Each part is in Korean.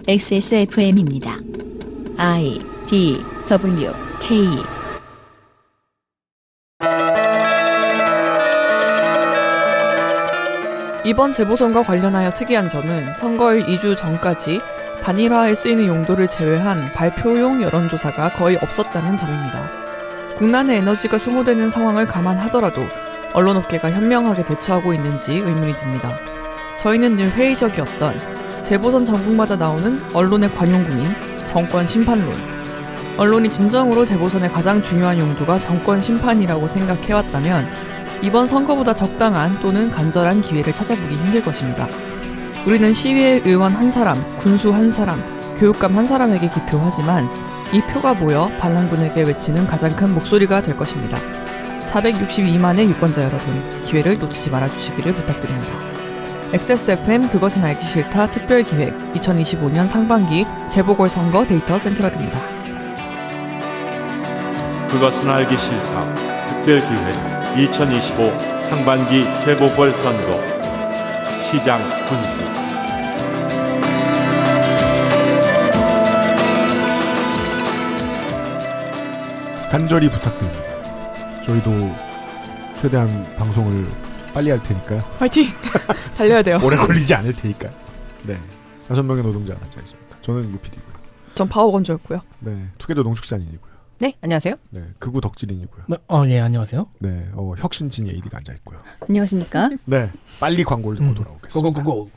XSFM입니다. I, D, W, K 이번 재보선과 관련하여 특이한 점은 선거일 2주 전까지 단일화에 쓰이는 용도를 제외한 발표용 여론조사가 거의 없었다는 점입니다. 국난의 에너지가 소모되는 상황을 감안하더라도 언론업계가 현명하게 대처하고 있는지 의문이 듭니다. 저희는 늘 회의적이었던 재보선 전국마다 나오는 언론의 관용구인 정권 심판론. 언론이 진정으로 재보선의 가장 중요한 용도가 정권 심판이라고 생각해왔다면 이번 선거보다 적당한 또는 간절한 기회를 찾아보기 힘들 것입니다. 우리는 시위의 의원 한 사람, 군수 한 사람, 교육감 한 사람에게 기표하지만 이 표가 모여 반란군에게 외치는 가장 큰 목소리가 될 것입니다. 462만의 유권자 여러분, 기회를 놓치지 말아주시기를 부탁드립니다. XSFM 그것은 알기 싫다 특별기획 2025년 상반기 재보궐선거 데이터 센트럴입니다. 그것은 알기 싫다 특별기획 2025 상반기 재보궐선거 시장 군수. 간절히 부탁드립니다. 저희도 최대한 방송을 빨리 할 테니까요. 화이팅! 달려야 돼요. 오래 걸리지 않을 테니까요. 네, 6명의 노동자가 앉아있습니다. 저는 유PD고요. 전 파워건조였고요. 네, 투게더 농축산인이고요. 네, 안녕하세요. 네, 극우 덕질인이고요. 예, 안녕하세요. 네, 혁신진 AD가 앉아있고요. 안녕하십니까. 네, 빨리 광고를 듣고 돌아오겠습니다. 고고고고.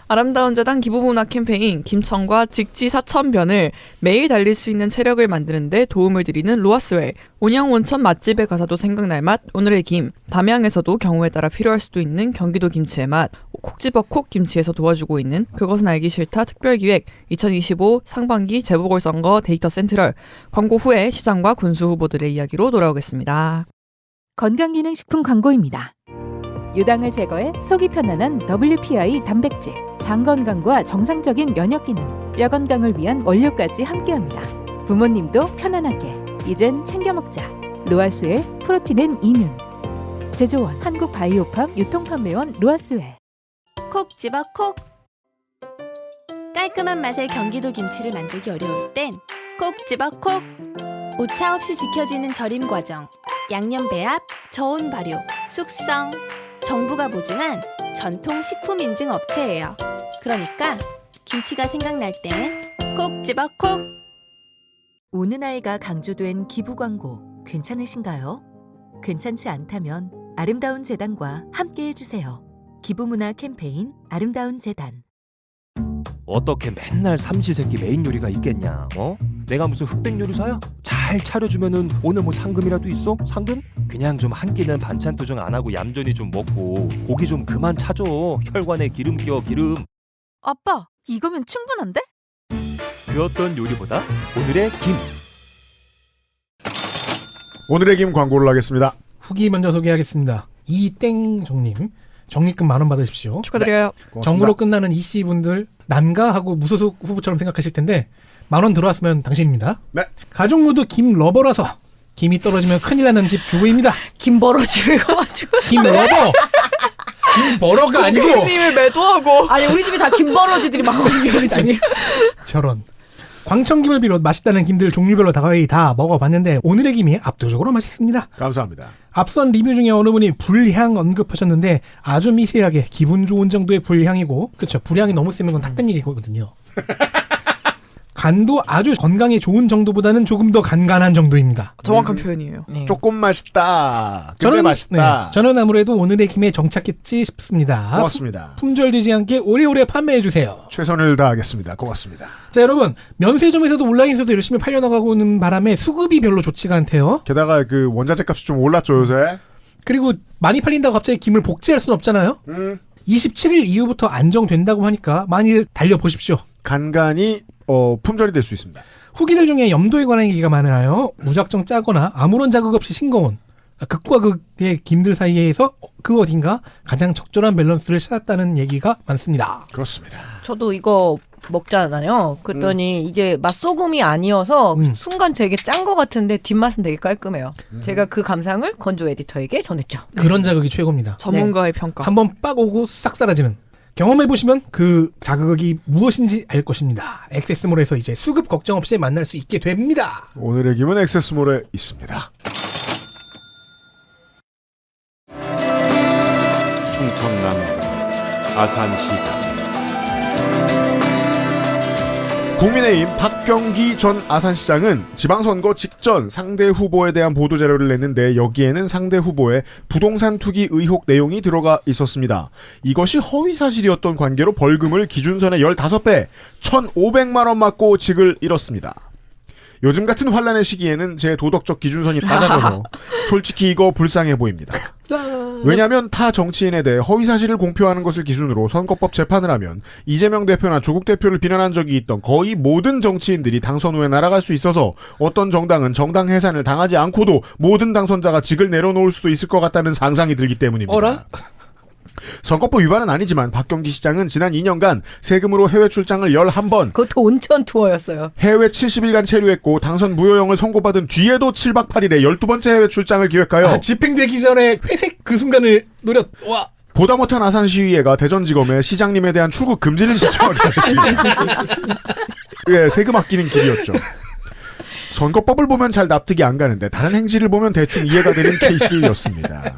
아름다운 재단 기부문화 캠페인 김청과 직지 4,000변을 매일 달릴 수 있는 체력을 만드는 데 도움을 드리는 로아스웰, 온양 온천 맛집에 가서도 생각날 맛 오늘의 김, 담양에서도 경우에 따라 필요할 수도 있는 경기도 김치의 맛, 콕 집어 콕 김치에서 도와주고 있는 그것은 알기 싫다 특별기획 2025 상반기 재보궐선거 데이터 센트럴. 광고 후에 시장과 군수 후보들의 이야기로 돌아오겠습니다. 건강기능식품 광고입니다. 유당을 제거해 속이 편안한 WPI 단백질, 장 건강과 정상적인 면역 기능, 뼈 건강을 위한 원료까지 함께합니다. 부모님도 편안하게 이젠 챙겨 먹자. 로아스웰 프로틴 이뮨. 제조원 한국바이오팜 유통판매원 로아스웰. 콕 집어 콕. 깔끔한 맛의 경기도 김치를 만들기 어려울 땐 콕 집어 콕. 오차 없이 지켜지는 절임 과정, 양념 배합, 저온 발효, 숙성. 정부가 보증한 전통 식품 인증 업체예요. 그러니까 김치가 생각날 땐 콕 집어 콕. 우는 아이가 강조된 기부 광고 괜찮으신가요? 괜찮지 않다면 아름다운 재단과 함께 해주세요. 기부문화 캠페인 아름다운 재단. 어떻게 맨날 삼시세끼 메인 요리가 있겠냐? 내가 무슨 흑백 요리사야? 잘 차려주면은 오늘 뭐 상금이라도 있어? 상금? 그냥 좀 한 끼는 반찬 투정 안 하고 얌전히 좀 먹고 고기 좀 그만 차줘. 혈관에 기름 끼워 기름. 아빠, 이거면 충분한데? 그 어떤 요리보다 오늘의 김. 오늘의 김 광고를 하겠습니다. 후기 먼저 소개하겠습니다. 이땡정님, 적립금 10,000원 받으십시오. 축하드려요. 네, 정부로 끝나는 이씨분들 난가하고 무소속 후보처럼 생각하실 텐데 10,000원 들어왔으면 당신입니다. 네. 가족 모두 김 러버라서 김이 떨어지면 큰일 나는 집 주부입니다. 김버러지를 가지고. 김 러버. 김버러가 아니고. 고객님을 매도하고. 아니, 우리 집이 다 김버러지들이 많거든요, 우리 집이. 저런. 광천김을 비롯 맛있다는 김들 종류별로 거의 다 먹어봤는데 오늘의 김이 압도적으로 맛있습니다. 감사합니다. 앞선 리뷰 중에 어느 분이 불향 언급하셨는데 아주 미세하게 기분 좋은 정도의 불향이고, 그렇죠, 불향이 너무 세면 건 탁된 얘기거든요. 간도 아주 건강에 좋은 정도보다는 조금 더 간간한 정도입니다. 정확한 표현이에요. 네. 조금 맛있다. 근데 맛있다. 저는 아무래도 오늘의 김에 정착했지 싶습니다. 고맙습니다. 품절되지 않게 오래오래 판매해주세요. 최선을 다하겠습니다. 고맙습니다. 자, 여러분, 면세점에서도 온라인에서도 열심히 팔려나가고 있는 바람에 수급이 별로 좋지가 않대요. 게다가 그 원자재 값이 좀 올랐죠 요새. 그리고 많이 팔린다고 갑자기 김을 복제할 수는 없잖아요. 27일 이후부터 안정된다고 하니까 많이 달려보십시오. 간간히 품절이 될 수 있습니다. 후기들 중에 염도에 관한 얘기가 많아요. 무작정 짜거나 아무런 자극 없이 싱거운, 극과 극의 김들 사이에서 그 어딘가 가장 적절한 밸런스를 찾았다는 얘기가 많습니다. 그렇습니다. 저도 이거 먹잖아요. 그랬더니 이게 맛소금이 아니어서 순간 되게 짠 것 같은데 뒷맛은 되게 깔끔해요. 제가 그 감상을 건조 에디터에게 전했죠. 그런 자극이 최고입니다. 전문가의 평가. 한번 빡 오고 싹 사라지는. 경험해보시면 그 자극이 무엇인지 알 것입니다. 액세스몰에서 이제 수급 걱정 없이 만날 수 있게 됩니다. 오늘의 김은 액세스몰에 있습니다. 충청남도 아산시장. 국민의힘 박경기 전 아산시장은 지방선거 직전 상대 후보에 대한 보도자료를 냈는데 여기에는 상대 후보의 부동산 투기 의혹 내용이 들어가 있었습니다. 이것이 허위사실이었던 관계로 벌금을 기준선의 15배 1,500만 원 맞고 직을 잃었습니다. 요즘 같은 환란의 시기에는 제 도덕적 기준선이 낮아져서 솔직히 이거 불쌍해 보입니다. 왜냐하면 타 정치인에 대해 허위사실을 공표하는 것을 기준으로 선거법 재판을 하면 이재명 대표나 조국 대표를 비난한 적이 있던 거의 모든 정치인들이 당선 후에 날아갈 수 있어서 어떤 정당은 정당 해산을 당하지 않고도 모든 당선자가 직을 내려놓을 수도 있을 것 같다는 상상이 들기 때문입니다. 어라? 선거법 위반은 아니지만 박경기 시장은 지난 2년간 세금으로 해외 출장을 11번, 그것도 온천 투어였어요. 해외 70일간 체류했고 당선 무효형을 선고받은 뒤에도 7박 8일에 12번째 해외 출장을 기획하여 집행되기 전에 회색 그 순간을 노렸. 와. 보다 못한 아산시의회가 대전지검에 시장님에 대한 출국 금지를 신청하기로 했습니다. 예, 세금 아끼는 길이었죠. 선거법을 보면 잘 납득이 안 가는데 다른 행지를 보면 대충 이해가 되는 케이스였습니다.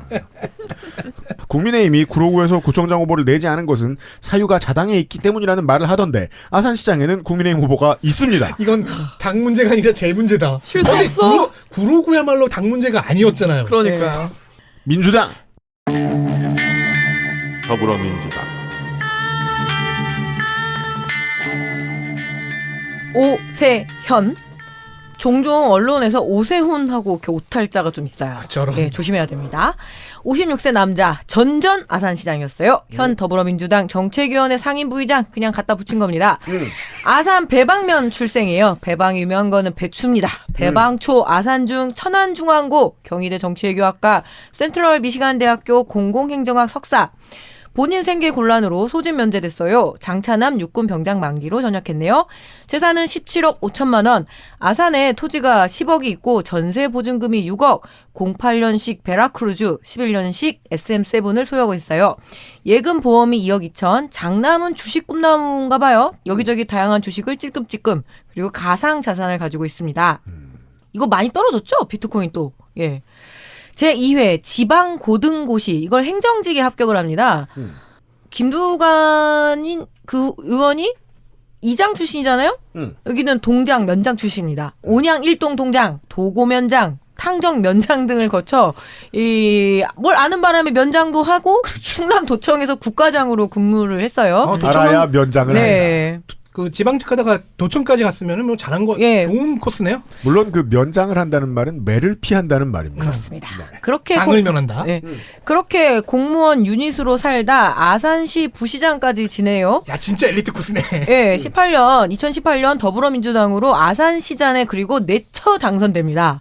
국민의힘이 구로구에서 구청장 후보를 내지 않은 것은 사유가 자당해 있기 때문이라는 말을 하던데 아산시장에는 국민의힘 후보가 있습니다. 이건 당 문제가 아니라 제 문제다. 실수했어. 구로구야말로 당 문제가 아니었잖아요. 그러니까요. 민주당 더불어민주당. 오세현. 종종 언론에서 오세훈하고 이렇게 오탈자가 좀 있어요. 저런. 네, 조심해야 됩니다. 56세 남자 전전 아산시장이었어요. 현 더불어민주당 정책위원회 상임부의장 그냥 갖다 붙인 겁니다. 아산 배방면 출생이에요. 배방이 유명한 거는 배추입니다. 배방초 아산중 천안중앙고 경희대 정치외교학과 센트럴 미시간대학교 공공행정학 석사. 본인 생계 곤란으로 소집 면제됐어요. 장차남 육군 병장 만기로 전역했네요. 재산은 17억 5천만 원. 아산에 토지가 10억이 있고 전세 보증금이 6억. 08년식 베라크루즈, 11년식 SM7을 소유하고 있어요. 예금 보험이 2억 2천. 장남은 주식 꿈나무인가 봐요. 여기저기 다양한 주식을 찔끔찔끔. 그리고 가상 자산을 가지고 있습니다. 이거 많이 떨어졌죠? 비트코인 또. 예. 제2회 지방고등고시 이걸 행정직에 합격을 합니다. 김두관인 그 의원이 이장 출신이잖아요. 여기는 동장 면장 출신입니다. 온양 일동 동장, 도고 면장, 탕정 면장 등을 거쳐 뭘 아는 바람에 면장도 하고 충남도청에서 국과장으로 근무를 했어요. 알아야 면장을 네. 한다. 그 지방직 하다가 도청까지 갔으면은 뭐 잘한 거 예. 좋은 코스네요. 물론 그 면장을 한다는 말은 매를 피한다는 말입니다. 그렇습니다. 네. 그렇게 장을 면한다. 네. 그렇게 공무원 유닛으로 살다 아산시 부시장까지 지내요. 야 진짜 엘리트 코스네. 예, 2018년 더불어민주당으로 아산시장에 그리고 내처 당선됩니다.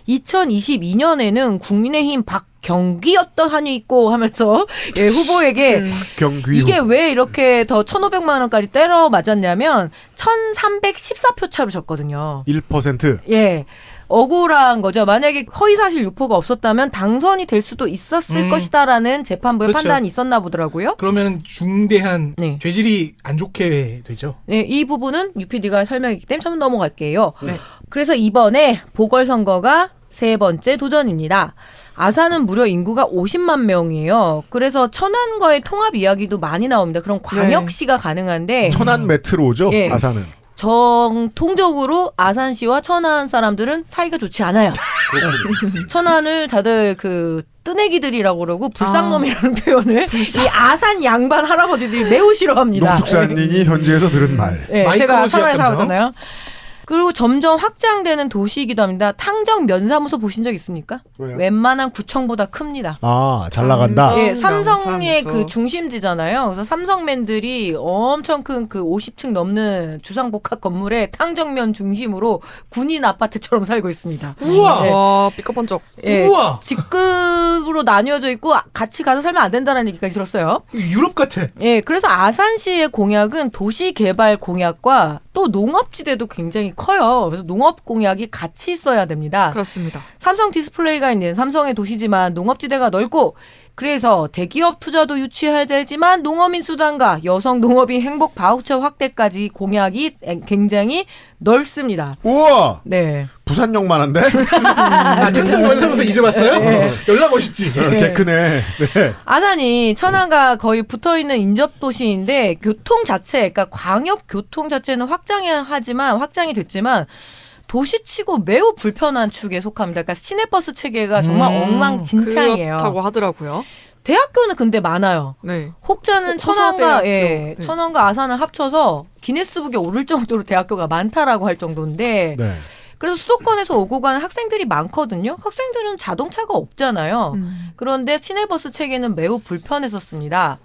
2022년에는 국민의힘 박경기였던 한이 있고 하면서 예, 후보에게 경귀 이게 왜 이렇게 더 1,500만 원까지 때려 맞았냐면 1,314표 차로 졌거든요. 1%. 예. 억울한 거죠. 만약에 허위사실 유포가 없었다면 당선이 될 수도 있었을 것이다라는 재판부의 그렇죠. 판단이 있었나 보더라고요. 그러면 중대한 네. 죄질이 안 좋게 되죠. 네, 이 부분은 UPD가 설명했기 때문에 한번 넘어갈게요. 네. 그래서 이번에 보궐선거가 세 번째 도전입니다. 아산은 무려 인구가 50만 명이에요. 그래서 천안과의 통합 이야기도 많이 나옵니다. 그럼 광역시가 가능한데 천안 메트로죠. 예. 아산은. 정통적으로 아산시와 천안 사람들은 사이가 좋지 않아요. 천안을 다들 그 뜨내기들이라고 그러고 불쌍놈이라는 표현을 이 아산 양반 할아버지들이 매우 싫어합니다. 농축산인이 현지에서 들은 말. 네, 제가 마이크로 천안에 지역 감정. 살았잖아요. 그리고 점점 확장되는 도시이기도 합니다. 탕정 면사무소 보신 적 있습니까? 왜요? 웬만한 구청보다 큽니다. 아, 잘 나간다. 예, 삼성의 면사무소. 그 중심지잖아요. 그래서 삼성맨들이 엄청 큰 그 50층 넘는 주상복합 건물에 탕정면 중심으로 군인 아파트처럼 살고 있습니다. 우와. 네. 와, 삐까번쩍. 예, 우와. 직급으로 나뉘어져 있고 같이 가서 살면 안 된다는 얘기까지 들었어요. 유럽 같아. 예, 그래서 아산시의 공약은 도시개발 공약과 또 농업지대도 굉장히 커요. 그래서 농업 공약이 같이 있어야 됩니다. 그렇습니다. 삼성 디스플레이가 있는 삼성의 도시지만 농업지대가 넓고 그래서 대기업 투자도 유치해야 되지만 농어민 수당과 여성 농업인 행복 바우처 확대까지 공약이 굉장히 넓습니다. 우와! 네. 부산역만한데? 당장 연세로서 잊어봤어요? 네. 연락 멋있지. 개 크네. 네. 아산이 천안과 거의 붙어있는 인접도시인데 교통 자체, 그러니까 광역 교통 자체는 확장이 됐지만 도시치고 매우 불편한 축에 속합니다. 그러니까 시내버스 체계가 정말 엉망진창이에요. 그렇다고 하더라고요. 대학교는 근데 많아요. 네. 혹자는 천안과 호서대학교. 네. 네. 천안과 아산을 합쳐서 기네스북에 오를 정도로 대학교가 많다라고 할 정도인데 네. 그래서 수도권에서 오고 가는 학생들이 많거든요. 학생들은 자동차가 없잖아요. 그런데 시내버스 체계는 매우 불편했었습니다.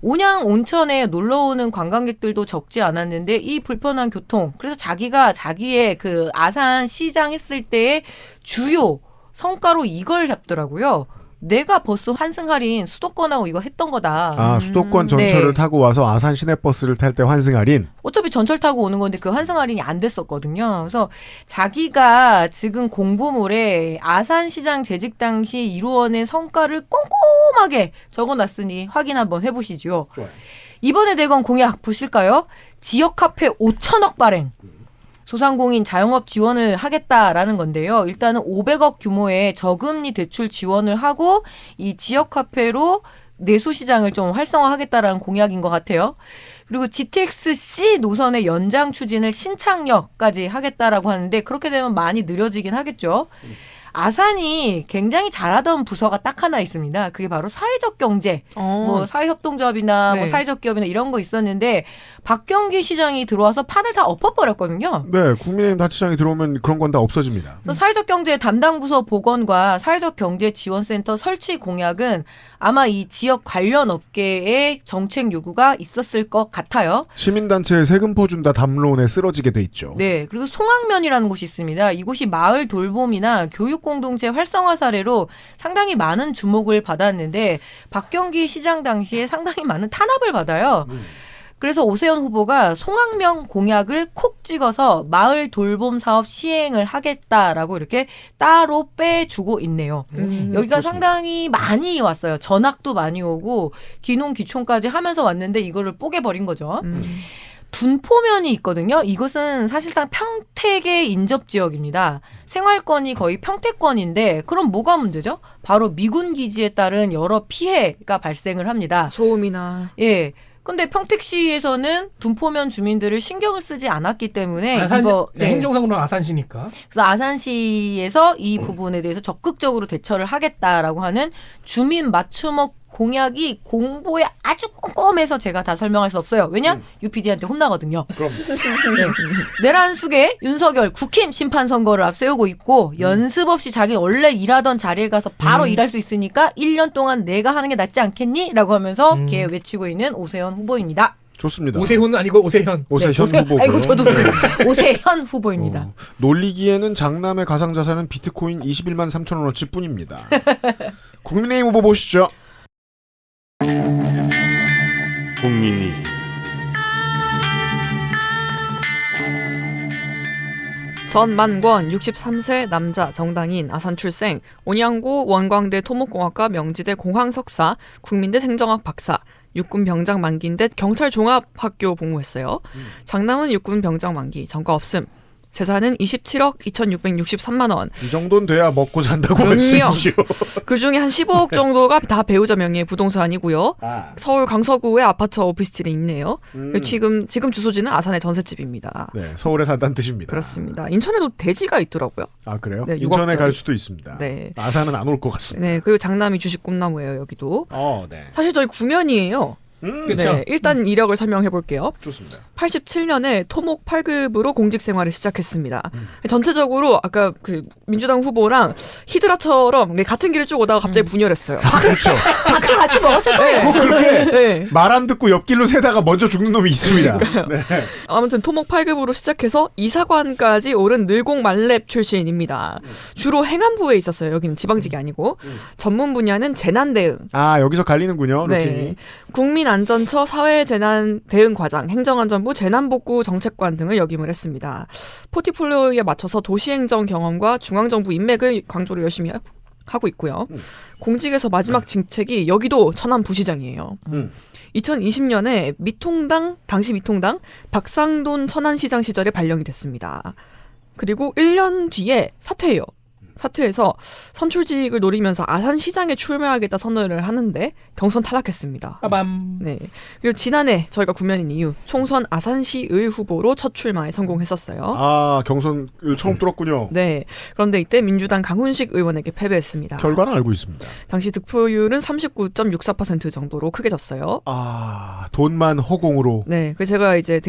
온양 온천에 놀러 오는 관광객들도 적지 않았는데 이 불편한 교통. 그래서 자기가 자기의 그 아산 시장 했을 때의 주요 성과로 이걸 잡더라고요. 내가 버스 환승 할인 수도권하고 이거 했던 거다. 아, 수도권 전철을 네. 타고 와서 아산 시내버스를 탈 때 환승 할인. 어차피 전철 타고 오는 건데 그 환승 할인이 안 됐었거든요. 그래서 자기가 지금 공보물에 아산시장 재직 당시 이루어낸 성과를 꼼꼼하게 적어놨으니 확인 한번 해보시죠. 좋아요. 이번에 내건 공약 보실까요? 지역 카페 5천억 발행. 소상공인 자영업 지원을 하겠다라는 건데요. 일단은 500억 규모의 저금리 대출 지원을 하고 이 지역 카페로 내수시장을 좀 활성화하겠다라는 공약인 것 같아요. 그리고 GTX-C 노선의 연장 추진을 신창역까지 하겠다라고 하는데 그렇게 되면 많이 느려지긴 하겠죠. 아산이 굉장히 잘하던 부서가 딱 하나 있습니다. 그게 바로 사회적 경제, 뭐 사회협동조합이나 네. 뭐 사회적 기업이나 이런 거 있었는데 박경기 시장이 들어와서 판을 다 엎어버렸거든요. 네, 국민의힘 단체장이 들어오면 그런 건 다 없어집니다. 그래서 사회적 경제 담당 부서 복원과 사회적 경제 지원센터 설치 공약은 아마 이 지역 관련 업계의 정책 요구가 있었을 것 같아요. 시민단체에 세금 퍼준다 담론에 쓰러지게 돼 있죠. 네, 그리고 송악면이라는 곳이 있습니다. 이곳이 마을 돌봄이나 교육 공동체 활성화 사례로 상당히 많은 주목을 받았는데 박경기 시장 당시에 상당히 많은 탄압을 받아요. 그래서 오세훈 후보가 송악면 공약을 콕 찍어서 마을 돌봄 사업 시행을 하겠다라고 이렇게 따로 빼주고 있네요. 여기가 좋습니다. 상당히 많이 왔어요. 전학도 많이 오고 귀농귀촌까지 하면서 왔는데 이거를 뽀개버린 거죠. 둔포면이 있거든요. 이것은 사실상 평택의 인접 지역입니다. 생활권이 거의 평택권인데 그럼 뭐가 문제죠? 바로 미군 기지에 따른 여러 피해가 발생을 합니다. 소음이나 예. 근데 평택시에서는 둔포면 주민들을 신경을 쓰지 않았기 때문에 아산, 이거 행정상으로는 아산시니까. 그래서 아산시에서 이 부분에 대해서 적극적으로 대처를 하겠다라고 하는 주민 맞춤업 공약이 공보에 아주 꼼꼼해서 제가 다 설명할 수 없어요. 왜냐? UPD한테 혼나거든요. 그럼. 내란 숙에 윤석열 국힘 심판 선거를 앞세우고 있고 연습 없이 자기 원래 일하던 자리에 가서 바로 일할 수 있으니까 1년 동안 내가 하는 게 낫지 않겠니? 라고 하면서 걔 외치고 있는 오세훈 후보입니다. 좋습니다. 오세훈은 아니고 오세현. 오세현 후보고요. 아이고 저도 오세현 후보입니다. 놀리기에는 장남의 가상자산은 비트코인 21만 3천 원어치 뿐입니다. 국민의힘 후보 보시죠. 국민이 전만권 63세 남자 정당인 아산 출생, 온양고 원광대 토목공학과 명지대 공학 석사, 국민대 생정학 박사, 육군 병장 만기인데 경찰 종합학교 복무했어요. 장남은 육군 병장 만기, 전과 없음. 재산은 27억 2,663만 원. 이 정도는 돼야 먹고 산다고 할 수 그럼요. 있죠. 그중에 한 15억 정도가 다 배우자 명의의 부동산이고요. 서울 강서구에 아파트 오피스텔이 있네요. 지금 주소지는 아산의 전셋집입니다. 네, 서울에 산다는 뜻입니다. 그렇습니다. 인천에도 대지가 있더라고요. 아, 그래요? 네, 인천에 6억짜리. 갈 수도 있습니다. 네. 아산은 안 올 것 같습니다. 네, 그리고 장남이 주식 꿈나무예요, 여기도. 네. 사실 저희 구면이에요. 그쵸. 네, 일단 이력을 설명해 볼게요. 좋습니다. 87년에 토목 8급으로 공직 생활을 시작했습니다. 전체적으로 아까 그 민주당 후보랑 히드라처럼 같은 길을 쭉 오다가 갑자기 분열했어요. 그렇죠. 밥도 같이 먹었을 거예요. 꼭 그렇게 네. 말 안 듣고 옆길로 새다가 먼저 죽는 놈이 있습니다. 네. 아무튼 토목 8급으로 시작해서 이사관까지 오른 늘공 말렙 출신입니다. 주로 행안부에 있었어요. 여기는 지방직이 아니고. 전문 분야는 재난 대응. 아, 여기서 갈리는군요. 루틴이. 네. 국민안전처 사회재난대응과장, 행정안전부 재난복구 정책관 등을 역임을 했습니다. 포트폴리오에 맞춰서 도시행정 경험과 중앙정부 인맥을 강조를 열심히 하고 있고요. 공직에서 마지막 직책이 여기도 천안 부시장이에요. 2020년에 당시 미통당 박상돈 천안시장 시절에 발령이 됐습니다. 그리고 1년 뒤에 사퇴해요. 사퇴해서 선출직을 노리면서 아산시장에 출마하겠다 선언을 하는데 경선 탈락했습니다. 빠밤. 네. 그리고 지난해 저희가 구면인 이후 총선 아산시의 후보로 첫 출마에 성공했었어요. 아, 경선을 처음 뚫었군요. 네. 그런데 이때 민주당 강훈식 의원에게 패배했습니다. 결과는 알고 있습니다. 당시 득표율은 39.64% 정도로 크게 졌어요. 아, 돈만 허공으로. 네. 그래서 제가 이제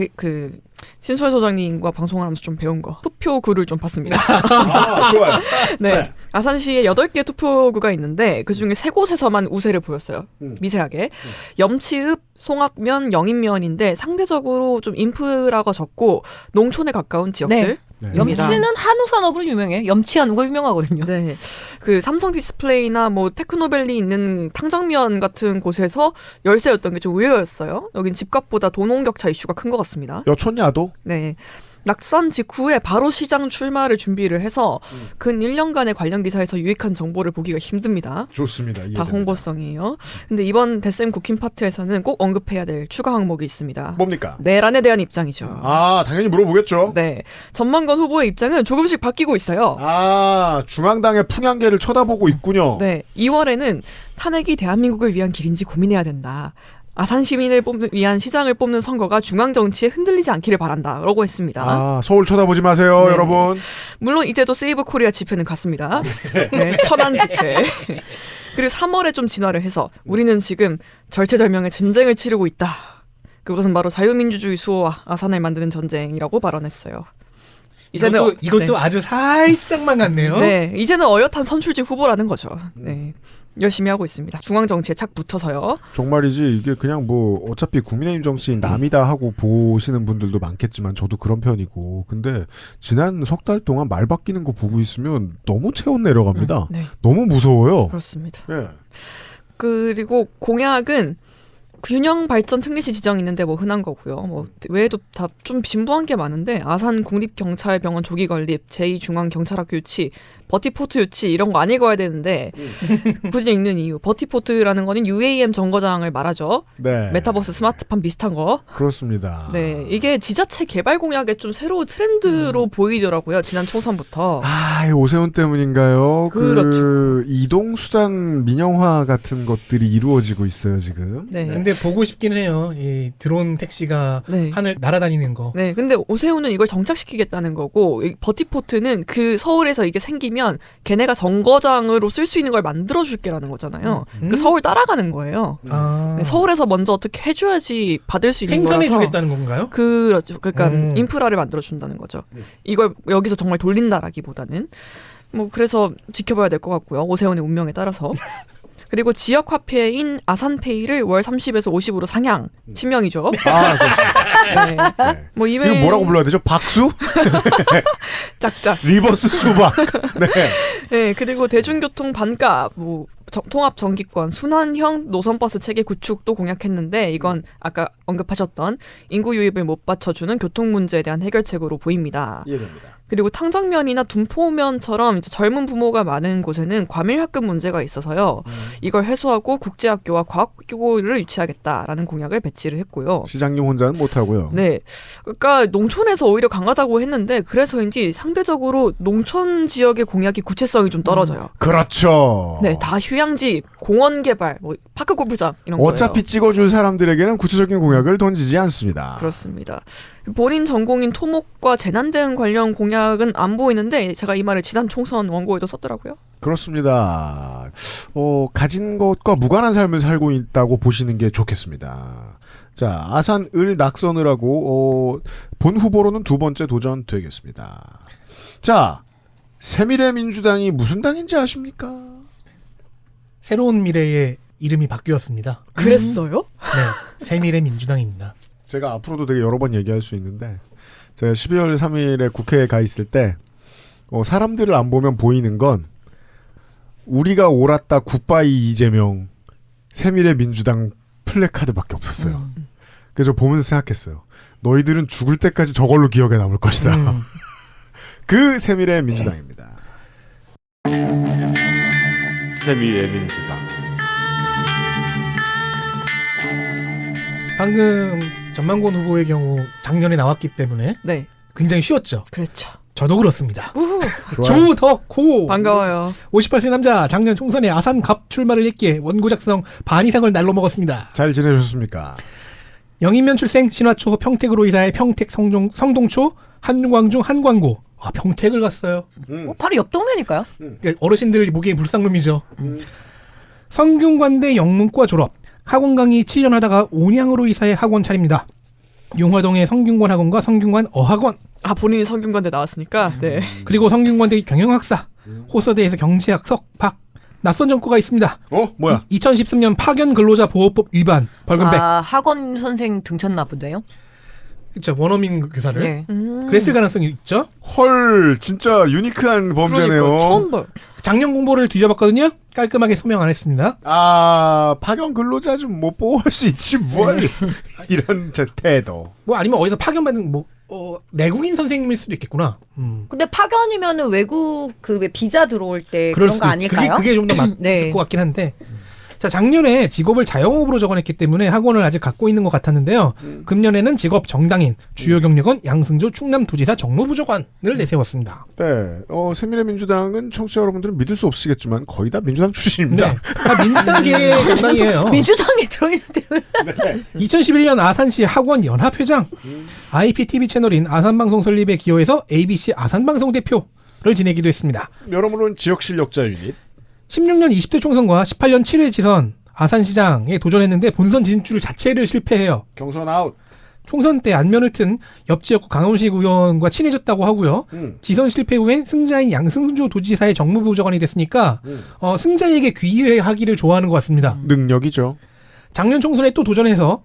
신수월 소장님과 방송을 하면서 좀 배운 거. 투표구를 좀 봤습니다. 아, 좋아요. 네. 네. 아산시에 8개 투표구가 있는데 그중에 3곳에서만 우세를 보였어요. 미세하게. 염치읍, 송악면, 영인면인데 상대적으로 좀 인프라가 적고 농촌에 가까운 지역들. 네. 염치는 한우 산업으로 유명해. 염치 한우가 유명하거든요. 네. 그 삼성 디스플레이나 뭐 테크노밸리 있는 탕정면 같은 곳에서 열세였던 게 좀 의외였어요. 여긴 집값보다 돈홍격차 이슈가 큰 것 같습니다. 여촌야도? 네. 낙선 직후에 바로 시장 출마를 준비를 해서 근 1년간의 관련 기사에서 유익한 정보를 보기가 힘듭니다. 좋습니다. 다 이해됩니다. 홍보성이에요. 근데 이번 데쌤 국힘 파트에서는 꼭 언급해야 될 추가 항목이 있습니다. 뭡니까? 내란에 대한 입장이죠. 아, 당연히 물어보겠죠. 네. 전만건 후보의 입장은 조금씩 바뀌고 있어요. 아, 중앙당의 풍향계를 쳐다보고 있군요. 네. 2월에는 탄핵이 대한민국을 위한 길인지 고민해야 된다. 아산 시민을 위한 시장을 뽑는 선거가 중앙 정치에 흔들리지 않기를 바란다라고 했습니다. 아, 서울 쳐다보지 마세요, 네. 여러분. 물론 이때도 세이브 코리아 집회는 갔습니다. 네, 천안 집회. 그리고 3월에 좀 진화를 해서 우리는 지금 절체절명의 전쟁을 치르고 있다. 그것은 바로 자유민주주의 수호와 아산을 만드는 전쟁이라고 발언했어요. 이것도 아주 살짝만 같네요. 네, 이제는 어엿한 선출직 후보라는 거죠. 네. 열심히 하고 있습니다. 중앙 정치에 착 붙어서요. 정말이지 이게 그냥 뭐 어차피 국민의힘 정치인 남이다 하고 보시는 분들도 많겠지만 저도 그런 편이고 근데 지난 석 달 동안 말 바뀌는 거 보고 있으면 너무 체온 내려갑니다. 네. 너무 무서워요. 그렇습니다. 네. 그리고 공약은 균형 발전 특례시 지정이 있는데 뭐 흔한 거고요. 뭐 외에도 다 좀 진부한 게 많은데 아산 국립경찰병원 조기 건립, 제2중앙경찰학교 유치, 버티포트 유치 이런 거 안 읽어야 되는데 굳이 읽는 이유. 버티포트라는 거는 UAM 정거장을 말하죠. 네. 메타버스 스마트팜 비슷한 거. 그렇습니다. 네, 이게 지자체 개발 공약의 좀 새로운 트렌드로 보이더라고요. 지난 총선부터. 아, 오세훈 때문인가요? 그렇죠. 그 이동수단 민영화 같은 것들이 이루어지고 있어요 지금. 네. 근데 보고 싶긴 해요. 이 드론 택시가 네. 하늘 날아다니는 거. 네, 근데 오세훈은 이걸 정착시키겠다는 거고 이 버티포트는 그 서울에서 이게 생기면 걔네가 정거장으로 쓸 수 있는 걸 만들어줄게라는 거잖아요. 그 서울 따라가는 거예요. 아. 네, 서울에서 먼저 어떻게 해줘야지 받을 수 있는 거라서 생산해주겠다는 건가요? 그렇죠. 그러니까 인프라를 만들어준다는 거죠. 이걸 여기서 정말 돌린다라기보다는 뭐 그래서 지켜봐야 될 것 같고요. 오세훈의 운명에 따라서. 그리고 지역 화폐인 아산페이를 월 30에서 50으로 상향. 치명이죠. 아, 그렇습니다. 네. 네. 뭐 이거 뭐라고 불러야 되죠? 박수? 짝짝. 리버스 수박. 네. 네, 그리고 대중교통 반값, 뭐 통합 정기권, 순환형 노선버스 체계 구축도 공약했는데 이건 아까 언급하셨던 인구 유입을 못 받쳐주는 교통 문제에 대한 해결책으로 보입니다. 이해됩니다. 그리고 탕정면이나 둔포면처럼 이제 젊은 부모가 많은 곳에는 과밀학급 문제가 있어서요. 이걸 해소하고 국제학교와 과학교를 유치하겠다라는 공약을 배치를 했고요. 시장님 혼자는 못하고요. 네, 그러니까 농촌에서 오히려 강하다고 했는데 그래서인지 상대적으로 농촌 지역의 공약이 구체성이 좀 떨어져요. 그렇죠. 네, 다 휴양지, 공원 개발, 뭐 파크 골프장 이런 거예요. 어차피 찍어줄 사람들에게는 구체적인 공약을 던지지 않습니다. 그렇습니다. 본인 전공인 토목과 재난 대응 관련 공약은 안 보이는데 제가 이 말을 지난 총선 원고에도 썼더라고요. 그렇습니다. 가진 것과 무관한 삶을 살고 있다고 보시는 게 좋겠습니다. 자, 아산을 낙선을 하고 본 후보로는 두 번째 도전 되겠습니다. 자, 새미래민주당이 무슨 당인지 아십니까? 새로운 미래의 이름이 바뀌었습니다. 그랬어요? 네, 새미래민주당입니다. 제가 앞으로도 되게 여러 번 얘기할 수 있는데 제가 12월 3일에 국회에 가 있을 때 사람들을 안 보면 보이는 건 우리가 옳았다 굿바이 이재명 새미래민주당 플래카드밖에 없었어요. 그래서 보면서 생각했어요. 너희들은 죽을 때까지 저걸로 기억에 남을 것이다. 그 새미래민주당입니다. 새미애민주당. 방금 전만권 후보의 경우 작년에 나왔기 때문에 네, 굉장히 쉬웠죠. 그렇죠. 저도 그렇습니다. 우후, 조덕호 반가워요. 58세 남자 작년 총선에 아산갑 출마를 했기에 원고 작성 반 이상을 날로 먹었습니다. 잘 지내셨습니까? 영인면 출생 신화초 평택으로 이사해 평택 성동초 한광중 한광고 평택을 갔어요. 바로 옆 동네니까요. 어르신들 보기에 불쌍놈이죠. 성균관대 영문과 졸업 학원 강의 7년 하다가 온양으로 이사해 학원 차립니다. 용화동의 성균관 학원과 성균관 어학원 본인이 성균관대 나왔으니까. 네. 그리고 성균관대 경영학사 호서대에서 경제학 석박 낯선 전과가 있습니다. 뭐야? 2013년 파견 근로자 보호법 위반 벌금 100. 학원 선생 등쳤나 보네요. 그렇죠. 원어민 교사를. 네. 그랬을 가능성이 있죠. 헐, 진짜 유니크한 범죄네요. 그러니까, 처음 봐. 작년 공보를 뒤져봤거든요. 깔끔하게 소명 안 했습니다. 파견 근로자 좀 못 보호할 수 있지 뭘 이런 저 태도. 아니면 어디서 파견받은 내국인 선생님일 수도 있겠구나. 근데 파견이면은 외국 그 비자 들어올 때 그런 거 아닐까요? 그게 좀 더 맞을 네. 것 같긴 한데. 자, 작년에 직업을 자영업으로 적어냈기 때문에 학원을 아직 갖고 있는 것 같았는데요. 금년에는 직업 정당인 주요 경력은 양승조 충남도지사 정무부조관을 내세웠습니다. 네, 새미래민주당은 청취자 여러분들은 믿을 수 없으시겠지만 거의 다 민주당 출신입니다. 네. 민주당계 정당이에요. 민주당에 들어있는데. 네. 2011년 아산시 학원 연합회장, IPTV 채널인 아산방송 설립에 기여해서 ABC 아산방송 대표를 지내기도 했습니다. 여러모로 지역 실력자 유닛. 16년 20대 총선과 18년 7회 지선 아산시장에 도전했는데 본선 진출 자체를 실패해요. 경선 아웃. 총선 때 안면을 튼 옆 지역구 강원식 의원과 친해졌다고 하고요. 지선 실패 후엔 승자인 양승조 도지사의 정무부조관이 됐으니까 승자에게 귀의하기를 좋아하는 것 같습니다. 능력이죠. 작년 총선에 또 도전해서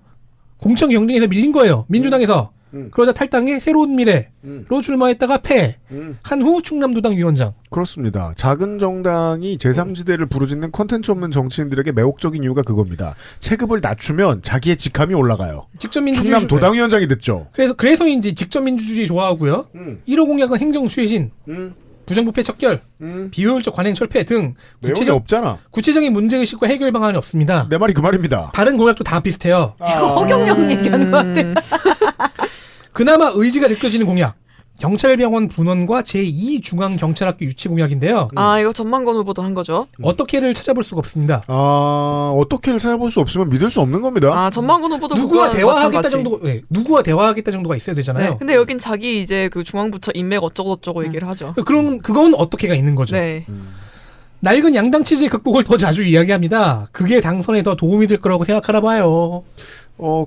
공천 경쟁에서 밀린 거예요. 민주당에서. 그러자 탈당해 새로운 미래로 출마했다가 패. 한 후 충남도당 위원장. 그렇습니다. 작은 정당이 제3지대를 부르짖는 콘텐츠 없는 정치인들에게 매혹적인 이유가 그겁니다. 체급을 낮추면 자기의 직함이 올라가요. 직접민주주의 충남 도당위원장이 됐죠. 그래서인지 직접민주주의 좋아하고요. 1호 공약은 행정 추해진, 부정부패 척결, 비효율적 관행 철폐 등 내용이 없잖아. 구체적인 문제의식과 해결 방안이 없습니다. 내 말이 그 말입니다. 다른 공약도 다 비슷해요. 이거 허경영 얘기하는 것 같아. 그나마 의지가 느껴지는 공약. 경찰병원 분원과 제2중앙경찰학교 유치 공약인데요. 이거 전만권 후보도 한 거죠. 어떻게를 찾아볼 수가 없습니다. 어떻게를 찾아볼 수 없으면 믿을 수 없는 겁니다. 전만권 후보도 누구와 대화하겠다 정도, 누구와 대화하겠다 정도가 있어야 되잖아요. 네. 근데 여긴 자기 이제 그 중앙부처 인맥 어쩌고저쩌고 얘기를 하죠. 그건 어떻게가 있는 거죠. 네. 낡은 양당 체제 극복을 더 자주 이야기합니다. 그게 당선에 더 도움이 될 거라고 생각하나 봐요.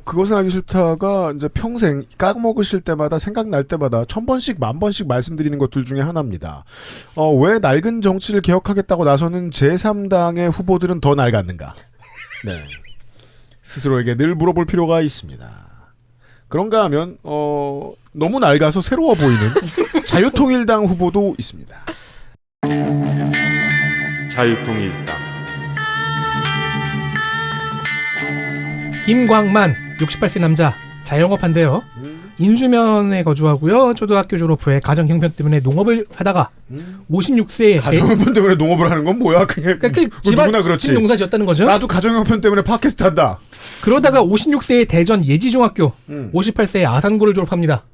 그것은 하기 싫다가 이제 평생 까먹으실 때마다 생각날 때마다 1000번씩 10,000번씩 말씀드리는 것들 중에 하나입니다. 왜 낡은 정치를 개혁하겠다고 나서는 제3당의 후보들은 더 낡았는가? 네. 스스로에게 늘 물어볼 필요가 있습니다. 그런가 하면 너무 낡아서 새로워 보이는 자유통일당 후보도 있습니다. 자유통일당. 김광만 68세 남자 자영업한데요. 인주면에 거주하고요. 초등학교 졸업 후에 가정 형편 때문에 농업을 하다가 56세에 가정 형편 때문에 농업을 하는 건 뭐야? 그러니까 누구나 그렇지. 농사 지었다는 거죠. 나도 가정 형편 때문에 팟캐스트 한다. 그러다가 56세에 대전 예지중학교, 58세에 아산고를 졸업합니다.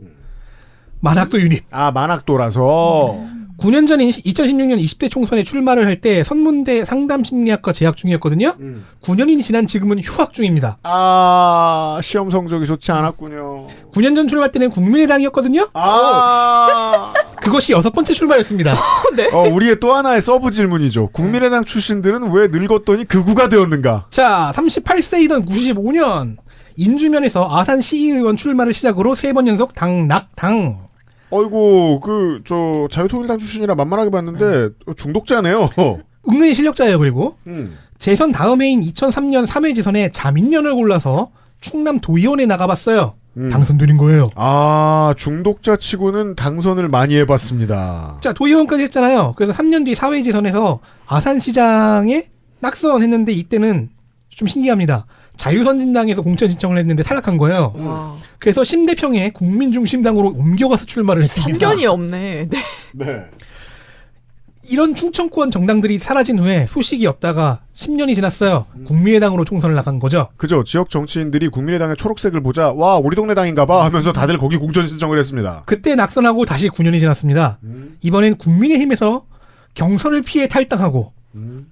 만학도 유닛. 만학도라서. 9년 전인 2016년 20대 총선에 출마를 할 때 선문대 상담심리학과 재학 중이었거든요. 9년이 지난 지금은 휴학 중입니다. 시험 성적이 좋지 않았군요. 9년 전 출마 때는 국민의당이었거든요. 그것이 6번째 출마였습니다. 네. 우리의 또 하나의 서브 질문이죠. 국민의당 출신들은 왜 늙었더니 극우가 되었는가? 자, 38세이던 95년 인주면에서 아산 시의원 출마를 시작으로 3번 연속 당낙당. 어이구, 자유통일당 출신이라 만만하게 봤는데, 중독자네요. 은근히 실력자예요, 그리고. 재선 다음 해인 2003년 3회 지선에 자민련을 골라서 충남 도의원에 나가봤어요. 당선드린 거예요. 중독자 치고는 당선을 많이 해봤습니다. 자, 도의원까지 했잖아요. 그래서 3년 뒤 4회 지선에서 아산시장에 낙선했는데 이때는 좀 신기합니다. 자유선진당에서 공천 신청을 했는데 탈락한 거예요. 그래서 심대평에 국민중심당으로 옮겨가서 출마를 했습니다. 선견이 없네. 네. 네. 이런 충청권 정당들이 사라진 후에 소식이 없다가 10년이 지났어요. 국민의당으로 총선을 나간 거죠. 그죠. 지역 정치인들이 국민의당의 초록색을 보자 와 우리 동네 당인가봐 하면서 다들 거기 공천 신청을 했습니다. 그때 낙선하고 다시 9년이 지났습니다. 이번엔 국민의힘에서 경선을 피해 탈당하고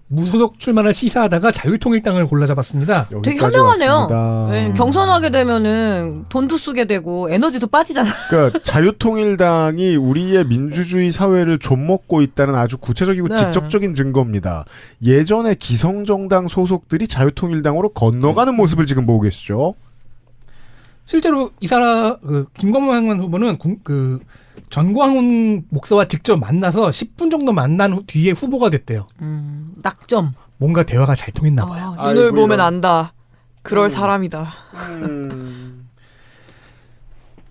무소속 출마를 시사하다가 자유통일당을 골라잡았습니다. 되게 현명하네요. 네, 경선하게 되면은 돈도 쓰게 되고 에너지도 빠지잖아. 그러니까 자유통일당이 우리의 민주주의 사회를 좀먹고 있다는 아주 구체적이고 네. 직접적인 증거입니다. 예전에 기성정당 소속들이 자유통일당으로 건너가는 모습을 지금 보고 계시죠. 실제로 이 사람 김광만 후보는 전광훈 목사와 직접 만나서 10분 정도 만난 뒤에 후보가 됐대요. 낙점. 뭔가 대화가 잘 통했나 봐요. 눈을 아이고, 보면 이런. 안다. 그럴 사람이다.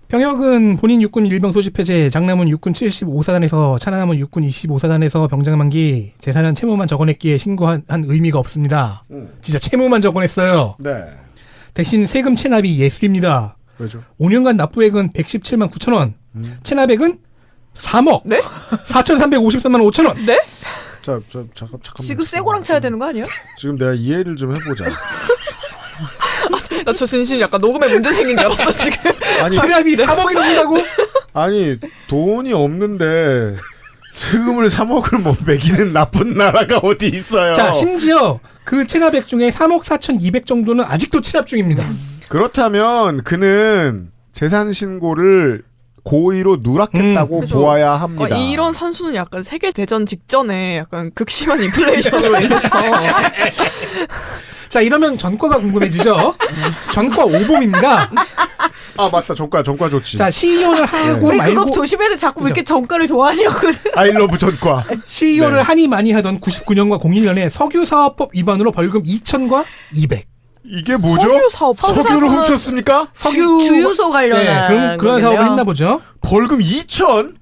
병역은 본인 육군 일병 소집 해제, 장남은 육군 75사단에서, 차남은 육군 25사단에서 병장 만기, 재산은 채무만 적어냈기에 신고한 의미가 없습니다. 진짜 채무만 적어냈어요. 네. 대신 세금 체납이 예술입니다. 왜죠? 5년간 납부액은 117만 9천 원, 체납액은 3억 네? 4,353만 5천 원. 네? 잠깐만. 지금 쇠고랑 차야 되는 거 아니야? 지금 내가 이해를 좀 해보자. 나 저 진심 약간 녹음에 문제 생긴 줄 알았어 지금. 아니, 체납이 3억이 넘는다고? 아니 돈이 없는데 세금을 3억을 못 매기는 나쁜 나라가 어디 있어요. 자, 심지어 그 체납액 중에 3억 4,200 정도는 아직도 체납 중입니다. 그렇다면 그는 재산 신고를 고의로 누락했다고 그죠. 보아야 합니다. 이런 선수는 약간 세계 대전 직전에 약간 극심한 인플레이션으로 인해서 자, 이러면 전과가 궁금해지죠? 전과 오봉입니다. 아 맞다 전과 좋지. 자, 시의원을 하고 왜 말고 그거 조심해야 돼. 자꾸 왜 이렇게 정가를 좋아하냐고. 아이러브 전과. 시의원을 네. 하니 많이 하던 99년과 01년에 석유사업법 위반으로 벌금 2,000과 200. 이게 뭐죠? 석유 사업 석유를 훔쳤습니까? 주유소 관련한 그런 사업을 했나 보죠. 벌금 2천?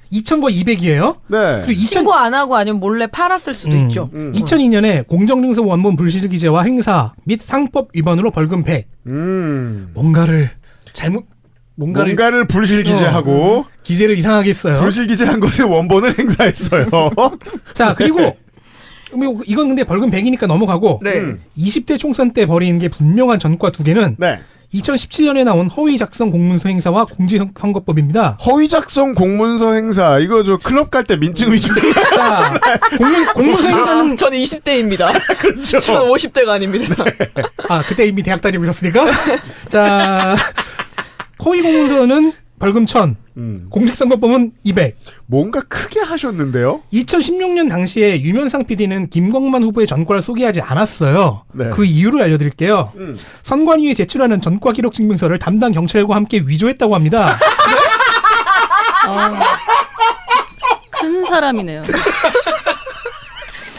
2,000과 200이에요. 네. 그리고 신고 안 하고 아니면 몰래 팔았을 수도 있죠. 2002년에 공정증서 원본 불실 기재와 행사 및 상법 위반으로 벌금 100. 뭔가를 뭔가를 불실 기재하고 기재를 이상하게 했어요. 불실 기재한 것의 원본을 행사했어요. 자, 그리고 이건 근데 벌금 100이니까 넘어가고 네. 20대 총선 때 벌인 게 분명한 전과 두 개는 네. 2017년에 나온 허위 작성 공문서 행사와 공직선거법입니다. 허위 작성 공문서 행사 이거 저 클럽 갈 때 민증 위조. 자, 공문서 행사는 전 20대입니다. 그렇죠. 전 50대가 아닙니다. 아, 그때 이미 대학 다니고 있었으니까. 자, 허위 공문서는 벌금 1,000, 공직선거법은 200. 뭔가 크게 하셨는데요? 2016년 당시에 유면상 PD는 김광만 후보의 전과를 소개하지 않았어요. 네. 그 이유를 알려드릴게요. 선관위에 제출하는 전과 기록 증명서를 담당 경찰과 함께 위조했다고 합니다. 큰 사람이네요.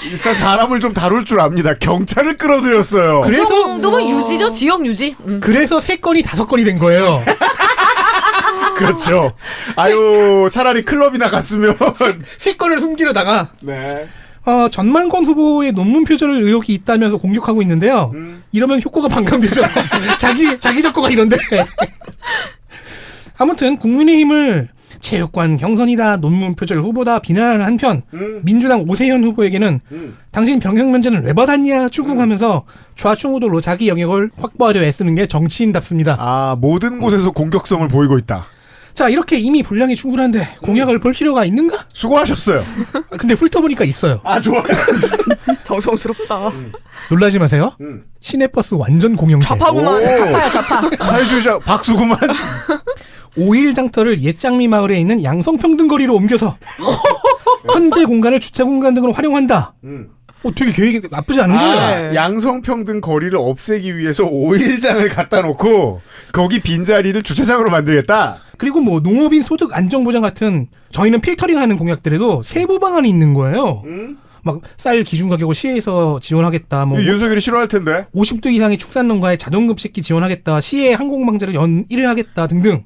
일단 사람을 좀 다룰 줄 압니다. 경찰을 끌어들였어요. 그 정도면 유지죠. 지역 유지. 그래서 3건이 5건이 된 거예요. 그렇죠. 아유 차라리 클럽이나 갔으면 3건을 숨기려다가 네. 전만권 후보의 논문 표절 의혹이 있다면서 공격하고 있는데요. 이러면 효과가 반감되죠. 자기 적거가 이런데. 아무튼 국민의힘을 체육관 경선이다, 논문 표절 후보다 비난하는 한편 민주당 오세현 후보에게는 당신 병역 면제는 왜 받았냐 추궁하면서 좌충우돌로 자기 영역을 확보하려 애쓰는 게 정치인답습니다. 아 모든 곳에서 공격성을 보이고 있다. 자, 이렇게 이미 분량이 충분한데 공약을 볼 필요가 있는가? 수고하셨어요. 근데 훑어보니까 있어요. 아 좋아요. 정성스럽다. 놀라지 마세요. 시내버스 완전 공영제. 좌파구만. 좌파야, 좌파. 사회주의자 박수구만. 5일 장터를 옛장미 마을에 있는 양성평등거리로 옮겨서 현재 공간을 주차 공간 등으로 활용한다. 되게 계획이 나쁘지 않은 거예요. 양성평등 거리를 없애기 위해서 5일장을 갖다 놓고 거기 빈자리를 주차장으로 만들겠다. 그리고 뭐 농업인 소득 안정보장 같은 저희는 필터링하는 공약들에도 세부 방안이 있는 거예요. 막 쌀 기준 가격을 시에서 지원하겠다. 뭐 윤석열이 싫어할 텐데. 50도 이상의 축산농가에 자동급식기 지원하겠다. 시에 항공방제를 연 1회 하겠다 등등.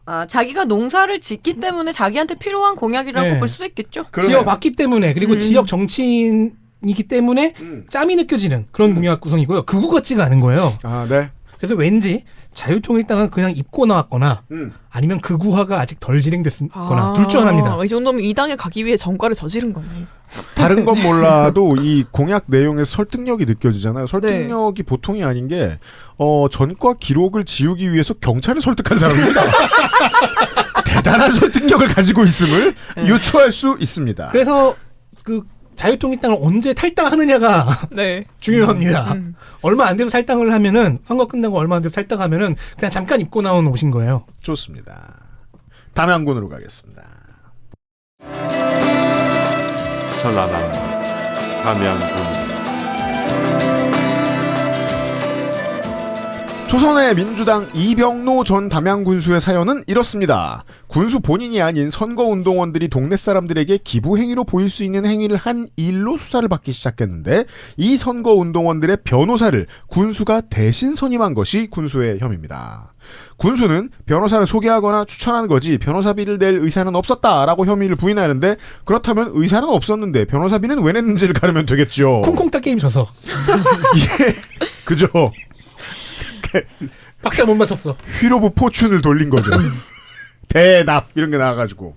아, 자기가 농사를 짓기 때문에 자기한테 필요한 공약이라고 네. 볼 수도 있겠죠. 지어봤기 때문에 그리고 지역 정치인이기 때문에 짬이 느껴지는 그런 공약 구성이고요. 극우 같지가 않은 거예요. 아 네. 그래서 왠지 자유통일당은 그냥 입고 나왔거나 아니면 극우화가 아직 덜 진행됐거나 둘 중 하나입니다. 이 정도면 이 당에 가기 위해 전과를 저지른 거네. 다른 건 몰라도 이 공약 내용의 설득력이 느껴지잖아요. 설득력이 보통이 아닌 게 전과 기록을 지우기 위해서 경찰을 설득한 사람입니다. 대단한 설득력을 가지고 있음을 유추할 수 있습니다. 그래서 그 자유통일당을 언제 탈당하느냐가 네. 중요합니다. 얼마 안 돼서 탈당을 하면은 선거 끝나고 얼마 안 돼서 탈당하면은 그냥 잠깐 입고 나온 옷인 거예요. 좋습니다. 담양군으로 가겠습니다. 전라남도 담양군. 조선의 민주당 이병로 전 담양군수의 사연은 이렇습니다. 군수 본인이 아닌 선거운동원들이 동네 사람들에게 기부 행위로 보일 수 있는 행위를 한 일로 수사를 받기 시작했는데 이 선거운동원들의 변호사를 군수가 대신 선임한 것이 군수의 혐의입니다. 군수는 변호사를 소개하거나 추천한 거지 변호사비를 낼 의사는 없었다라고 혐의를 부인하는데 그렇다면 의사는 없었는데 변호사비는 왜 냈는지를 가르면 되겠죠. 쿵쿵따 게임 져서. 예, 그죠. 박자 못 맞췄어. 휠 오브 포춘을 돌린 거죠. 대납 이런 게 나와가지고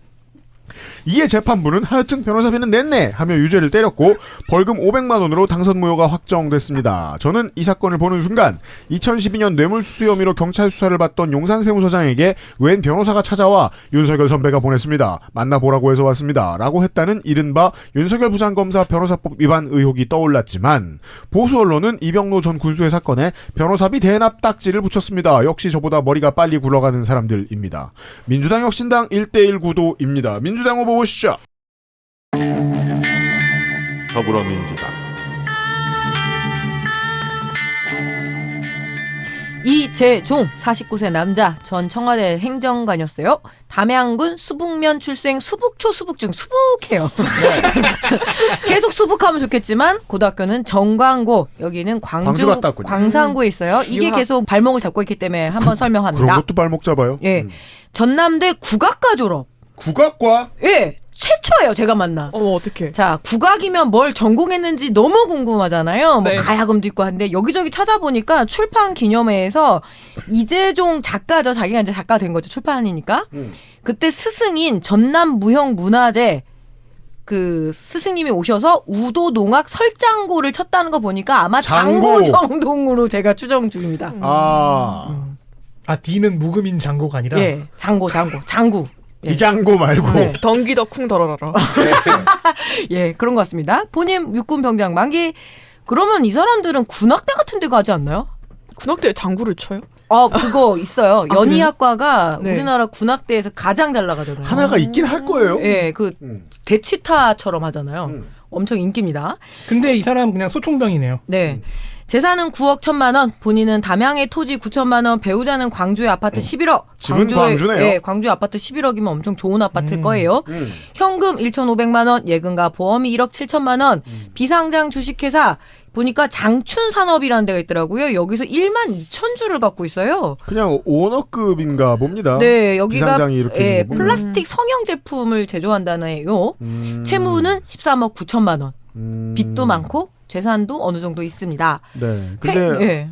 이에 재판부는 하여튼 변호사비는 냈네 하며 유죄를 때렸고 벌금 500만 원으로 당선 무효가 확정됐습니다. 저는 이 사건을 보는 순간 2012년 뇌물수수 혐의로 경찰 수사를 받던 용산세무서장에게 웬 변호사가 찾아와 윤석열 선배가 보냈습니다. 만나보라고 해서 왔습니다. 라고 했다는 이른바 윤석열 부장검사 변호사법 위반 의혹이 떠올랐지만 보수 언론은 이병로 전 군수의 사건에 변호사비 대납 딱지를 붙였습니다. 역시 저보다 머리가 빨리 굴러가는 사람들입니다. 민주당 혁신당 1대1 구도입니다. 민주당 후보 보시죠. 더불어민주당. 이재종 49세 남자 전 청와대 행정관이었어요. 담양군 수북면 출생 수북초 수북중 수북해요. 계속 수북하면 좋겠지만 고등학교는 정광고 여기는 광주 광산구에 있어요. 이게 계속 발목을 잡고 있기 때문에 한번 설명합니다. 그런 것도 발목 잡아요? 예, 전남대 국악과 졸업. 국악과? 예. 최초예요, 제가 만나. 어떡해. 자, 국악이면 뭘 전공했는지 너무 궁금하잖아요. 네. 뭐 가야금도 있고 한데 여기저기 찾아보니까 출판 기념회에서 이재종 작가죠. 자기가 이제 작가 된 거죠. 출판이니까. 그때 스승인 전남무형문화재 그 스승님이 오셔서 우도농악 설장고를 쳤다는 거 보니까 아마 장고 정동으로 제가 추정 중입니다. D는 묵음인 장고가 아니라 예, 장구. 디장고 말고 네. 덩기더 쿵 덜어라라. 예, 그런 것 같습니다. 본인 육군 병장 만기. 그러면 이 사람들은 군악대 같은 데 가지 않나요? 군악대에 장구를 쳐요? 그거 있어요. 연희학과가 네. 우리나라 군악대에서 가장 잘 나가잖아요. 하나가 있긴 할 거예요. 예, 그 대치타처럼 하잖아요. 엄청 인기입니다. 근데 이 사람 그냥 소총병이네요. 네. 재산은 9억 1천만 원, 본인은 담양의 토지 9천만 원, 배우자는 광주의 아파트 11억. 집은 광주네요. 네, 광주 아파트 11억이면 엄청 좋은 아파트일 거예요. 현금 1,500만 원, 예금과 보험이 1억 7천만 원, 비상장 주식회사 보니까 장춘산업이라는 데가 있더라고요. 여기서 1만 2천 주를 갖고 있어요. 그냥 오너급인가 봅니다. 네, 여기가 비상장이 이렇게 플라스틱 성형 제품을 제조한다는 애요. 채무는 13억 9천만 원. 빚도 많고 재산도 어느 정도 있습니다. 네. 근데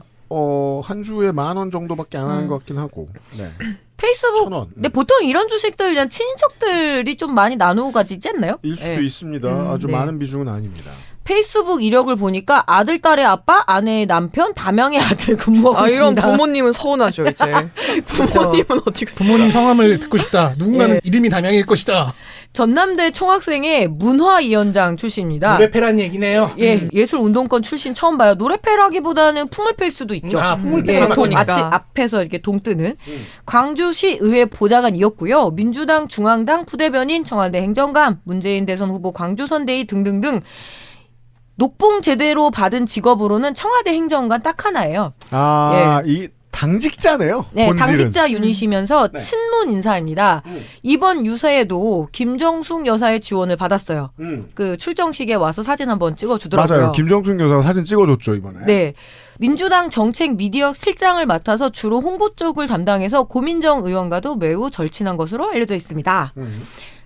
한 주에 10,000원 정도밖에 안 하는 것 같긴 하고. 네. 페이스북. 1,000원. 근데 보통 이런 주식들 그냥 친인척들이 좀 많이 나누고 가지지 않나요? 일 수도 있습니다. 아주 네. 많은 비중은 아닙니다. 페이스북 이력을 보니까 아들, 딸의 아빠, 아내의 남편, 담양의 아들 근무하고 이런 있습니다. 부모님은 서운하죠 이제. 부모님은 어디 갔어요? 부모님 성함을 듣고 싶다. 누군가는 이름이 담양일 것이다. 전남대 총학생회 문화위원장 출신입니다. 노래패란 얘기네요. 예, 예술운동권 출신 처음 봐요. 노래패라기보다는 풍을 팰 수도 있죠. 풍을 예, 보니까. 앞에서 이렇게 동 뜨는. 광주시 의회 보좌관이었고요. 민주당 중앙당 부대변인, 청와대 행정관, 문재인 대선 후보 광주선대위 등등등. 녹봉 제대로 받은 직업으로는 청와대 행정관 딱 하나예요. 이 당직자네요. 네, 본질은. 당직자 유닛이면서 친문 인사입니다. 이번 유세에도 김정숙 여사의 지원을 받았어요. 그 출정식에 와서 사진 한번 찍어주더라고요. 맞아요. 김정숙 여사 사진 찍어줬죠 이번에. 네. 민주당 정책 미디어 실장을 맡아서 주로 홍보 쪽을 담당해서 고민정 의원과도 매우 절친한 것으로 알려져 있습니다.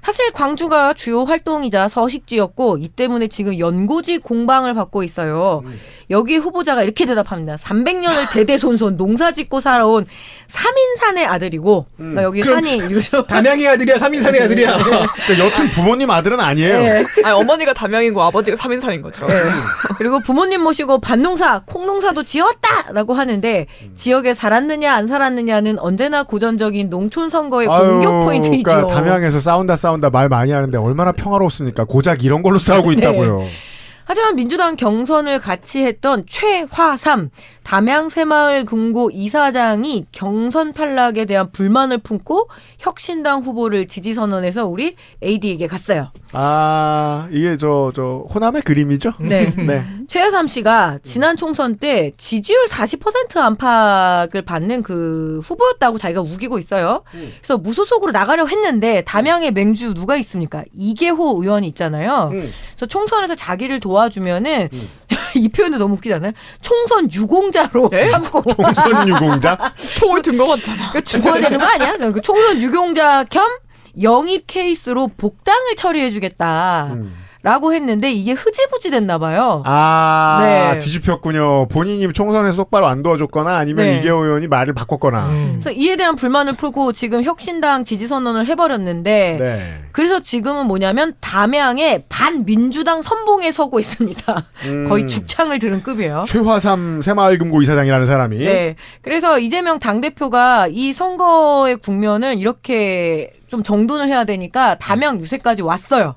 사실 광주가 주요 활동이자 서식지였고 이 때문에 지금 연고지 공방을 받고 있어요. 여기 후보자가 이렇게 대답합니다. 300년을 대대손손 농사짓고 살아온 3인산의 아들이고 그러니까 여기 산이 이루죠. 담양의 아들이야, 3인산의 아들이야. 그러니까 여튼 부모님 아들은 아니에요. 네. 아니, 어머니가 담양이고 아버지가 3인산인 거죠. 네. 그리고 부모님 모시고 밭농사, 콩농사도 지었다라고 하는데 지역에 살았느냐 안 살았느냐는 언제나 고전적인 농촌 선거의 공격 포인트이죠. 그러니까 담양에서 싸운다 말 많이 하는데 얼마나 평화롭습니까? 고작 이런 걸로 싸우고 있다고요. 네. 하지만 민주당 경선을 같이 했던 최화삼 담양 새마을 금고 이사장이 경선 탈락에 대한 불만을 품고 혁신당 후보를 지지 선언해서 우리 AD에게 갔어요. 아, 이게 저 호남의 그림이죠? 네. 네. 최화삼 씨가 지난 총선 때 지지율 40% 안팎을 받는 그 후보였다고 자기가 우기고 있어요. 그래서 무소속으로 나가려고 했는데 담양에 맹주 누가 있습니까? 이계호 의원이 있잖아요. 그래서 총선에서 자기를 도와주면은 이 표현도 너무 웃기잖아요. 총선 유공자로 삼고. 총선 유공자? 총을 든 거 같잖아. 그러니까 죽어야 되는 거 아니야? 그 총선 유공자 겸 영입 케이스로 복당을 처리해주겠다. 라고 했는데 이게 흐지부지 됐나 봐요. 아, 네. 뒤집혔군요. 본인이 총선에서 똑바로 안 도와줬거나 아니면 네. 이계호 의원이 말을 바꿨거나. 그래서 이에 대한 불만을 풀고 지금 혁신당 지지 선언을 해버렸는데 네. 그래서 지금은 뭐냐면 담양에 반민주당 선봉에 서고 있습니다. 거의 죽창을 들은 급이에요. 최화삼 새마을금고 이사장이라는 사람이. 네. 그래서 이재명 당대표가 이 선거의 국면을 이렇게 좀 정돈을 해야 되니까 담양 유세까지 왔어요.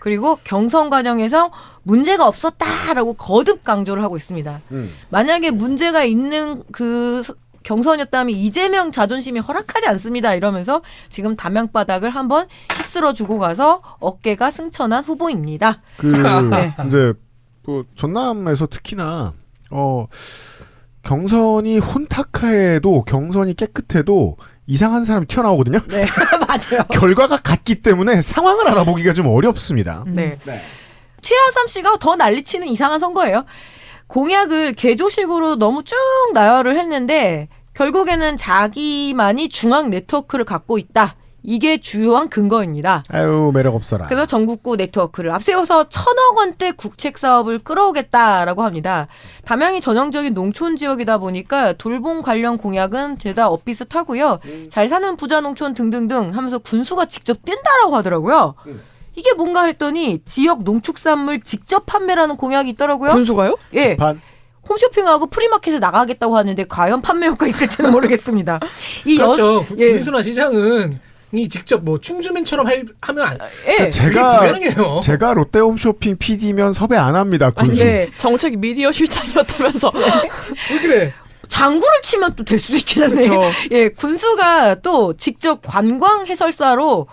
그리고 경선 과정에서 문제가 없었다라고 거듭 강조를 하고 있습니다. 만약에 문제가 있는 그 경선이었다면 이재명 자존심이 허락하지 않습니다. 이러면서 지금 담양 바닥을 한번 휩쓸어주고 가서 어깨가 승천한 후보입니다. 네. 이제 뭐 전남에서 특히나 경선이 혼탁해도 경선이 깨끗해도 이상한 사람이 튀어나오거든요. 네, 맞아요. 결과가 같기 때문에 상황을 알아보기가 좀 어렵습니다. 네. 최하삼 씨가 더 난리치는 이상한 선거예요. 공약을 개조식으로 너무 쭉 나열을 했는데 결국에는 자기만이 중앙 네트워크를 갖고 있다. 이게 주요한 근거입니다. 아유, 매력 없어라. 그래서 전국구 네트워크를 앞세워서 1,000억 원대 국책 사업을 끌어오겠다라고 합니다. 담양이 전형적인 농촌 지역이다 보니까 돌봄 관련 공약은 죄다 엇비슷하고요. 잘 사는 부자 농촌 등등등 하면서 군수가 직접 뛴다라고 하더라고요. 이게 뭔가 했더니 지역 농축산물 직접 판매라는 공약이 있더라고요. 군수가요? 예. 홈쇼핑하고 프리마켓에 나가겠다고 하는데 과연 판매 효과 있을지는 모르겠습니다. 그렇죠. 군수나 시장은 이 직접 뭐 충주맨처럼 하면 안. 예. 제가 롯데홈쇼핑 PD면 섭외 안 합니다. 군수. 네. 정책 미디어 실장이었다면서. 왜 그래? 장구를 치면 또 될 수도 있긴 한데. 그렇죠. 예, 군수가 또 직접 관광 해설사로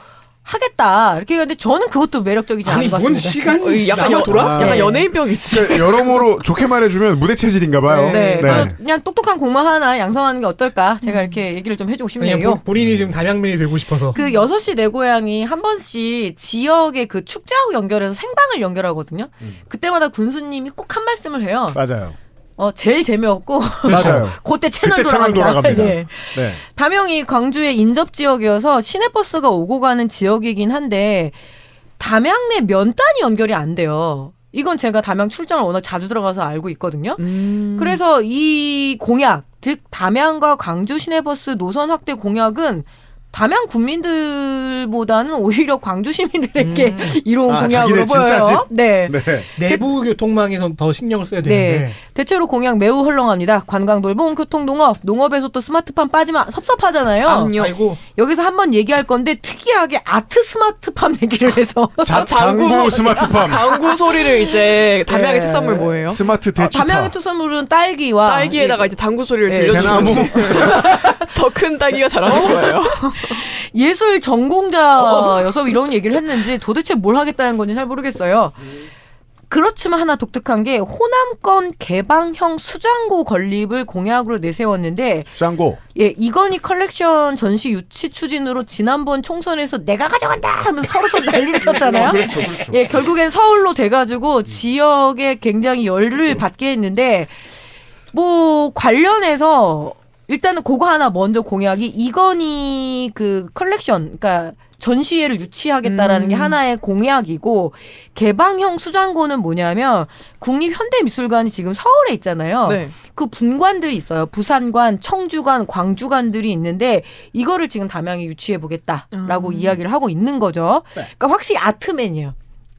하겠다 이렇게 했는데 저는 그것도 매력적이지 않은 것 같습니다. 뭔 시간이 약간 약간 연예인병 있어요. 여러모로 좋게 말해주면 무대 체질인가 봐요. 네. 그냥 똑똑한 공만 하나 양성하는 게 어떨까? 제가 이렇게 얘기를 좀 해주고 싶네요. 본인이 지금 담양맨이 되고 싶어서. 그 6시 내 고향이 한 번씩 지역의 그 축제하고 연결해서 생방을 연결하거든요. 그때마다 군수님이 꼭 한 말씀을 해요. 맞아요. 제일 재미없고 맞아요. 그때 채널 채널 돌아갑니다. 네. 네. 담양이 광주의 인접 지역이어서 시내버스가 오고 가는 지역이긴 한데 담양 내 면단이 연결이 안 돼요. 이건 제가 담양 출장을 워낙 자주 들어가서 알고 있거든요. 그래서 이 공약, 즉 담양과 광주 시내버스 노선 확대 공약은 담양 국민들보다는 오히려 광주 시민들에게 이로운 공약으로 보여요. 네. 내부 교통망에서 더 신경을 써야 되는데. 네. 대체로 공약 매우 헐렁합니다. 관광, 돌봄, 교통, 농업. 농업에서 또 스마트팜 빠지면 섭섭하잖아요. 아이고. 여기서 한번 얘기할 건데 특이하게 아트 스마트팜 얘기를 해서 장구 스마트팜. 장구 소리를 이제 담양의 네. 특산물 뭐예요? 스마트 대추파. 담양의 특산물은 딸기와 딸기에다가 이제 장구 소리를 네. 들려주면 더 큰 딸기가 자라는 거예요. 예술 전공자여서 이런 얘기를 했는지 도대체 뭘 하겠다는 건지 잘 모르겠어요. 그렇지만 하나 독특한 게 호남권 개방형 수장고 건립을 공약으로 내세웠는데 수장고. 예, 이건희 컬렉션 전시 유치 추진으로 지난번 총선에서 내가 가져간다 하면서 서로 난리를 쳤잖아요. 그렇죠. 예, 결국엔 서울로 돼가지고 지역에 굉장히 열을 받게 했는데 뭐 관련해서 일단은 그거 하나 먼저 공약이 이건희 그 컬렉션, 그러니까 전시회를 유치하겠다라는 게 하나의 공약이고, 개방형 수장고는 뭐냐면 국립현대미술관이 지금 서울에 있잖아요. 네. 그 분관들이 있어요. 부산관, 청주관, 광주관들이 있는데 이거를 지금 담양에 유치해 보겠다라고 이야기를 하고 있는 거죠. 네. 그러니까 확실히 아트맨이에요.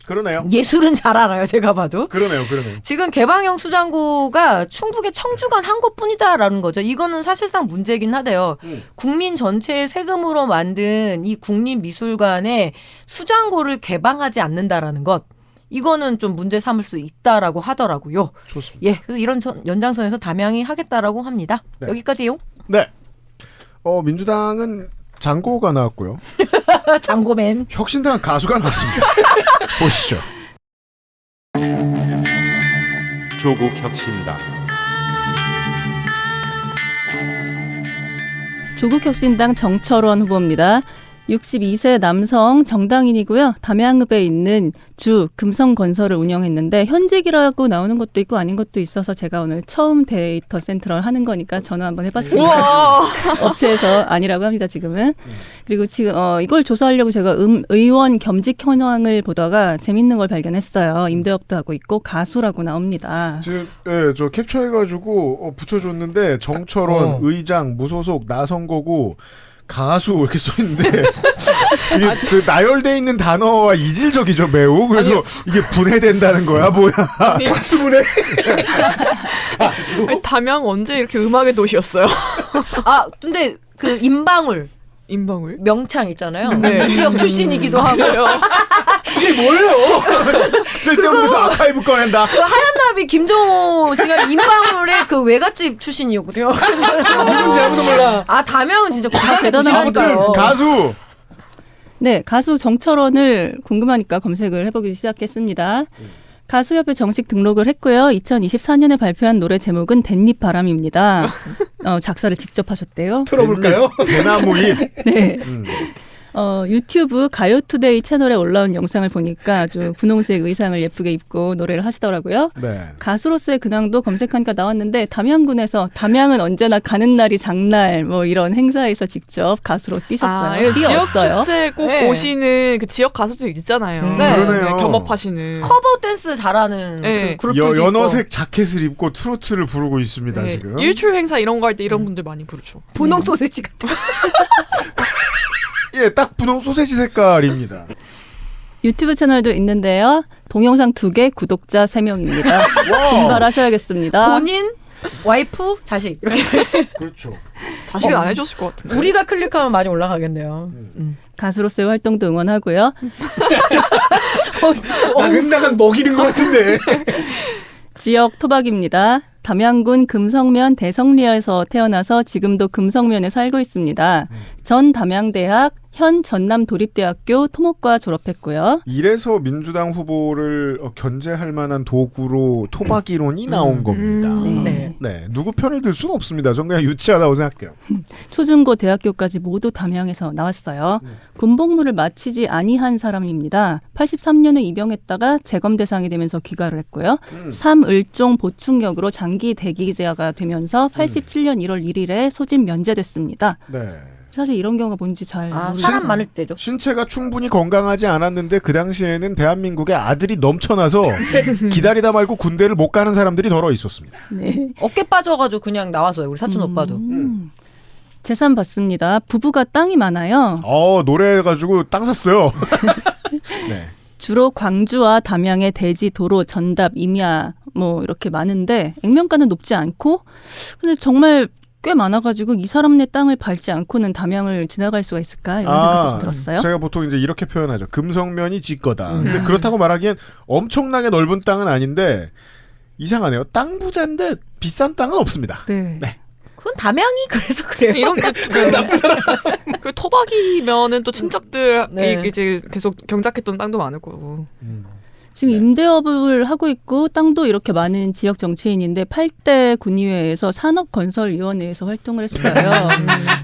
그러네요. 예술은 잘 알아요, 제가 봐도. 그러네요. 지금 개방형 수장고가 충북의 청주관 한 곳뿐이다라는 거죠. 이거는 사실상 문제긴 하대요. 국민 전체의 세금으로 만든 이 국립미술관에 수장고를 개방하지 않는다라는 것. 이거는 좀 문제 삼을 수 있다라고 하더라고요. 좋습니다. 예, 그래서 이런 연장선에서 담양이 하겠다라고 합니다. 네. 여기까지요. 네. 민주당은 장고가 나왔고요. 장고맨. 혁신당은 가수가 나왔습니다. 보시죠. 조국 혁신당. 조국혁신당 정철원 후보입니다. 62세 남성 정당인이고요. 담양읍에 있는 주 금성건설을 운영했는데 현직이라고 나오는 것도 있고 아닌 것도 있어서 제가 오늘 처음 데이터 센트럴 하는 거니까 전화 한번 해봤습니다. 업체에서 아니라고 합니다. 지금은. 그리고 지금 이걸 조사하려고 제가 의원 겸직 현황을 보다가 재밌는 걸 발견했어요. 임대업도 하고 있고 가수라고 나옵니다. 지금 저 캡처해가지고 붙여줬는데 정철원, 의장, 무소속, 나선거구, 가수 이렇게 써있는데 이게 그 나열돼 있는 단어와 이질적이죠 매우. 그래서 이게 분해된다는 거야 뭐야. 가수 분해. 아니, 담양 언제 이렇게 음악의 도시였어요? 아, 근데 그 임방울 명창 있잖아요. 네. 이 지역 출신이기도 하고. 이게 뭐예요? 쓸데없는 아카이브 꺼낸다. 그 하얀 나비 김종호 씨가 임방울의 그 외갓집 출신이었거든요. 누군지 아무도 몰라. 아, 담양은 진짜 대단하니까요. 아무튼 가수. 네, 가수 정철원을 궁금하니까 검색을 해보기 시작했습니다. 가수협회 정식 등록을 했고요. 2024년에 발표한 노래 제목은 댄잎바람입니다. 작사를 직접 하셨대요. 틀어볼까요? 대나무잎. 네. 유튜브 가요투데이 채널에 올라온 영상을 보니까 아주 분홍색 의상을 예쁘게 입고 노래를 하시더라고요. 네. 가수로서의 근황도 검색하니까 나왔는데 담양군에서 담양은 언제나 가는 날이 장날 뭐 이런 행사에서 직접 가수로 뛰셨어요. 지역 뛰었어요. 축제 꼭 네. 오시는 그 지역 가수들 있잖아요. 네. 그러네요. 겸업하시는. 커버 댄스 잘하는 네. 그 그룹들도 연어색 자켓을 입고 트로트를 부르고 있습니다. 네. 지금. 일출 행사 이런 거 할 때 이런 분들 많이 부르죠. 분홍 소세지 같은. 예, 딱 분홍 소세지 색깔입니다. 유튜브 채널도 있는데요. 동영상 2개, 구독자 3명입니다. 분발하셔야겠습니다. 본인, 와이프, 자식 이렇게. 그렇죠. 자식은 안 해줬을 것 같은데. 우리가 클릭하면 많이 올라가겠네요. 가수로서의 활동도 응원하고요. 나긋나긋 먹이는 것 같은데. 지역 토박입니다. 담양군 금성면 대성리에서 태어나서 지금도 금성면에 살고 있습니다. 전 담양대학, 현 전남도립대학교 토목과 졸업했고요. 이래서 민주당 후보를 견제할 만한 도구로 토박이론이 나온 겁니다. 네. 네, 누구 편을 들 수는 없습니다. 전 그냥 유치하다고 생각해요. 초중고 대학교까지 모두 담양에서 나왔어요. 군복무를 마치지 아니한 사람입니다. 83년에 입영했다가 재검 대상이 되면서 귀가를 했고요. 3을종 보충역으로 장기 대기자가 되면서 87년 1월 1일에 소집 면제됐습니다. 네. 사실 이런 경우가 뭔지 잘 모르겠어요. 사람 많을 때죠. 신체가 충분히 건강하지 않았는데 그 당시에는 대한민국에 아들이 넘쳐나서 기다리다 말고 군대를 못 가는 사람들이 덜어 있었습니다. 네. 어깨 빠져가지고 그냥 나왔어요. 우리 사촌 오빠도. 재산 받습니다. 부부가 땅이 많아요. 노래해가지고 땅 샀어요. 네. 주로 광주와 담양의 대지, 도로, 전답, 임야 뭐 이렇게 많은데 액면가는 높지 않고 근데 정말 꽤 많아가지고 이 사람네 땅을 밟지 않고는 담양을 지나갈 수가 있을까 이런 생각도 좀 들었어요. 제가 보통 이제 이렇게 표현하죠. 금성면이 지 거다. 근데 그렇다고 말하기엔 엄청나게 넓은 땅은 아닌데 이상하네요. 땅 부자인데 비싼 땅은 없습니다. 네. 네. 그건 담양이 그래서 그래요. 이런 게 그 토박이면은 또 친척들 네. 이제 계속 경작했던 땅도 많을 거고. 지금 임대업을 하고 있고 땅도 이렇게 많은 지역 정치인인데 8대 군의회에서 산업건설위원회에서 활동을 했어요.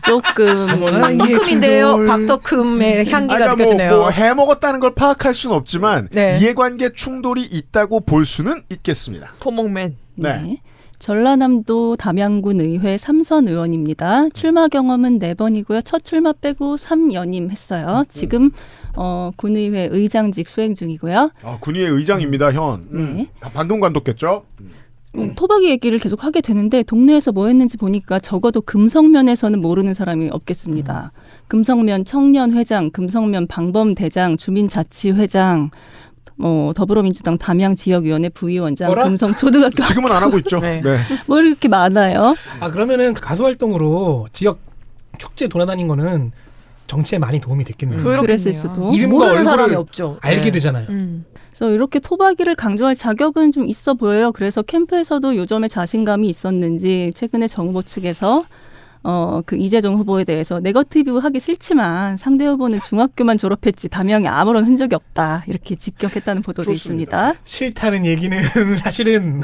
조금 박덕금인데요. 박덕금의 향기가 느껴지네요. 뭐 해먹었다는 걸 파악할 수는 없지만 네. 이해관계 충돌이 있다고 볼 수는 있겠습니다. 토목맨. 네. 전라남도 담양군 의회 3선 의원입니다. 출마 경험은 4번이고요. 첫 출마 빼고 3연임 했어요. 지금 군의회 의장직 수행 중이고요. 군의회 의장입니다, 현. 네. 방금 관뒀겠죠? 토박이 얘기를 계속 하게 되는데 동네에서 뭐 했는지 보니까 적어도 금성면에서는 모르는 사람이 없겠습니다. 금성면 청년회장, 금성면 방범대장, 주민자치회장, 더불어민주당 담양지역위원회 부위원장, 뭐라? 금성초등학교. 지금은 안 하고 있죠. 네. 네. 뭐 이렇게 많아요. 그러면은 가수 활동으로 지역 축제 돌아다닌 거는 정치에 많이 도움이 됐겠네요. 그랬을 수도. 이름과 모르는 얼굴을 사람이 없죠. 알게 네. 되잖아요. 그래서 이렇게 토박이를 강조할 자격은 좀 있어 보여요. 그래서 캠프에서도 요점에 자신감이 있었는지 최근에 정후보 측에서 그 이재정 후보에 대해서 네거티브 하기 싫지만 상대 후보는 중학교만 졸업했지 담양에 아무런 흔적이 없다. 이렇게 직격했다는 보도도 있습니다. 싫다는 얘기는 사실은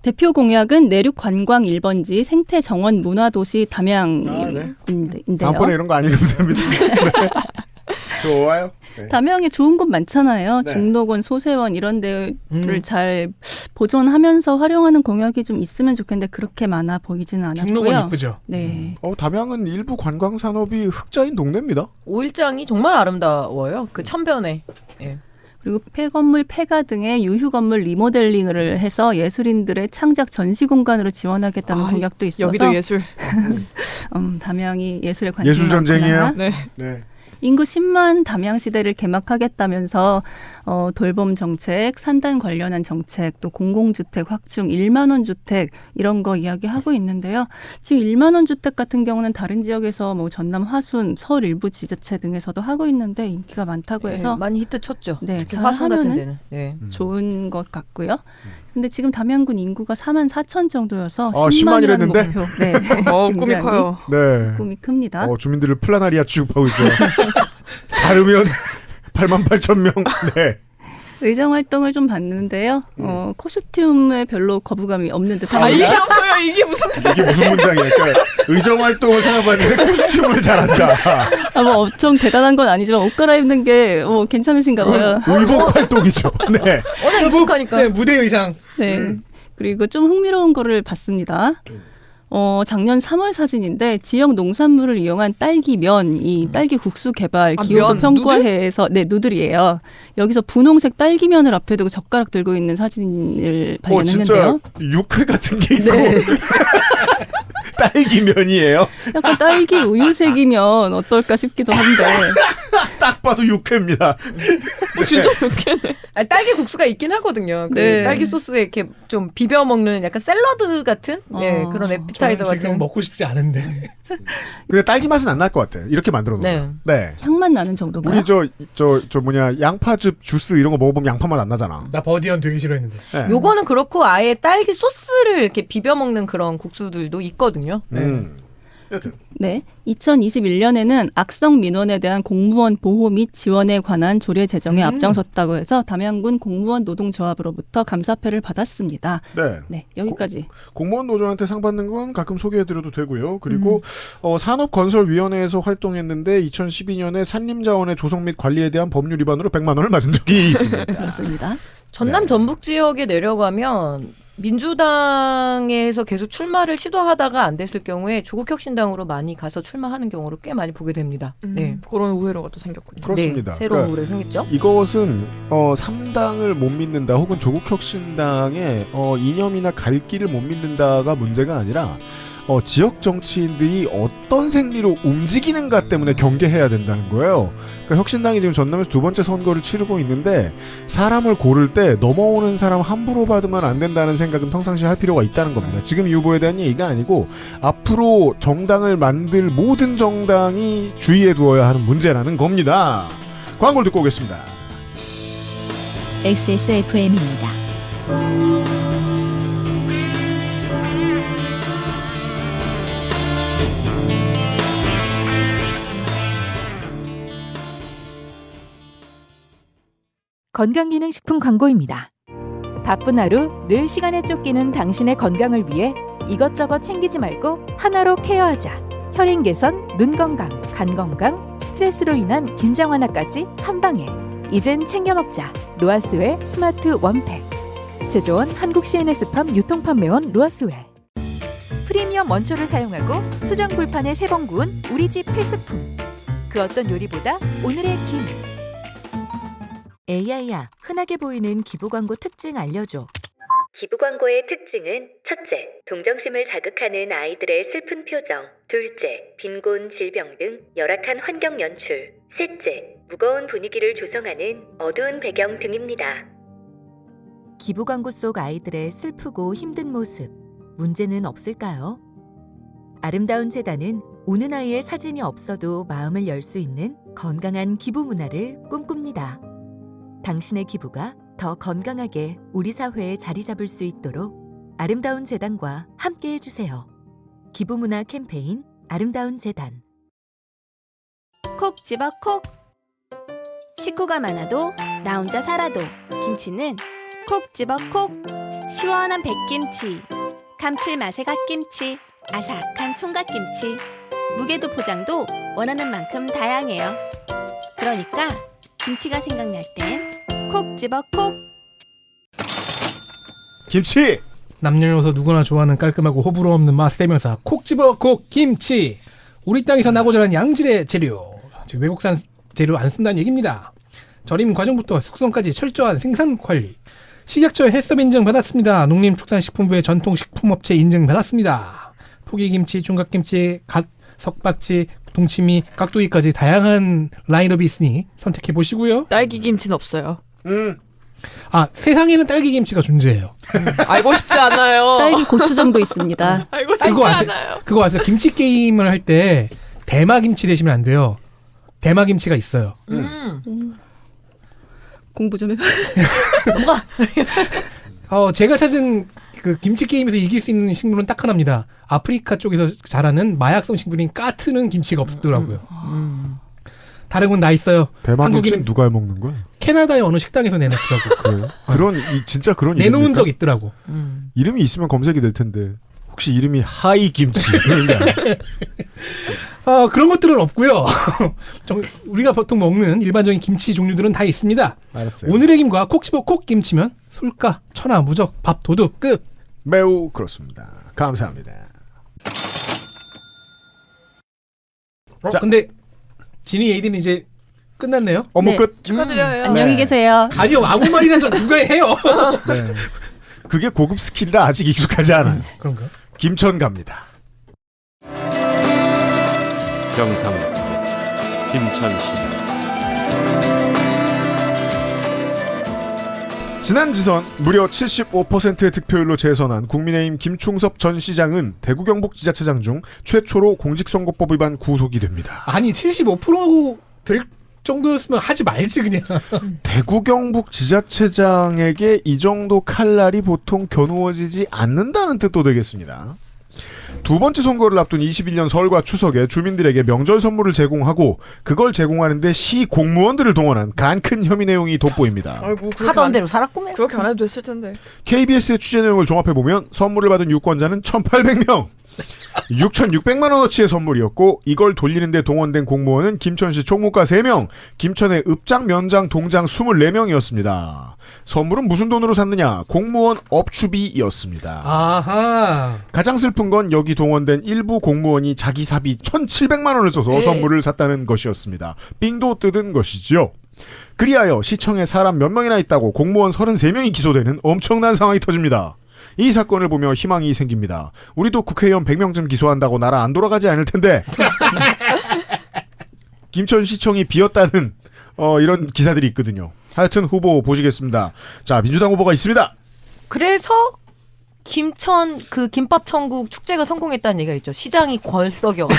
대표 공약은 내륙 관광 1번지 생태 정원 문화도시 담양인데요. 다음번에 이런 거 안 읽으면 됩니다. 네. 좋아요. 네. 담양에 좋은 곳 많잖아요. 네. 중록원, 소세원 이런 데를 잘 보존하면서 활용하는 공약이 좀 있으면 좋겠는데 그렇게 많아 보이지는 않았고요. 중록원 이쁘죠. 네. 담양은 일부 관광 산업이 흑자인 동네입니다. 오일장이 정말 아름다워요. 그 천변에. 예. 그리고 폐건물, 폐가 등의 유휴 건물 리모델링을 해서 예술인들의 창작 전시 공간으로 지원하겠다는 공약도 있어서 여기도 예술. 담양이 예술에 관심이 예술 전쟁이에요. 많구나. 네. 인구 10만 담양 시대를 개막하겠다면서 돌봄 정책, 산단 관련한 정책, 또 공공주택 확충, 1만 원 주택 이런 거 이야기하고 있는데요. 지금 1만 원 주택 같은 경우는 다른 지역에서 뭐 전남 화순, 서울 일부 지자체 등에서도 하고 있는데 인기가 많다고 해서 많이 히트 쳤죠. 네, 특히 잘 화성 같은 하면은 데는. 네. 좋은 것 같고요. 근데 지금 담양군 인구가 4만 4천 정도여서 10만이라는 10만이라는 목표. 네. 꿈이 굉장히 커요. 네. 꿈이 큽니다. 주민들을 플라나리아 취급하고 있어요. 자르면 8만 8천 명. 네. 의정 활동을 좀 봤는데요. 코스튬에 별로 거부감이 없는 듯합니다. 이게 안 보여. 이게 무슨 문장이야. 그러니까 의정 활동을 찾아봤는데 코스튬을 잘한다. 뭐 엄청 대단한 건 아니지만 옷 갈아입는 게 괜찮으신가 봐요. 의복 활동이죠. 네. 워낙 익숙하니까. 네, 무대 의상. 네. 그리고 좀 흥미로운 거를 봤습니다. 작년 3월 사진인데 지역 농산물을 이용한 딸기면, 이 딸기 국수 개발 기호도 평가회에서 누들이에요. 여기서 분홍색 딸기면을 앞에 두고 젓가락 들고 있는 사진을 발견했는데요. 진짜 육회 같은 게 있고 네. 딸기면이에요. 약간 딸기 우유색이면 어떨까 싶기도 한데. 딱 봐도 육회입니다. 진짜 육회네. 딸기 국수가 있긴 하거든요. 그 네. 딸기 소스에 이렇게 좀 비벼 먹는 약간 샐러드 같은 그런 에피타이저 저는 지금 같은. 먹고 싶지 않은데. 근데 딸기 맛은 안 날 것 같아. 이렇게 만들어 놓으면. 네. 향만 나는 정도인가요? 우리 양파즙 주스 이런 거 먹어보면 양파 맛 안 나잖아. 나 버디언 되게 싫어했는데. 네. 요거는 그렇고 아예 딸기 소스를 이렇게 비벼 먹는 그런 국수들도 있거든요. 여튼. 네. 2021년에는 악성 민원에 대한 공무원 보호 및 지원에 관한 조례 제정에 앞장섰다고 해서 담양군 공무원 노동조합으로부터 감사패를 받았습니다. 네. 여기까지. 공무원 노조한테 상 받는 건 가끔 소개해드려도 되고요. 그리고 산업건설위원회에서 활동했는데 2012년에 산림자원의 조성 및 관리에 대한 법률 위반으로 100만 원을 맞은 적이 있습니다. 그렇습니다. 전남 전북 지역에 내려가면 민주당에서 계속 출마를 시도하다가 안 됐을 경우에 조국혁신당으로 많이 가서 출마하는 경우를 꽤 많이 보게 됩니다. 네. 그런 우회로가 또 생겼군요. 그렇습니다. 네, 새로운 그러니까 우회 생겼죠. 이것은 3당을 못 믿는다 혹은 조국혁신당의 이념이나 갈 길을 못 믿는다가 문제가 아니라 지역 정치인들이 어떤 생리로 움직이는가 때문에 경계해야 된다는 거예요. 그러니까 혁신당이 지금 전남에서 2번째 선거를 치르고 있는데 사람을 고를 때 넘어오는 사람 함부로 받으면 안 된다는 생각은 평상시에 할 필요가 있다는 겁니다. 지금 이 후보에 대한 얘기가 아니고 앞으로 정당을 만들 모든 정당이 주의해 두어야 하는 문제라는 겁니다. 광고를 듣고 오겠습니다. XSFM입니다. 건강기능식품 광고입니다. 바쁜 하루 늘 시간에 쫓기는 당신의 건강을 위해 이것저것 챙기지 말고 하나로 케어하자. 혈행 개선, 눈 건강, 간 건강, 스트레스로 인한 긴장 완화까지 한 방에. 이젠 챙겨 먹자. 로아스웰 스마트 원팩. 제조원 한국 CNS팜 유통판매원 루아스웰. 프리미엄 원초를 사용하고 수정 불판에 3번 구운 우리 집 필수품. 그 어떤 요리보다 오늘의 김. AI야, 흔하게 보이는 기부 광고 특징 알려줘. 기부 광고의 특징은 첫째, 동정심을 자극하는 아이들의 슬픈 표정. 둘째, 빈곤, 질병 등 열악한 환경 연출. 셋째, 무거운 분위기를 조성하는 어두운 배경 등입니다. 기부 광고 속 아이들의 슬프고 힘든 모습, 문제는 없을까요? 아름다운 재단은 우는 아이의 사진이 없어도 마음을 열 수 있는 건강한 기부 문화를 꿈꿉니다. 당신의 기부가 더 건강하게 우리 사회에 자리 잡을 수 있도록 아름다운 재단과 함께 해주세요. 기부 문화 캠페인 아름다운 재단. 콕 집어 콕. 식구가 많아도 나 혼자 살아도 김치는 콕 집어 콕. 시원한 백김치, 감칠맛의 갓김치, 아삭한 총각김치. 무게도 포장도 원하는 만큼 다양해요. 그러니까 김치가 생각날 땐 콕 집어 콕. 김치! 남녀노소 누구나 좋아하는 깔끔하고 호불호 없는 맛 대명사 콕 집어 콕 김치. 우리 땅에서 나고 자란 양질의 재료. 즉 외국산 재료 안 쓴다는 얘기입니다. 절임 과정부터 숙성까지 철저한 생산 관리. 식약처 해썹 인증 받았습니다. 농림축산식품부의 전통식품업체 인증 받았습니다. 포기김치, 중각김치, 갓, 석박지, 동치미, 깍두기까지 다양한 라인업이 있으니 선택해 보시고요. 딸기 김치는 없어요. 아, 세상에는 딸기 김치가 존재해요. 알고 싶지 않아요. 딸기 고추장도 있습니다. 알고 싶지 그거 아세요? 않아요. 그거 아세요? 김치 게임을 할 때 대마 김치 대시면 안 돼요. 대마 김치가 있어요. 공부 좀 해봐. 제가 찾은 그 김치 게임에서 이길 수 있는 식물은 딱 하나입니다. 아프리카 쪽에서 자라는 마약성 식물인 까트는 김치가 없더라고요. 다른 건 다 있어요. 대만 김치는 한국인은 누가 해먹는 거야? 캐나다의 어느 식당에서 내놨더라고. 그래요? 진짜 그런 내놓은 이름입니까? 적 있더라고. 이름이 있으면 검색이 될 텐데 혹시 이름이 하이 김치 그런 게 아니에요? 그런 것들은 없고요. 우리가 보통 먹는 일반적인 김치 종류들은 다 있습니다. 알았어요. 오늘의 김과 콕 집어 콕 김치면 솔가, 천하, 무적, 밥, 도둑 끝. 매우 그렇습니다. 감사합니다. 자. 근데 지니 에이디는 이제 끝났네요. 업무 네. 끝. 축하드려요. 안녕히 계세요. 아니요, 아무 말이나 좀 중간에 해요. 네. 그게 고급 스킬이라 아직 익숙하지 않아요. 그런가? 김천 갑니다. 경상 김천시. 지난 지선 무려 75%의 득표율로 재선한 국민의힘 김충섭 전 시장은 대구 경북지자체장 중 최초로 공직선거법 위반 구속이 됩니다. 아니 75% 될 정도였으면 하지 말지 그냥. 대구 경북지자체장에게 이 정도 칼날이 보통 겨누어지지 않는다는 뜻도 되겠습니다. 두 번째 선거를 앞둔 21년 설과 추석에 주민들에게 명절 선물을 제공하고 그걸 제공하는데 시 공무원들을 동원한 간 큰 혐의 내용이 돋보입니다. 아이고, 하던 대로 살았구만. 그렇게 안 해도 됐을 텐데. KBS의 취재 내용을 종합해보면 선물을 받은 유권자는 1,800명. 6,600만 원어치의 선물이었고 이걸 돌리는데 동원된 공무원은 김천시 총무과 3명, 김천의 읍장, 면장, 동장 24명이었습니다. 선물은 무슨 돈으로 샀느냐? 공무원 업추비였습니다. 아하. 가장 슬픈 건 여기 동원된 일부 공무원이 자기 사비 1,700만 원을 써서 선물을 샀다는 것이었습니다. 삥도 뜯은 것이지요. 그리하여 시청에 사람 몇 명이나 있다고 공무원 33명이 기소되는 엄청난 상황이 터집니다. 이 사건을 보며 희망이 생깁니다. 우리도 국회의원 100명쯤 기소한다고 나라 안 돌아가지 않을 텐데. 김천시청이 비었다는 이런 기사들이 있거든요. 하여튼 후보 보시겠습니다. 자, 민주당 후보가 있습니다. 그래서 김천 그 김밥 천국 축제가 성공했다는 얘기가 있죠. 시장이 걸썩여.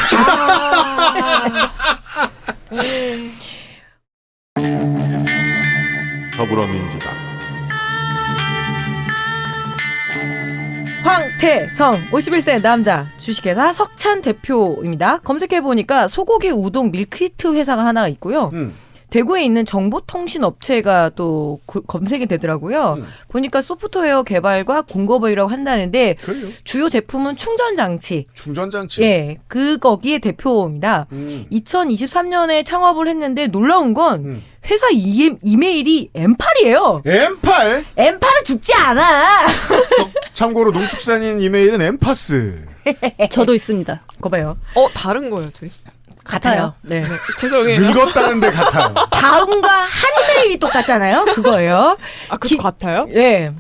더불어민주당. 황태성 51세 남자 주식회사 석찬 대표입니다. 검색해보니까 소고기 우동 밀키트 회사가 하나 있고요. 대구에 있는 정보통신업체가 또 검색이 되더라고요. 보니까 소프트웨어 개발과 공급이라고 한다는데 그래요. 주요 제품은 충전장치. 충전장치. 예, 거기에 대표입니다. 2023년에 창업을 했는데 놀라운 건 회사 이메일이 M8이에요. M8? M8은 죽지 않아. 참고로 농축산인 이메일은 엠파스. 저도 있습니다. 그거 봐요. 다른 거예요, 둘이. 같아요. 네. 죄송해요. 늙었다는데 같아요. 다음과 한 메일이 똑같잖아요. 그거예요. 아, 그거 같아요? 예.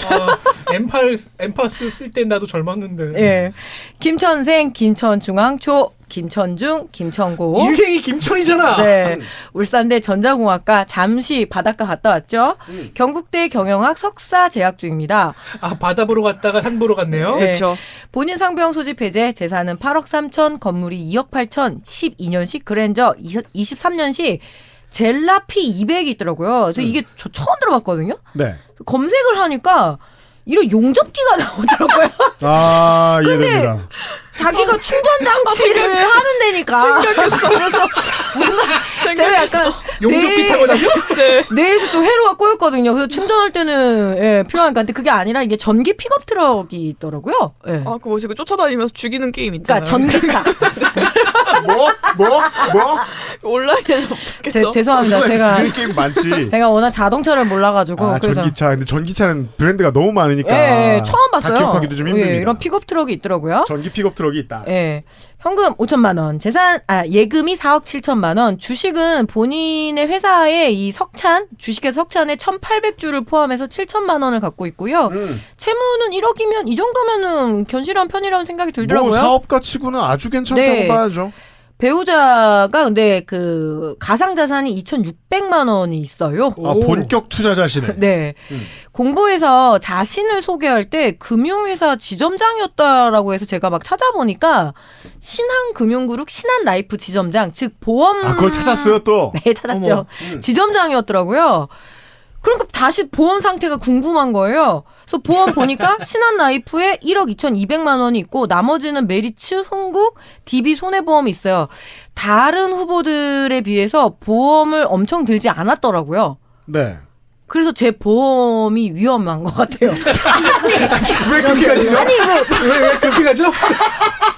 엠파스 쓸 땐 나도 젊었는데. 예. 김천생, 김천중앙초, 김천중, 김천고. 인생이 김천이잖아. 네. 울산대 전자공학과 잠시 바닷가 갔다 왔죠. 경북대 경영학 석사 재학 중입니다. 아, 바다 보러 갔다가 산 보러 갔네요. 네. 그렇죠. 본인 상병 소집 해제, 재산은 8억 3천, 건물이 2억 8천, 12년식 그랜저, 23년식 젤라피 200이 있더라고요. 그래서 이게 저 처음 들어봤거든요. 네. 검색을 하니까 이런 용접기가 나오더라고요. 아, 이해됩니다. 자기가 충전 장치를 하는 데니까. 그래서 뭔가 제가 약간 용접기 타고 다녀? 뇌에서 좀 회로가 꼬였거든요. 그래서 충전할 때는 예, 필요하니까. 근데 그게 아니라 이게 전기 픽업 트럭이 있더라고요. 예. 아, 그 뭐지? 그 쫓아다니면서 죽이는 게임 있잖아요. 그러니까 전기차. 뭐? 온라인에서 접속해서. 죄송합니다. 죽이는 게임 많지. 제가 워낙 자동차를 몰라가지고. 아, 그래서 전기차. 근데 전기차는 브랜드가 너무 많으니까. 예, 처음 봤어요. 다 기억하기도 좀 힘듭니다. 예, 이런 픽업 트럭이 있더라고요. 전기 픽업 트럭이 있다. 예. 현금 5천만 원, 예금이 4억 7천만 원, 주식은 본인의 회사의 이 석찬, 주식회사 석찬의 1,800주를 포함해서 7천만 원을 갖고 있고요. 채무는 1억이면 이 정도면은 견실한 편이라는 생각이 들더라고요. 뭐 사업가 치고는 아주 괜찮다고 네. 봐야죠. 배우자가 근데 그 가상 자산이 2,600만 원이 있어요. 아, 본격 투자자시네. 네. 공보에서 자신을 소개할 때 금융회사 지점장이었다라고 해서 제가 막 찾아보니까 신한금융그룹 신한라이프 지점장, 즉 보험. 아, 그걸 찾았어요 또? 네, 찾았죠. 지점장이었더라고요. 그러니까 다시 보험 상태가 궁금한 거예요. 그래서 보험 보니까 신한라이프에 1억 2,200만 원이 있고 나머지는 메리츠, 흥국, DB 손해보험이 있어요. 다른 후보들에 비해서 보험을 엄청 들지 않았더라고요. 네. 그래서 제 보험이 위험한 것 같아요. 왜 그렇게 가시죠? 아니, 왜 그렇게 가죠?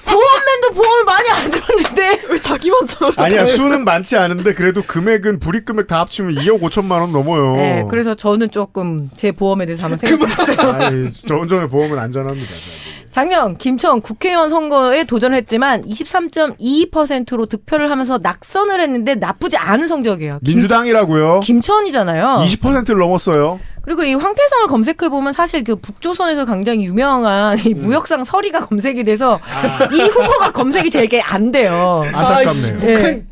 보험맨도 보험을 많이 안 들었는데 왜 자기만 써? 아니야, 수는 많지 않은데 그래도 금액은 불이익금액 다 합치면 2억 5천만 원 넘어요. 네, 그래서 저는 조금 제 보험에 대해서 한번 생각해봤어요. 아이, 저 온전히 보험은 안전합니다. 작년 김천 국회의원 선거에 도전했지만 23.22%로 득표를 하면서 낙선을 했는데 나쁘지 않은 성적이에요. 민주당이라고요? 김천이잖아요. 20%를 넘었어요. 그리고 이 황태성을 검색해보면 사실 그 북조선에서 굉장히 유명한 이 무역상 서리가 검색이 돼서 이 후보가 검색이 제일 안 돼요. 안타깝네요. 네.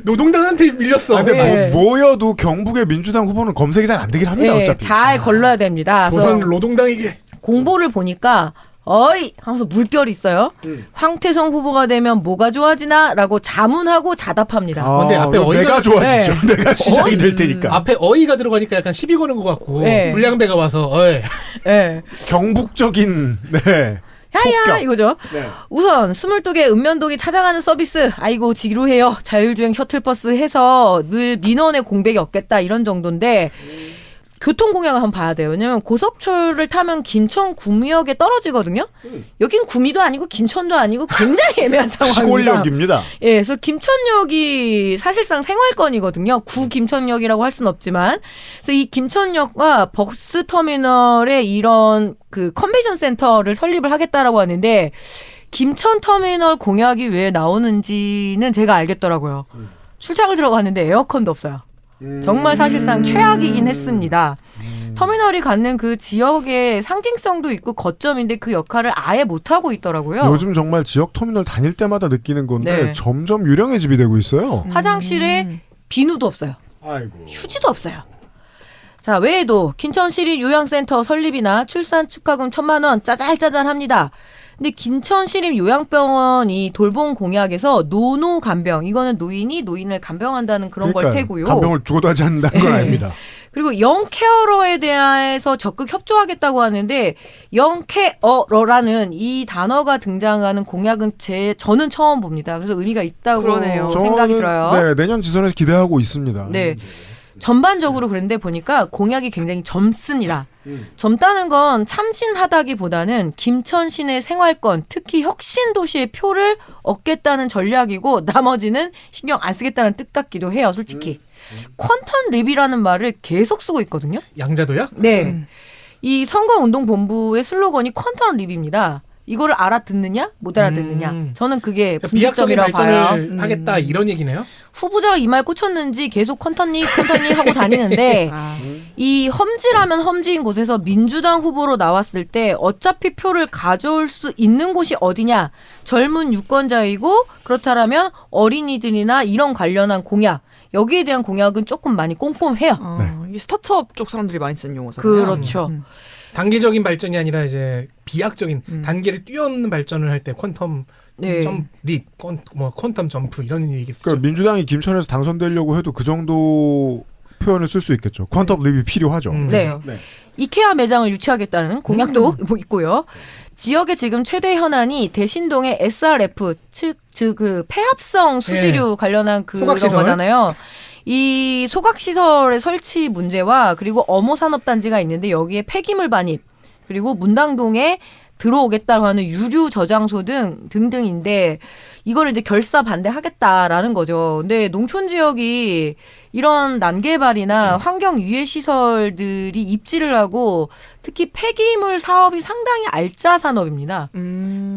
노동당한테 밀렸어. 아, 근데 네. 모여도 경북의 민주당 후보는 검색이 잘 안 되긴 합니다. 네, 어차피. 잘 걸러야 됩니다. 조선 노동당이게. 공보를 보니까 어이 하면서 물결이 있어요. 황태성 후보가 되면 뭐가 좋아지나? 라고 자문하고 자답합니다. 근데 앞에 내가 좋아지죠. 네. 내가 시작이 될 테니까. 앞에 어이가 들어가니까 약간 시비 거는 것 같고 네. 불량배가 와서 어이. 네. 경북적인 네. 야야 폭격. 이거죠. 네. 우선 22개 읍면동이 찾아가는 서비스. 아이고 지루해요. 자율주행 셔틀버스 해서 늘 민원의 공백이 없겠다 이런 정도인데 교통공약을 한번 봐야 돼요. 왜냐면 고속철을 타면 김천 구미역에 떨어지거든요. 여긴 구미도 아니고 김천도 아니고 굉장히 애매한 상황입니다. 시골역입니다. 예, 그래서 김천역이 사실상 생활권이거든요. 구 김천역이라고 할 수는 없지만. 그래서 이 김천역과 버스터미널에 이런 그 컨벤션 센터를 설립을 하겠다라고 하는데 김천터미널 공약이 왜 나오는지는 제가 알겠더라고요. 출장을 들어갔는데 에어컨도 없어요. 정말 사실상 최악이긴 했습니다. 터미널이 갖는 그 지역의 상징성도 있고 거점인데 그 역할을 아예 못하고 있더라고요. 요즘 정말 지역 터미널 다닐 때마다 느끼는 건데 네. 점점 유령의 집이 되고 있어요. 화장실에 비누도 없어요. 아이고. 휴지도 없어요. 자, 외에도 김천시립 요양센터 설립이나 출산 축하금 1,000만 원 짜잘짜잘합니다. 근데 김천시립 요양병원이 돌봄 공약에서 노노 간병, 이거는 노인이 노인을 간병한다는 그런 걸 테고요. 간병을 죽어도 하지 않는다는 건 네. 아닙니다. 그리고 영케어러에 대해서 적극 협조하겠다고 하는데 영케어러라는 이 단어가 등장하는 공약은 저는 처음 봅니다. 그래서 의미가 있다고 그러네요. 생각이 들어요. 네, 내년 지선에서 기대하고 있습니다. 네. 전반적으로 그런데 보니까 공약이 굉장히 젊습니다. 젊다는 건 참신하다기보다는 김천 시내 생활권, 특히 혁신 도시의 표를 얻겠다는 전략이고 나머지는 신경 안 쓰겠다는 뜻 같기도 해요, 솔직히. 퀀텀 립이라는 말을 계속 쓰고 있거든요. 양자도요? 네. 이 선거운동본부의 슬로건이 퀀텀 립입니다. 이거를 알아듣느냐 못 알아듣느냐. 저는 그게 비약적인 분기점이라고 발전을 봐요. 하겠다 이런 얘기네요. 후보자가 이 말 꽂혔는지 계속 컨턴니 하고 다니는데 이 험지라면 험지인 곳에서 민주당 후보로 나왔을 때 어차피 표를 가져올 수 있는 곳이 어디냐. 젊은 유권자이고 그렇다면 어린이들이나 이런 관련한 공약. 여기에 대한 공약은 조금 많이 꼼꼼해요. 이 스타트업 쪽 사람들이 많이 쓰는 용어잖아요. 그렇죠. 단계적인 발전이 아니라 이제 비약적인 단계를 뛰어넘는 발전을 할 때 퀀텀 립, 퀀텀 점프 이런 얘기 쓰죠. 그러니까 민주당이 김천에서 당선되려고 해도 그 정도 표현을 쓸 수 있겠죠. 퀀텀 립이 필요하죠. 네. 이케아 매장을 유치하겠다는 공약도 뭐 있고요. 지역의 지금 최대 현안이 대신동의 SRF 즉 그 폐합성 수지류 관련한 그런 거잖아요. 이 소각시설의 설치 문제와 그리고 어모산업단지가 있는데 여기에 폐기물 반입 그리고 문당동에 들어오겠다고 하는 유류 저장소 등등인데 이거를 이제 결사 반대하겠다라는 거죠. 근데 농촌 지역이 이런 난개발이나 환경 유해 시설들이 입지를 하고 특히 폐기물 사업이 상당히 알짜 산업입니다.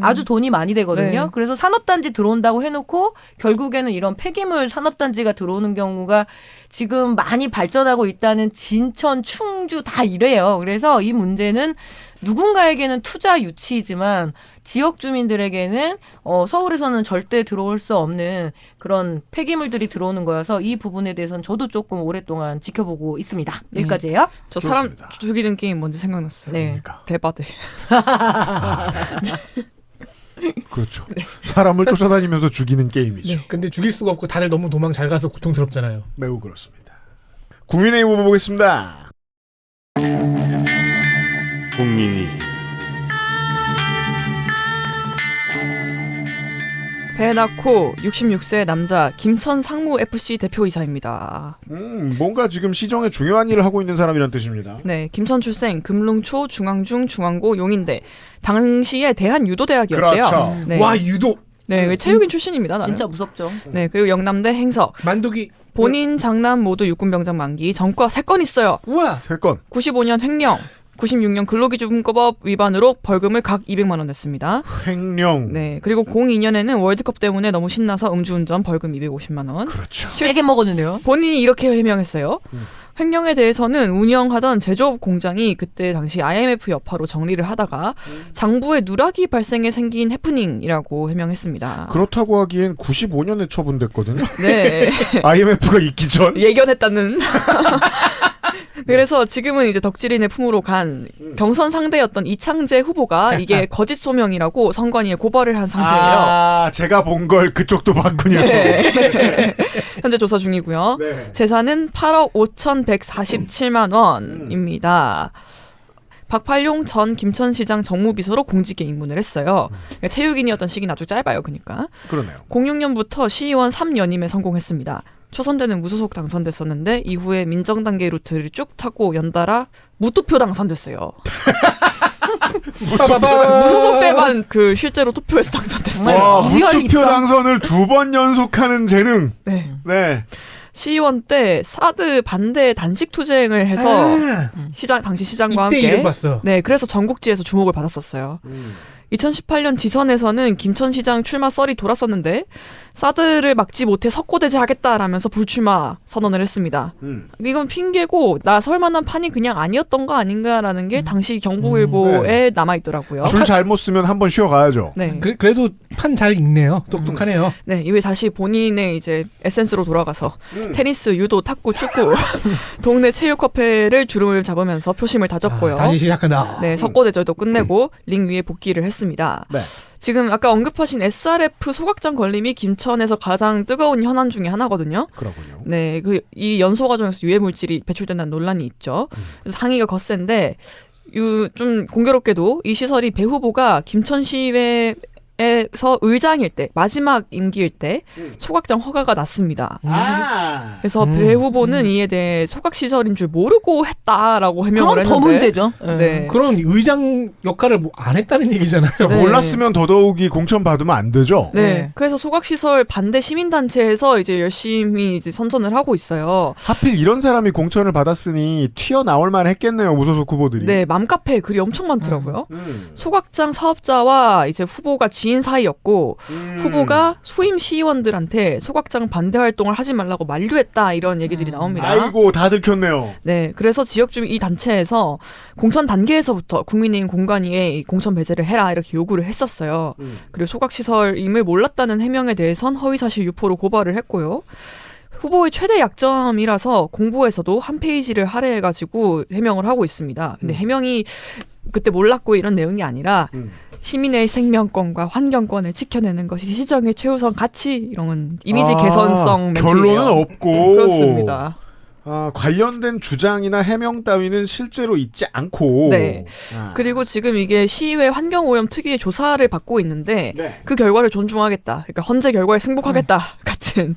아주 돈이 많이 되거든요. 네. 그래서 산업단지 들어온다고 해놓고 결국에는 이런 폐기물 산업단지가 들어오는 경우가 지금 많이 발전하고 있다는 진천, 충주 다 이래요. 그래서 이 문제는 누군가에게는 투자 유치이지만 지역 주민들에게는 서울에서는 절대 들어올 수 없는 그런 폐기물들이 들어오는 거여서 이 부분에 대해서는 저도 조금 오랫동안 지켜보고 있습니다. 여기까지예요. 저 사람 죽이는 게임 뭔지 생각났어요. 네. 대바대. 그렇죠. 사람을 쫓아다니면서 죽이는 게임이죠. 근데 죽일 수가 없고 다들 너무 도망 잘 가서 고통스럽잖아요. 매우 그렇습니다. 국민의힘 후보 보겠습니다. 국민의힘 배 낳고 66세 남자 김천 상무 FC 대표이사입니다. 뭔가 지금 시정에 중요한 일을 하고 있는 사람이란 뜻입니다. 네, 김천 출생, 금릉초, 중앙중, 중앙고, 용인대. 당시에 대한유도대학이었대요. 그렇죠. 네. 와 유도. 네, 체육인 출신입니다. 나는. 진짜 무섭죠. 네, 그리고 영남대 행서. 만두기. 본인 장남 모두 육군병장 만기. 전과 3건 있어요. 우와. 3건. 95년 횡령. 96년 근로기준법 위반으로 벌금을 각 200만 원 냈습니다. 횡령. 네. 그리고 02년에는 월드컵 때문에 너무 신나서 음주운전 벌금 250만 원. 그렇죠. 세게 먹었는데요. 본인이 이렇게 해명했어요. 횡령에 대해서는 운영하던 제조업 공장이 그때 당시 IMF 여파로 정리를 하다가 장부에 누락이 발생해 생긴 해프닝이라고 해명했습니다. 그렇다고 하기엔 95년에 처분됐거든요. 네. IMF가 있기 전. 예견했다는. 그래서 지금은 이제 덕질인의 품으로 간 경선 상대였던 이창재 후보가 이게 거짓 소명이라고 선관위에 고발을 한 상태예요. 아, 제가 본 걸 그쪽도 봤군요. 네. 현재 조사 중이고요. 네. 재산은 8억 5,147만 원입니다. 박팔용 전 김천시장 정무비서로 공직에 입문을 했어요. 그러니까 체육인이었던 시기는 아주 짧아요. 그러니까. 그러네요. 06년부터 시의원 3연임에 성공했습니다. 초선 때는 무소속 당선됐었는데 이후에 민정단계 루트를 쭉 타고 연달아 무투표 당선됐어요. 무소속 때만 그 실제로 투표해서 당선됐어요. 와, 무투표 당선을 2번 연속하는 재능. 네. 네. 시의원 때 사드 반대 단식 투쟁을 해서 당시 시장과 이때 함께 이름 봤어. 네, 그래서 전국지에서 주목을 받았었어요. 2018년 지선에서는 김천시장 출마 썰이 돌았었는데 사드를 막지 못해 석고대제 하겠다라면서 불출마 선언을 했습니다. 이건 핑계고 나설 만한 판이 그냥 아니었던 거 아닌가라는 게 당시 경북일보에 남아있더라고요. 줄 잘못 쓰면 한번 쉬어가야죠. 네. 그래도 판 잘 읽네요. 똑똑하네요. 네, 이후에 다시 본인의 이제 에센스로 돌아가서 테니스, 유도, 탁구, 축구 동네 체육협회를 주름을 잡으면서 표심을 다졌고요. 다시 시작한다. 네, 석고대절도 끝내고 링 위에 복귀를 했습니다. 네. 지금 아까 언급하신 SRF 소각장 걸림이 김천에서 가장 뜨거운 현안 중에 하나거든요. 그렇군요. 네, 이 연소 과정에서 유해 물질이 배출된다는 논란이 있죠. 그래서 항의가 거센데 좀 공교롭게도 이 시설이 배 후보가 김천시의 에서 의장일 때 마지막 임기일 때 소각장 허가가 났습니다. 그래서 배 후보는 이에 대해 소각 시설인 줄 모르고 했다라고 해명을 했는데 그럼 더 문제죠. 네. 그런 의장 역할을 안 했다는 얘기잖아요. 네. 몰랐으면 더더욱이 공천 받으면 안 되죠. 네. 그래서 소각 시설 반대 시민단체에서 이제 열심히 이제 선전을 하고 있어요. 하필 이런 사람이 공천을 받았으니 튀어나올 만 했겠네요. 무소속 후보들이. 네, 맘카페에 글이 엄청 많더라고요. 소각장 사업자와 이제 후보가 지인 사이였고 후보가 수임 시의원들한테 소각장 반대 활동을 하지 말라고 만류했다 이런 얘기들이 나옵니다. 아이고 다 들켰네요. 네, 그래서 지역 주민 이 단체에서 공천 단계에서부터 국민의힘 공관위에 공천 배제를 해라 이렇게 요구를 했었어요. 그리고 소각 시설임을 몰랐다는 해명에 대해선 허위사실 유포로 고발을 했고요. 후보의 최대 약점이라서 공보에서도 한 페이지를 할애해가지고 해명을 하고 있습니다. 근데 해명이 그때 몰랐고 이런 내용이 아니라 시민의 생명권과 환경권을 지켜내는 것이 시정의 최우선 가치 이런 이미지 개선성 멘트예요. 결론은 없고 그렇습니다. 관련된 주장이나 해명 따위는 실제로 있지 않고. 네. 그리고 지금 이게 시의회 환경오염 특위의 조사를 받고 있는데 그 결과를 존중하겠다. 그러니까 헌재 결과에 승복하겠다 같은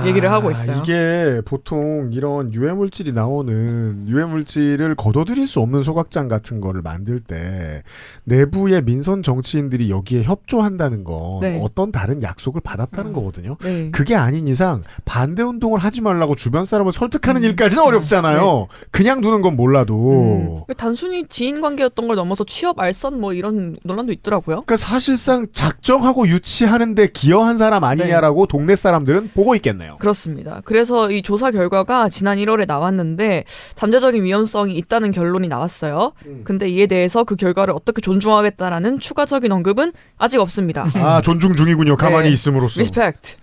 얘기를 하고 있어요. 이게 보통 이런 유해물질이 나오는 유해물질을 거둬들일 수 없는 소각장 같은 거를 만들 때 내부의 민선 정치인들이 여기에 협조한다는 건 어떤 다른 약속을 받았다는 거거든요. 그게 아닌 이상 반대 운동을 하지 말라고 주변 사람을 설득하는 일까지는 어렵잖아요. 그냥 두는 건 몰라도. 단순히 지인 관계였던 걸 넘어서 취업 알선 뭐 이런 논란도 있더라고요. 그러니까 사실상 작정하고 유치하는데 기여한 사람 아니냐라고 동네 사람들은 보고 있겠네요. 그렇습니다. 그래서 이 조사 결과가 지난 1월에 나왔는데 잠재적인 위험성이 있다는 결론이 나왔어요. 근데 이에 대해서 그 결과를 어떻게 존중하겠다라는 추가적인 언급은 아직 없습니다. 존중 중이군요. 가만히 있음으로써. 리스펙트.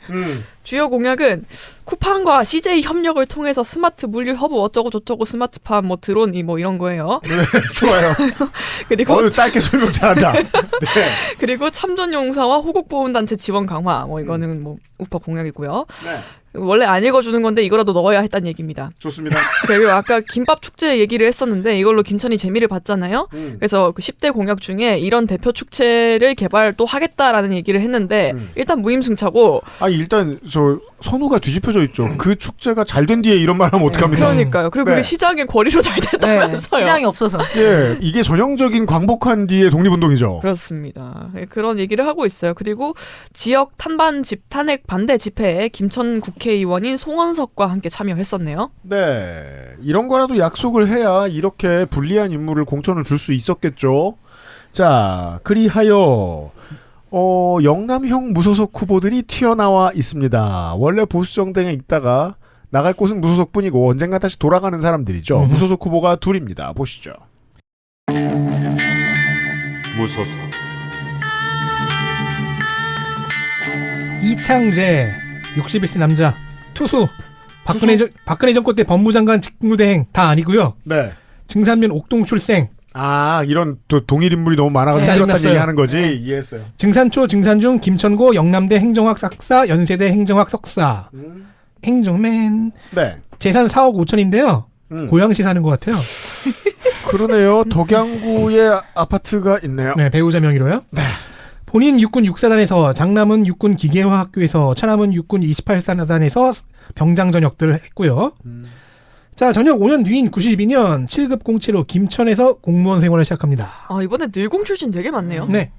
주요 공약은 쿠팡과 CJ 협력을 통해서 스마트 물류 허브 어쩌고 저쩌고 스마트팜 뭐 드론이 뭐 이런 거예요. 네, 좋아요. 그리고 짧게 설명 잘한다. 네. 그리고 참전용사와 호국보훈단체 지원 강화 뭐 이거는 뭐 우파 공약이고요. 네. 원래 안 읽어주는 건데 이거라도 넣어야 했다는 얘기입니다. 좋습니다. 그리고 아까 김밥 축제 얘기를 했었는데 이걸로 김천이 재미를 봤잖아요. 그래서 그 10대 공약 중에 이런 대표 축제를 개발 또 하겠다라는 얘기를 했는데 일단 무임승차고. 일단 저 선우가 뒤집혀져 있죠. 그 축제가 잘 된 뒤에 이런 말 하면 어떡합니까? 그러니까요. 그리고 그게 시장의 거리로 잘 됐다면서요. 시장이 없어서. 예, 이게 전형적인 광복한 뒤의 독립운동이죠. 그렇습니다. 그런 얘기를 하고 있어요. 그리고 지역 탄핵 반대 집회에 김천 국회의원인 송원석과 함께 참여했었네요. 네, 이런 거라도 약속을 해야 이렇게 불리한 인물을 공천을 줄 수 있었겠죠. 자, 그리하여 영남형 무소속 후보들이 튀어나와 있습니다. 원래 보수정당에 있다가 나갈 곳은 무소속뿐이고 언젠가 다시 돌아가는 사람들이죠. 무소속 후보가 둘입니다. 보시죠. 무소속 이창재 61세 남자 투수 박근혜 정권 때 법무장관 직무대행 다 아니고요. 네. 증산면 옥동 출생. 이런 또 동일 인물이 너무 많아가지고 그렇다는 얘기 하는 거지. 이해했어요. 증산초 증산중 김천고 영남대 행정학 석사 연세대 행정학 석사. 행정맨. 네. 재산 4억 5천인데요. 고양시 사는 것 같아요. 그러네요. 덕양구에 아파트가 있네요. 네, 배우자 명의로요. 네. 본인 육군 6사단에서 장남은 육군 기계화학교에서 차남은 육군 28사단에서 병장 전역들을 했고요. 자, 전역 5년 뒤인 92년 7급 공채로 김천에서 공무원 생활을 시작합니다. 이번에 늘공 출신 되게 많네요. 네.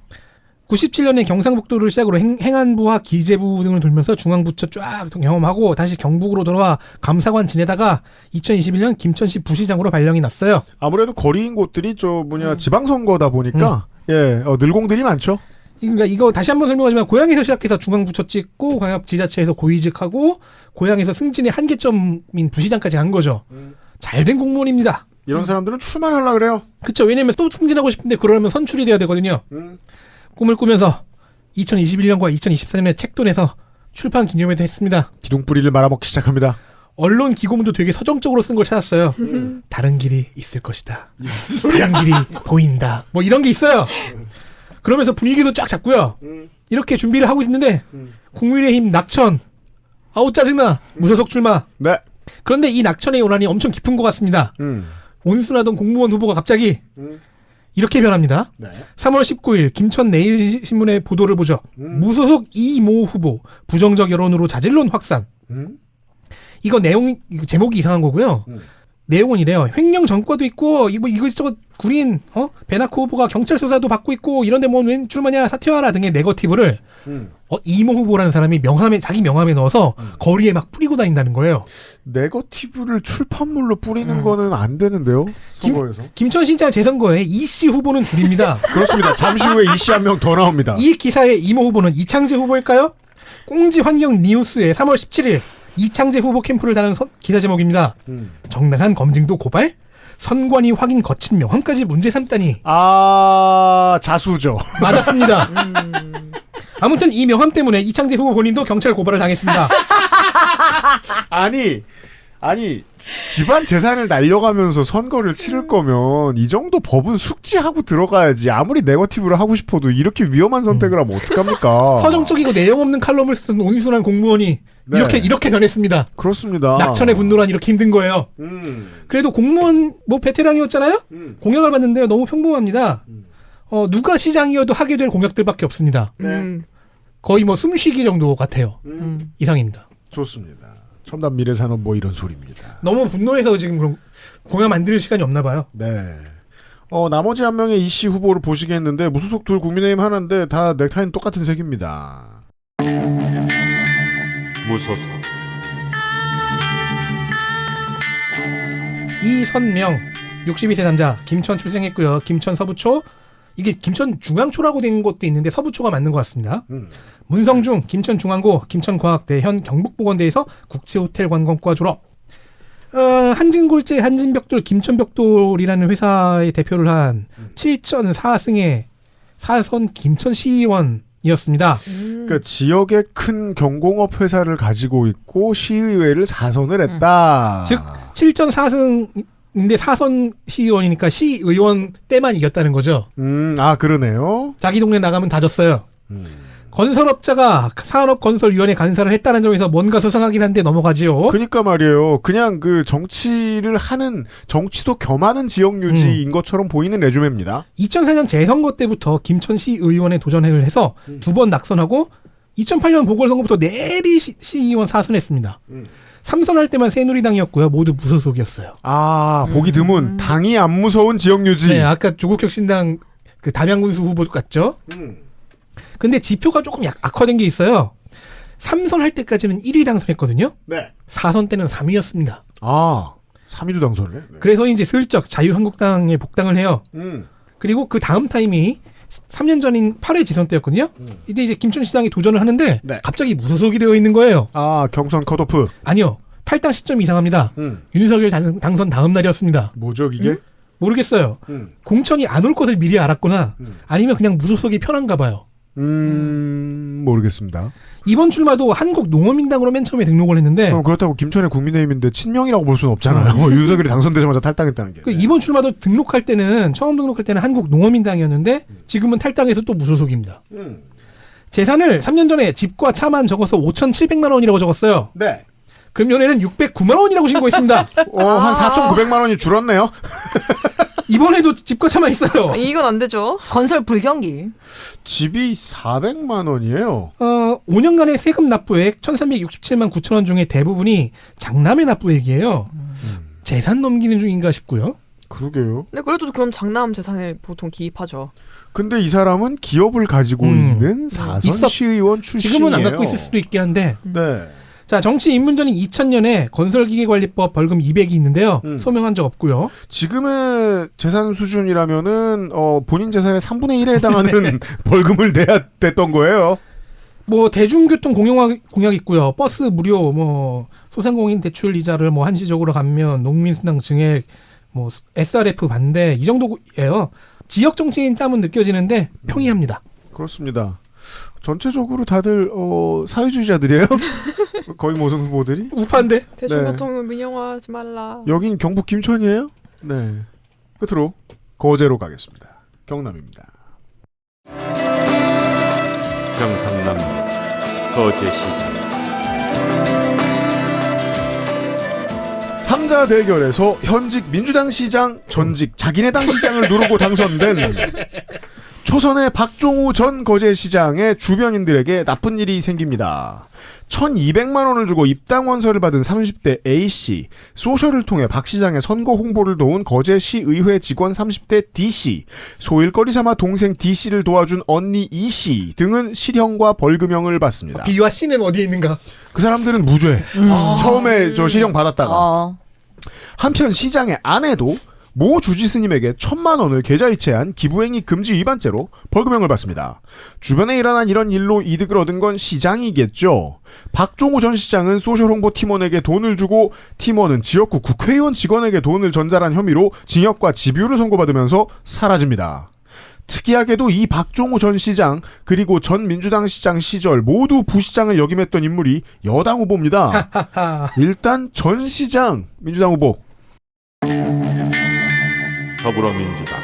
97년에 경상북도를 시작으로 행안부와 기재부 등을 돌면서 중앙부처 쫙 경험하고 다시 경북으로 돌아와 감사관 지내다가 2021년 김천시 부시장으로 발령이 났어요. 아무래도 거리인 곳들이 지방선거다 보니까 늘공들이 많죠. 그러니까 이거 다시 한번 설명하지만 고향에서 시작해서 중앙부처 찍고 광역지자체에서 고위직하고 고향에서 승진의 한계점인 부시장까지 간 거죠. 잘된 공무원입니다. 이런 사람들은 출마하려고 그래요. 그렇죠. 왜냐면 또 승진하고 싶은데 그러려면 선출이 돼야 되거든요. 꿈을 꾸면서 2021년과 2024년에 책도 내서 출판 기념회도 했습니다. 기둥뿌리를 말아먹기 시작합니다. 언론 기고문도 되게 서정적으로 쓴 걸 찾았어요. 다른 길이 있을 것이다. 다른 길이 보인다. 뭐 이런 게 있어요. 그러면서 분위기도 쫙 잡고요. 이렇게 준비를 하고 있는데 국민의힘 낙천. 아우 짜증나. 무소속 출마. 네. 그런데 이 낙천의 요란이 엄청 깊은 것 같습니다. 온순하던 공무원 후보가 갑자기 이렇게 변합니다. 네. 3월 19일 김천 내일신문의 보도를 보죠. 무소속 이모 후보 부정적 여론으로 자질론 확산. 이거 제목이 이상한 거고요. 내용은 이래요. 횡령 전과도 있고 이것저것 구린 베나코 후보가 경찰 수사도 받고 있고 이런데 뭐 웬 출마냐 사퇴하라 등의 네거티브를 이모 후보라는 사람이 자기 명함에 넣어서 거리에 막 뿌리고 다닌다는 거예요. 네거티브를 출판물로 뿌리는 거는 안 되는데요. 선거에서. 김천시장 재선거에 이씨 후보는 둘입니다. 그렇습니다. 잠시 후에 이씨 한 명 더 나옵니다. 이 기사의 이모 후보는 이창재 후보일까요? 꽁지 환경 뉴스에 3월 17일 이창재 후보 캠프를 다는 기사 제목입니다. 정당한 검증도 고발? 선관위 확인 거친 명함까지 문제 삼다니. 자수죠. 맞았습니다. 아무튼 이 명함 때문에 이창재 후보 본인도 경찰 고발을 당했습니다. 아니 집안 재산을 날려가면서 선거를 치를 거면 이 정도 법은 숙지하고 들어가야지. 아무리 네거티브를 하고 싶어도 이렇게 위험한 선택을 하면 어떡합니까? 서정적이고 내용 없는 칼럼을 쓴 온순한 공무원이 네. 이렇게 변했습니다. 그렇습니다. 낙천의 분노란 이렇게 힘든 거예요. 그래도 공무원 베테랑이었잖아요. 공약을 봤는데요. 너무 평범합니다. 누가 시장이어도 하게 될 공약들밖에 없습니다. 거의 숨쉬기 정도 같아요. 이상입니다. 좋습니다. 첨단 미래산업 이런 소리입니다. 너무 분노해서 지금 그럼 공약 만들 시간이 없나 봐요. 네. 나머지 한 명의 이씨 후보를 보시게 했는데 무소속 둘 국민의힘 하나인데 다 넥타이는 똑같은 색입니다. 무소속 이선명 62세 남자 김천 출생했고요. 김천 서부초 이게 김천 중앙초라고 된 것도 있는데 서부초가 맞는 것 같습니다. 문성중 김천중앙고 김천과학대 현 경북보건대에서 국제호텔관광과 졸업. 한진골재 한진벽돌 김천벽돌이라는 회사의 대표를 한 7전 4승의 사선 김천시의원이었습니다. 그러니까 지역의 큰 경공업 회사를 가지고 있고 시의회를 사선을 했다. 즉 7전 4승인데 사선 시의원이니까 시의원 때만 이겼다는 거죠. 그러네요. 자기 동네 나가면 다 졌어요. 건설업자가 산업건설위원회 간사를 했다는 점에서 뭔가 수상하긴 한데 넘어가지요. 그러니까 말이에요. 그냥 정치를 하는 정치도 겸하는 지역 유지인 것처럼 보이는 레주메입니다. 2004년 재선거 때부터 김천시 의원에 도전을 해서 2번 낙선하고 2008년 보궐선거부터 내리 시의원 사선했습니다. 3선할 때만 새누리당이었고요. 모두 무소속이었어요. 보기 드문 당이 안 무서운 지역 유지. 네, 아까 조국혁신당 담양군수 후보 같죠? 근데 지표가 조금 악화된 게 있어요. 3선 할 때까지는 1위 당선했거든요. 네. 4선 때는 3위였습니다. 3위도 당선을 해? 네. 그래서 이제 슬쩍 자유한국당에 복당을 해요. 그리고 그 다음 타임이 3년 전인 8회 지선 때였거든요. 이때 이제 김천시장이 도전을 하는데 갑자기 무소속이 되어 있는 거예요. 경선 컷오프? 아니요. 탈당 시점이 이상합니다. 윤석열 당선 다음 날이었습니다. 뭐죠 이게? 모르겠어요. 공천이 안 올 것을 미리 알았거나 아니면 그냥 무소속이 편한가 봐요. 모르겠습니다. 이번 출마도 한국농어민당으로 맨 처음에 등록을 했는데 그렇다고 김천의 국민의힘인데 친명이라고 볼 수는 없잖아요. 윤석열이 당선되자마자 탈당했다는 게. 이번 출마도 처음 등록할 때는 한국농어민당이었는데 지금은 탈당해서 또 무소속입니다. 재산을 3년 전에 집과 차만 적어서 5,700만 원이라고 적었어요. 네. 금년에는 609만 원이라고 신고했습니다. 한 4,900만 원이 줄었네요. 이번에도 집과 차만 있어요. 이건 안 되죠. 건설 불경기. 집이 400만 원이에요. 5년간의 세금 납부액 1,367만 9천 원 중에 대부분이 장남의 납부액이에요. 재산 넘기는 중인가 싶고요. 그러게요. 근데 그래도 그럼 장남 재산에 보통 기입하죠. 근데 이 사람은 기업을 가지고 있는 사선 시의원 출신이에요. 지금은 안 갖고 있을 수도 있긴 한데. 네. 자, 정치 입문전이 2000년에 건설기계관리법 벌금 200이 있는데요. 소명한 적 없고요. 지금의 재산 수준이라면은 본인 재산의 3분의 1에 해당하는 벌금을 내야 됐던 거예요. 대중교통 공약 있고요. 버스 무료, 소상공인 대출 이자를 한시적으로 감면, 농민수당 증액, SRF 반대 이 정도예요. 지역 정치인 짬은 느껴지는데 평이합니다. 그렇습니다. 전체적으로 다들 사회주의자들이에요. 거의 모든 후보들이 우파인데. 대중교통을 민영화하지 말라. 여긴 경북 김천이에요. 네. 끝으로 거제로 가겠습니다. 경남입니다. 경상남 거제시 3자 대결에서 현직 민주당 시장, 전직 자기네 당 시장을 누르고 당선된 초선의 박종우 전 거제시장의 주변인들에게 나쁜 일이 생깁니다. 1,200만 원을 주고 입당원서를 받은 30대 A씨, 소셜을 통해 박 시장의 선거 홍보를 도운 거제시의회 직원 30대 D씨, 소일거리 삼아 동생 D씨를 도와준 언니 E씨 등은 실형과 벌금형을 받습니다. B와 C는 어디에 있는가? 그 사람들은 무죄. 처음에 저 실형 받았다가. 한편 시장의 아내도 모 주지스님에게 1,000만 원을 계좌이체한 기부행위 금지 위반죄로 벌금형을 받습니다. 주변에 일어난 이런 일로 이득을 얻은 건 시장이겠죠. 박종우 전 시장은 소셜홍보 팀원에게 돈을 주고 팀원은 지역구 국회의원 직원에게 돈을 전달한 혐의로 징역과 집유를 선고받으면서 사라집니다. 특이하게도 이 박종우 전 시장 그리고 전 민주당 시장 시절 모두 부시장을 역임했던 인물이 여당 후보입니다. 일단 전 시장 민주당 후보. 더불어민주당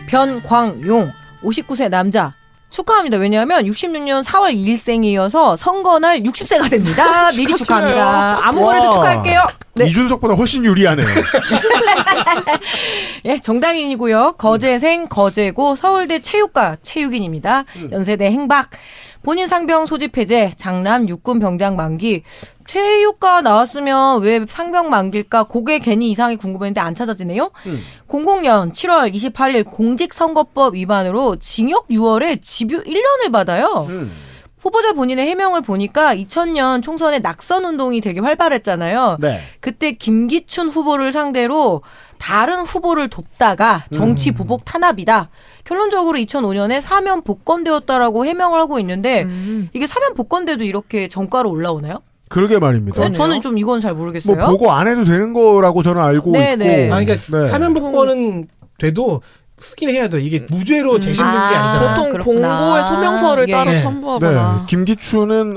변광용 59세 남자 축하합니다. 왜냐하면 66년 4월 2일생이어서 선거날 60세가 됩니다. 미리 축하합니다. 아무거나도 축하할게요. 네. 이준석보다 훨씬 유리하네요. 예, 정당인이고요. 거제생, 거제고, 서울대 체육과 체육인입니다. 연세대 행박. 본인 상병 소집 해제, 장남 육군 병장 만기. 체육과 나왔으면 왜 상병 만기일까? 그게 괜히 이상이 궁금했는데 안 찾아지네요. 00년 7월 28일 공직선거법 위반으로 징역 6월에 집유 1년을 받아요. 후보자 본인의 해명을 보니까 2000년 총선에 낙선 운동이 되게 활발했잖아요. 네. 그때 김기춘 후보를 상대로 다른 후보를 돕다가 정치 보복 탄압이다. 결론적으로 2005년에 사면 복권되었다라고 해명을 하고 있는데 이게 사면 복권돼도 이렇게 정가로 올라오나요? 그러게 말입니다. 저는 좀 이건 잘 모르겠어요. 뭐 보고 안 해도 되는 거라고 저는 알고 네네. 있고. 그러니까 사면 복권은 돼도 쓰긴 해야 돼. 이게 무죄로 재심된 게 아니잖아요. 보통 그렇구나. 공고에 소명서를 예. 따로 네. 첨부하거나. 네. 김기춘은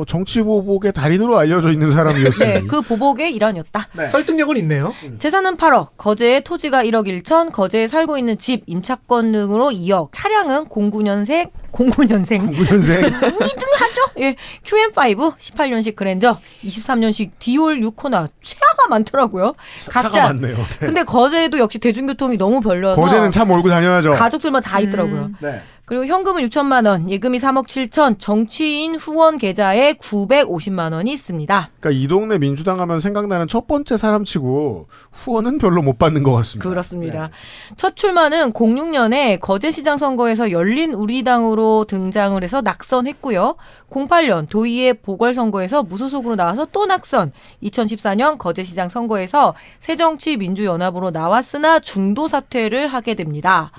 정치 보복의 달인으로 알려져 있는 사람이었어요. 네, 그 보복의 일환이었다. 네. 설득력은 있네요. 재산은 8억, 거제의 토지가 1억 1천, 거제에 살고 있는 집, 임차권 등으로 2억, 차량은 09년생. 9년생. 이등하죠? 예, QM5, 18년식 그랜저, 23년식 디올 6코나, 차가 많더라고요. 차가 많네요. 네. 근데 거제도 역시 대중교통이 너무 별로여서 거제는 차 몰고 다녀야죠. 가족들만 다 있더라고요. 네. 그리고 현금은 6천만 원, 예금이 3억 7천, 정치인 후원 계좌에 950만 원이 있습니다. 그러니까 이 동네 민주당 하면 생각나는 첫 번째 사람치고 후원은 별로 못 받는 것 같습니다. 그렇습니다. 첫 출마는 06년에 거제시장 선거에서 열린 우리당으로 등장을 해서 낙선했고요. 08년 도의회 보궐선거에서 무소속으로 나와서 또 낙선. 2014년 거제시장 선거에서 새정치민주연합으로 나왔으나 중도 사퇴를 하게 됩니다.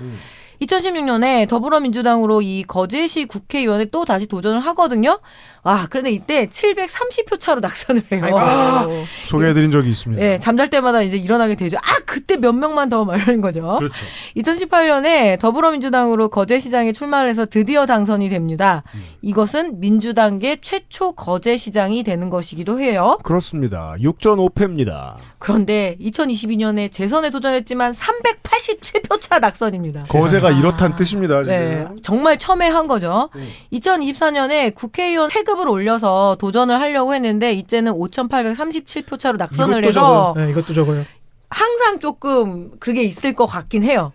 2016년에 더불어민주당으로 이 거제시 국회의원에 또 다시 도전을 하거든요. 와, 그런데 이때 730표 차로 낙선을 해요. 소개해드린 적이 있습니다. 네, 잠잘 때마다 이제 일어나게 되죠. 그때 몇 명만 더 말하는 거죠. 그렇죠. 2018년에 더불어민주당으로 거제시장에 출마를 해서 드디어 당선이 됩니다. 이것은 민주당계 최초 거제시장이 되는 것이기도 해요. 그렇습니다. 6.5패입니다. 그런데 2022년에 재선에 도전했지만 387표 차 낙선입니다. 거제가 이렇단 뜻입니다. 지금. 네, 정말 첨예한 거죠. 2024년에 국회의원 체급을 올려서 도전을 하려고 했는데 이제는 5,837표 차로 낙선을 이것도 해서 적어요. 네, 이것도 적어요. 항상 조금 그게 있을 것 같긴 해요.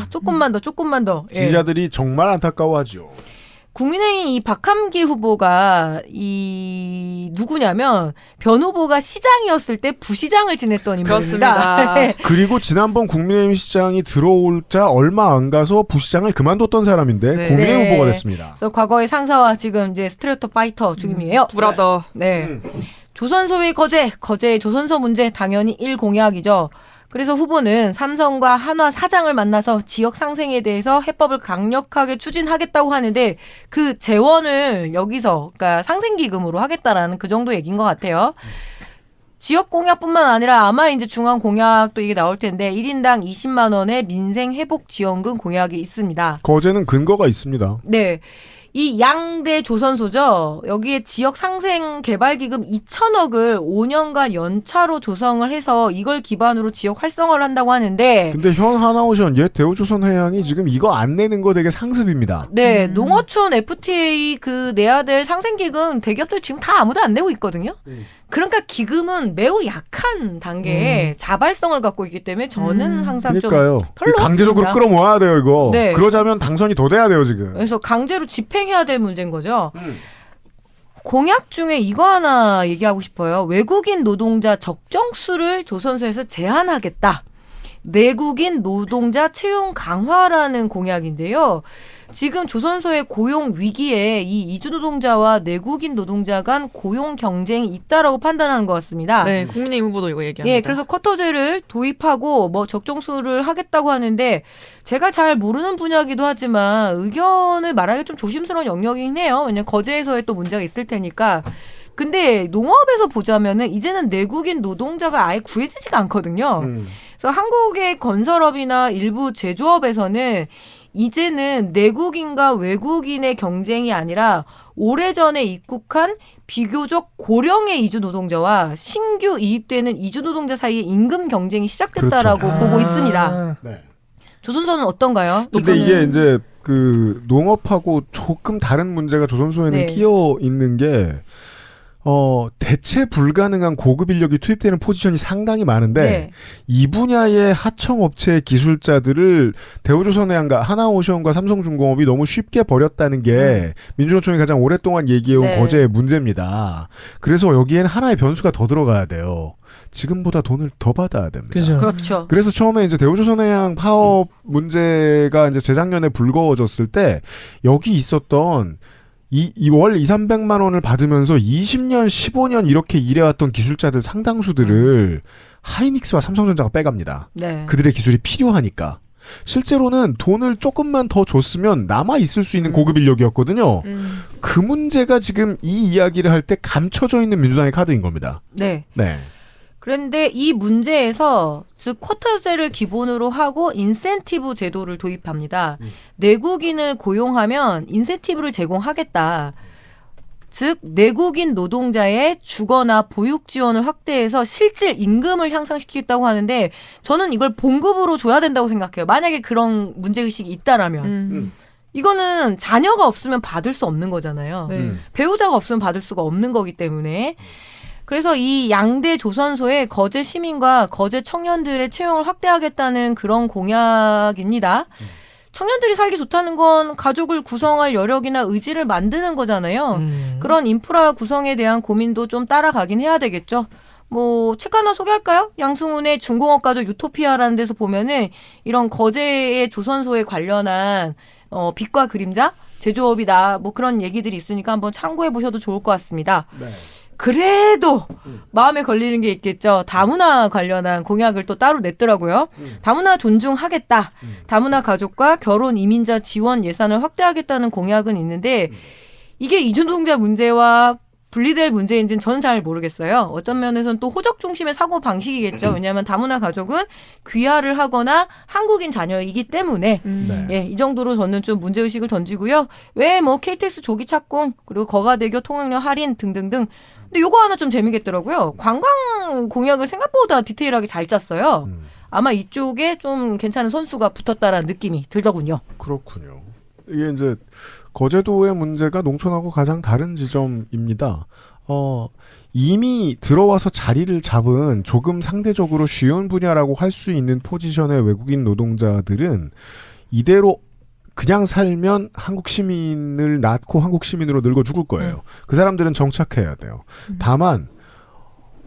조금만 더. 예. 지지자들이 정말 안타까워하죠. 국민의힘 이 박함기 후보가 이 누구냐면 변 후보가 시장이었을 때 부시장을 지냈던 인물입니다. 그렇습니다. 그리고 지난번 국민의힘 시장이 들어올자 얼마 안 가서 부시장을 그만뒀던 사람인데 네. 국민의힘 네. 후보가 됐습니다. 그래서 과거의 상사와 지금 이제 스트레이트 파이터 중임이에요. 브라더. 네. 조선소의 거제의 조선소 문제 당연히 1공약이죠. 그래서 후보는 삼성과 한화 사장을 만나서 지역 상생에 대해서 해법을 강력하게 추진하겠다고 하는데 그 재원을 여기서 그러니까 상생기금으로 하겠다라는 그 정도 얘기인 것 같아요. 지역 공약뿐만 아니라 아마 이제 중앙 공약도 이게 나올 텐데 1인당 20만 원의 민생 회복 지원금 공약이 있습니다. 거제는 근거가 있습니다. 네. 이 양대 조선소죠. 여기에 지역 상생 개발 기금 2천억을 5년간 연차로 조성을 해서 이걸 기반으로 지역 활성화를 한다고 하는데 근데 현 하나오션 옛 대우조선해양이 지금 이거 안 내는 거 되게 상습입니다. 네, 농어촌 FTA 그 내야 될 상생 기금 대기업들 지금 다 아무도 안 내고 있거든요. 그러니까 기금은 매우 약한 단계에 자발성을 갖고 있기 때문에 저는 항상 그러니까요. 좀 별로 강제적으로 없습니다. 끌어모아야 돼요, 이거. 네. 그러자면 당선이 더 돼야 돼요, 지금. 그래서 강제로 집행해야 될 문제인 거죠. 공약 중에 이거 하나 얘기하고 싶어요. 외국인 노동자 적정수를 조선소에서 제한하겠다. 내국인 노동자 채용 강화라는 공약인데요. 지금 조선소의 고용 위기에 이 이주 노동자와 내국인 노동자 간 고용 경쟁이 있다라고 판단하는 것 같습니다. 네, 국민의힘 후보도 이거 얘기합니다. 예, 그래서 쿼터제를 도입하고 뭐 적정수를 하겠다고 하는데 제가 잘 모르는 분야이기도 하지만 의견을 말하기 좀 조심스러운 영역이긴 해요. 왜냐면 거제에서의 또 문제가 있을 테니까. 근데 농업에서 보자면은 이제는 내국인 노동자가 아예 구해지지가 않거든요. 그래서 한국의 건설업이나 일부 제조업에서는 이제는 내국인과 외국인의 경쟁이 아니라 오래전에 입국한 비교적 고령의 이주 노동자와 신규 이입되는 이주 노동자 사이의 임금 경쟁이 시작됐다라고 그렇죠. 보고 있습니다. 네. 조선소는 어떤가요? 근데 이게 이제 그 농업하고 조금 다른 문제가 조선소에는 네. 끼어 있는 게 대체 불가능한 고급 인력이 투입되는 포지션이 상당히 많은데 네. 이 분야의 하청업체 기술자들을 대우조선해양과 하나오션과 삼성중공업이 너무 쉽게 버렸다는 게 민주노총이 가장 오랫동안 얘기해온 네. 거제의 문제입니다. 그래서 여기엔 하나의 변수가 더 들어가야 돼요. 지금보다 돈을 더 받아야 됩니다. 그죠. 그렇죠. 그래서 처음에 이제 대우조선해양 파업 문제가 이제 재작년에 불거졌을 때 여기 있었던 월 2,300만 원을 받으면서 20년, 15년 이렇게 일해왔던 기술자들 상당수들을 하이닉스와 삼성전자가 빼갑니다. 네. 그들의 기술이 필요하니까. 실제로는 돈을 조금만 더 줬으면 남아있을 수 있는 고급 인력이었거든요. 그 문제가 지금 이 이야기를 할 때 감춰져 있는 민주당의 카드인 겁니다. 네. 네. 그런데 이 문제에서 즉 쿼터제를 기본으로 하고 인센티브 제도를 도입합니다. 내국인을 고용하면 인센티브를 제공하겠다. 즉 내국인 노동자의 주거나 보육 지원을 확대해서 실질 임금을 향상시키겠다고 하는데 저는 이걸 봉급으로 줘야 된다고 생각해요. 만약에 그런 문제의식이 있다라면. 이거는 자녀가 없으면 받을 수 없는 거잖아요. 네. 배우자가 없으면 받을 수가 없는 거기 때문에 그래서 이 양대 조선소에 거제 시민과 거제 청년들의 채용을 확대하겠다는 그런 공약입니다. 청년들이 살기 좋다는 건 가족을 구성할 여력이나 의지를 만드는 거잖아요. 그런 인프라 구성에 대한 고민도 좀 따라가긴 해야 되겠죠. 뭐 책 하나 소개할까요? 양승훈의 중공업 가족 유토피아라는 데서 보면은 이런 거제의 조선소에 관련한 빛과 그림자, 제조업이다 뭐 그런 얘기들이 있으니까 한번 참고해 보셔도 좋을 것 같습니다. 네. 그래도 마음에 걸리는 게 있겠죠. 다문화 관련한 공약을 또 따로 냈더라고요. 다문화 존중하겠다. 다문화 가족과 결혼 이민자 지원 예산을 확대하겠다는 공약은 있는데 이게 이주노동자 문제와 분리될 문제인지는 저는 잘 모르겠어요. 어떤 면에서는 또 호적 중심의 사고 방식이겠죠. 왜냐하면 다문화 가족은 귀화를 하거나 한국인 자녀이기 때문에 네. 예, 이 정도로 저는 좀 문제의식을 던지고요. 왜 뭐 KTX 조기 착공 그리고 거가대교 통학료 할인 등등등. 근데 요거 하나 좀 재미있더라고요. 관광 공약을 생각보다 디테일하게 잘 짰어요. 아마 이쪽에 좀 괜찮은 선수가 붙었다라는 느낌이 들더군요. 그렇군요. 이게 이제 거제도의 문제가 농촌하고 가장 다른 지점입니다. 이미 들어와서 자리를 잡은 조금 상대적으로 쉬운 분야라고 할 수 있는 포지션의 외국인 노동자들은 이대로 그냥 살면 한국 시민을 낳고 한국 시민으로 늙어 죽을 거예요. 그 사람들은 정착해야 돼요. 다만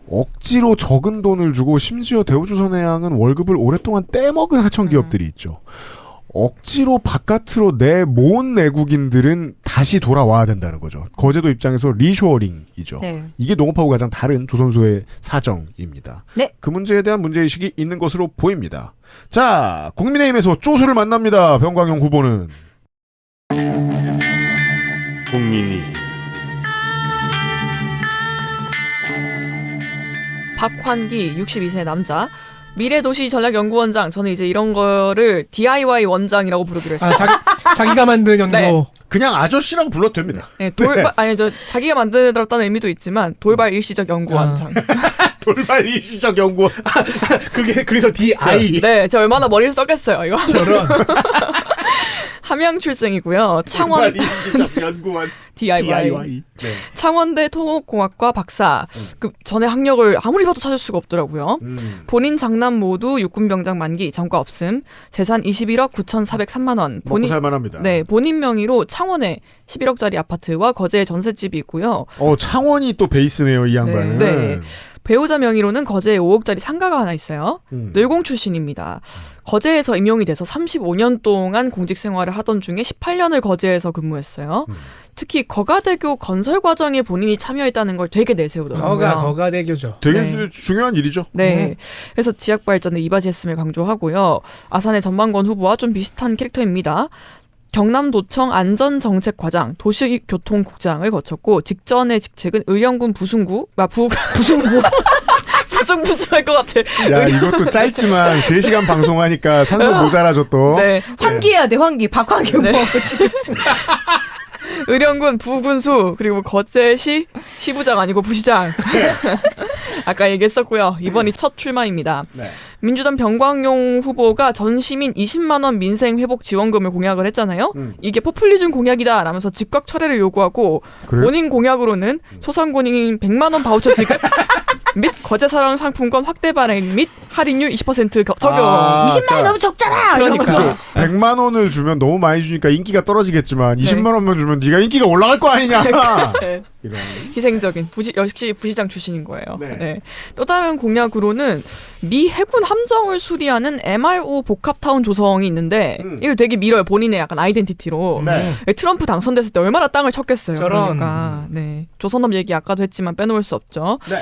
억지로 적은 돈을 주고 심지어 대우조선해양은 월급을 오랫동안 떼먹은 하청기업들이 있죠. 억지로 바깥으로 내모은 내국인들은 다시 돌아와야 된다는 거죠. 거제도 입장에서 리쇼어링이죠. 네. 이게 농업하고 가장 다른 조선소의 사정입니다. 네. 그 문제에 대한 문제의식이 있는 것으로 보입니다. 자, 국민의힘에서 쪼수를 만납니다. 병광용 후보는. 국민이 박환기 62세 남자 미래도시 전략연구원장. 저는 이제 이런 거를 DIY 원장이라고 부르기로 했어요. 자기가 만든 연구. 네. 그냥 아저씨라고 불러도 됩니다. 네, 돌발 아니 저 자기가 만들었다는 의미도 있지만 돌발 일시적 연구원장. 돌발 일시적 연구원. 그게 그래서 DI. 네, 제가 얼마나 머리를 썼겠어요 이거. 저런. 함양 출생이고요. 창원 돌발 일시적 연구원. DIY. 네. 창원대 토목공학과 박사. 그 전에 학력을 아무리 봐도 찾을 수가 없더라고요. 본인 장남 모두 육군병장 만기, 전과 없음. 재산 21억 9,403만 원. 먹고 살만합니다. 네, 본인 명의로 창원에 11억짜리 아파트와 거제에 전셋집이 있고요. 창원이 또 베이스네요, 이 양반은. 네. 배우자 명의로는 거제에 5억짜리 상가가 하나 있어요. 늘공 출신입니다. 거제에서 임용이 돼서 35년 동안 공직 생활을 하던 중에 18년을 거제에서 근무했어요. 특히 거가대교 건설 과정에 본인이 참여했다는 걸 되게 내세우더라고요. 거가대교죠. 되게 네. 중요한 일이죠. 네. 그래서 지역 발전에 이바지했음을 강조하고요. 아산의 전만권 후보와 좀 비슷한 캐릭터입니다. 경남도청 안전정책과장, 도시교통국장을 거쳤고 직전의 직책은 의령군 부승구, 부승구. 부승할 것 같아. 야, 이것도 짧지만 3시간 방송하니까 산소 모자라죠 또. 네. 환기해야 돼, 환기. 박환기 후보. 의령군 부군수 그리고 거제시 시부장 아니고 부시장. 아까 얘기했었고요. 이번이 첫 출마입니다. 네. 민주당 병광용 후보가 전 시민 20만 원 민생 회복 지원금을 공약을 했잖아요. 이게 포퓰리즘 공약이다 라면서 즉각 철회를 요구하고 그래요? 본인 공약으로는 소상공인 100만 원 바우처 지급 및 거제사랑 상품권 확대 발행 및 할인율 20% 적용. 20만 원 너무 적잖아. 그러니까 100만 원을 주면 너무 많이 주니까 인기가 떨어지겠지만 20만 원만 주면 네가 인기가 올라갈 거 아니냐. 네. 이런. 희생적인 역시 부시장 출신인 거예요. 네. 또 다른 공약으로는 미 해군 함정을 수리하는 MRO 복합타운 조성이 있는데 이걸 되게 밀어요. 본인의 약간 아이덴티티로. 네. 트럼프 당선됐을 때 얼마나 땅을 쳤겠어요. 저런. 그러니까 네. 조선업 얘기 아까도 했지만 빼놓을 수 없죠. 네.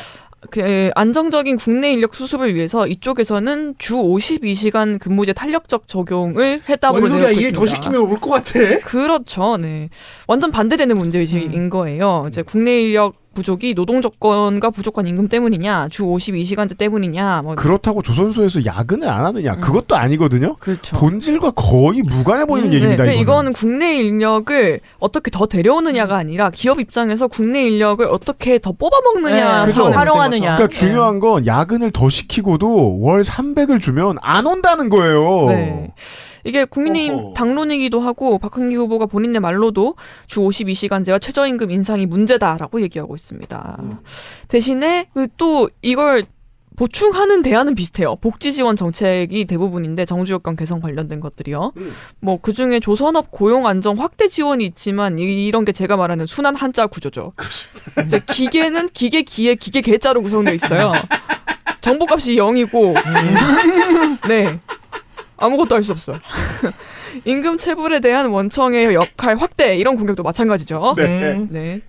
그 안정적인 국내 인력 수습을 위해서 이쪽에서는 주 52시간 근무제 탄력적 적용을 했다고 뭔 소리야? 내놓고 일 더 있습니다. 시키면 올 것 같아. 그렇죠. 네. 완전 반대되는 문제의식인 거예요. 이제 국내 인력 부족이 노동 조건과 부족한 임금 때문이냐, 주 52시간제 때문이냐. 뭐. 그렇다고 조선소에서 야근을 안 하느냐. 그것도 아니거든요. 그렇죠. 본질과 거의 무관해 보이는 얘기입니다. 네, 이거는. 이거는 국내 인력을 어떻게 더 데려오느냐가 아니라 기업 입장에서 국내 인력을 어떻게 더 뽑아먹느냐, 네, 그죠. 활용하느냐. 그러니까 중요한 건 야근을 더 시키고도 월 300을 주면 안 온다는 거예요. 네. 이게 국민의힘 당론이기도 하고 박한기 후보가 본인의 말로도 주 52시간제와 최저임금 인상이 문제다라고 얘기하고 있습니다. 대신에 또 이걸 보충하는 대안은 비슷해요. 복지 지원 정책이 대부분인데 정주여건 개선 관련된 것들이요. 뭐 그중에 조선업 고용 안정 확대 지원이 있지만 이런 게 제가 말하는 순환 한자 구조죠. 이제 기계는 기계 개자로 구성되어 있어요. 정보값이 0이고 네. 아무것도 할 수 없어요. 임금 체불에 대한 원청의 역할 확대 이런 공약도 마찬가지죠. 네. 네.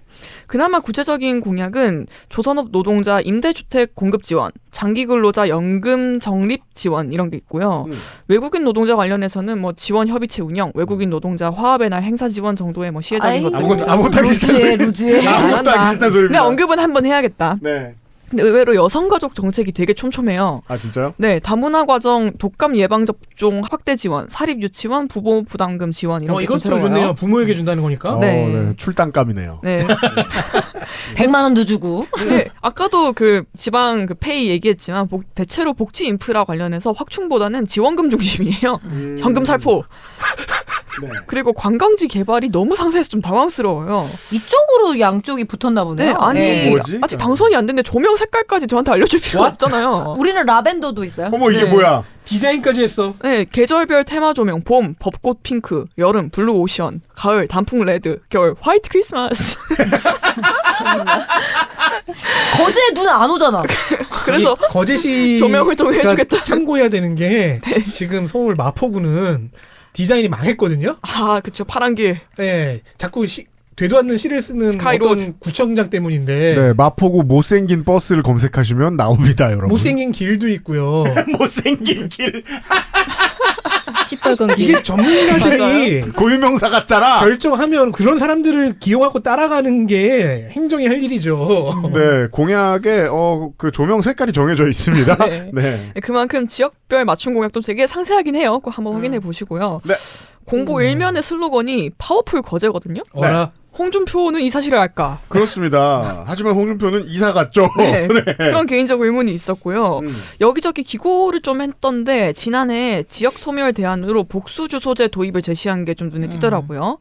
그나마 구체적인 공약은 조선업 노동자 임대주택 공급 지원, 장기근로자 연금 적립 지원 이런 게 있고요. 외국인 노동자 관련해서는 뭐 지원 협의체 운영, 외국인 노동자 화합의 날 행사 지원 정도의 뭐 시혜적인 것들. 아무것도 하기 싫다. 루즈해. 아무것도 하기 싫다 근데 소리입니다. 언급은 한번 해야겠다. 네. 근데 의외로 여성가족 정책이 되게 촘촘해요. 아 진짜요? 네, 다문화 과정 독감 예방 접종 확대 지원, 사립 유치원 부모 부담금 지원 이런 게 좀 이것도 새로워요. 좋네요. 부모에게 준다는 거니까. 네. 출당감이네요. 네. 100만 원도 주고. 네, 아까도 그 지방 그 페이 얘기했지만 대체로 복지 인프라 관련해서 확충보다는 지원금 중심이에요. 현금 살포. 네. 그리고 관광지 개발이 너무 상세해서 좀 당황스러워요. 이쪽으로 양쪽이 붙었나 보네요. 네, 아니 네. 뭐지? 아직 당선이 안 됐는데 조명 색깔까지 저한테 알려줄 필요가 없잖아요. 우리는 라벤더도 있어요. 어머 이게 네. 뭐야? 디자인까지 했어. 네, 계절별 테마 조명, 봄, 벚꽃 핑크, 여름, 블루 오션, 가을, 단풍 레드, 겨울, 화이트 크리스마스. 거제에 눈 안 오잖아. 그래서 거제시 조명을 통해 해주겠다. 참고해야 되는 게 지금 서울 마포구는 디자인이 망했거든요. 아, 그쵸. 파란길. 네, 자꾸 되도 않는 시를 쓰는 스카이로드. 어떤 구청장 때문인데 네, 마포구 못생긴 버스를 검색하시면 나옵니다, 여러분. 못생긴 길도 있고요. 못생긴 길. 시뻘건 게. 이게 전문가들이 고유명사 같잖아. 결정하면 그런 사람들을 기용하고 따라가는 게 행정이 할 일이죠. 네, 공약에 그 조명 색깔이 정해져 있습니다. 네. 네. 그만큼 지역별 맞춤 공약도 되게 상세하긴 해요. 그거 한번 확인해 보시고요. 네. 공보 일면의 슬로건이 파워풀 거제거든요. 어라. 홍준표는 이 사실을 알까? 그렇습니다. 하지만 홍준표는 이사 갔죠. 네. 네. 그런 개인적 의문이 있었고요. 여기저기 기고를 좀 했던데 지난해 지역 소멸 대안으로 복수 주소제 도입을 제시한 게 좀 눈에 띄더라고요.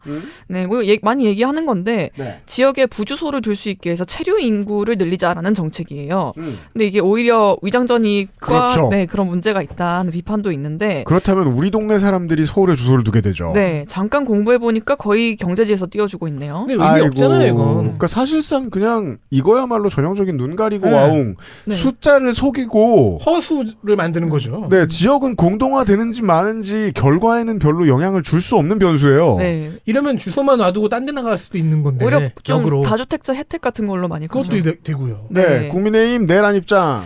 네, 뭐 많이 얘기하는 건데 네. 지역에 부주소를 둘 수 있게 해서 체류 인구를 늘리자라는 정책이에요. 근데 이게 오히려 위장전이과 그렇죠. 네, 그런 문제가 있다는 비판도 있는데 그렇다면 우리 동네 사람들이 서울에 주소를 두게 되죠. 네, 잠깐 공부해 보니까 거의 경제지에서 띄워주고 있네요. 근데 의미 없잖아요, 이건. 그러니까 사실상 그냥 이거야말로 전형적인 눈 가리고 네. 와웅 네. 숫자를 속이고 허수를 만드는 거죠. 네, 지역은 공동화되는지 마는지 결과에는 별로 영향을 줄 수 없는 변수예요. 네. 이러면 주소만 놔두고 딴 데 나갈 수도 있는 건데. 오히려 좀 역으로. 다주택자 혜택 같은 걸로 많이 그것도 가죠. 되고요. 네, 네. 국민의힘 내란 입장.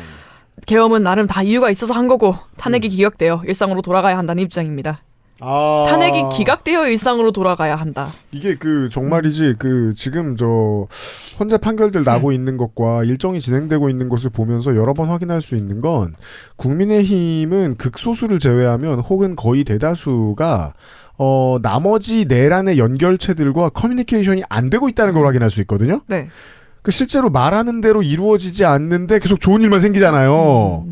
계엄은 나름 다 이유가 있어서 한 거고 탄핵이 기각되어 일상으로 돌아가야 한다는 입장입니다. 탄핵이 기각되어 일상으로 돌아가야 한다. 이게 정말이지 지금 헌재 판결들 나고 있는 것과 일정이 진행되고 있는 것을 보면서 여러 번 확인할 수 있는 건 국민의힘은 극소수를 제외하면 혹은 거의 대다수가 나머지 내란의 연결체들과 커뮤니케이션이 안 되고 있다는 걸 확인할 수 있거든요. 네. 실제로 말하는 대로 이루어지지 않는데 계속 좋은 일만 생기잖아요.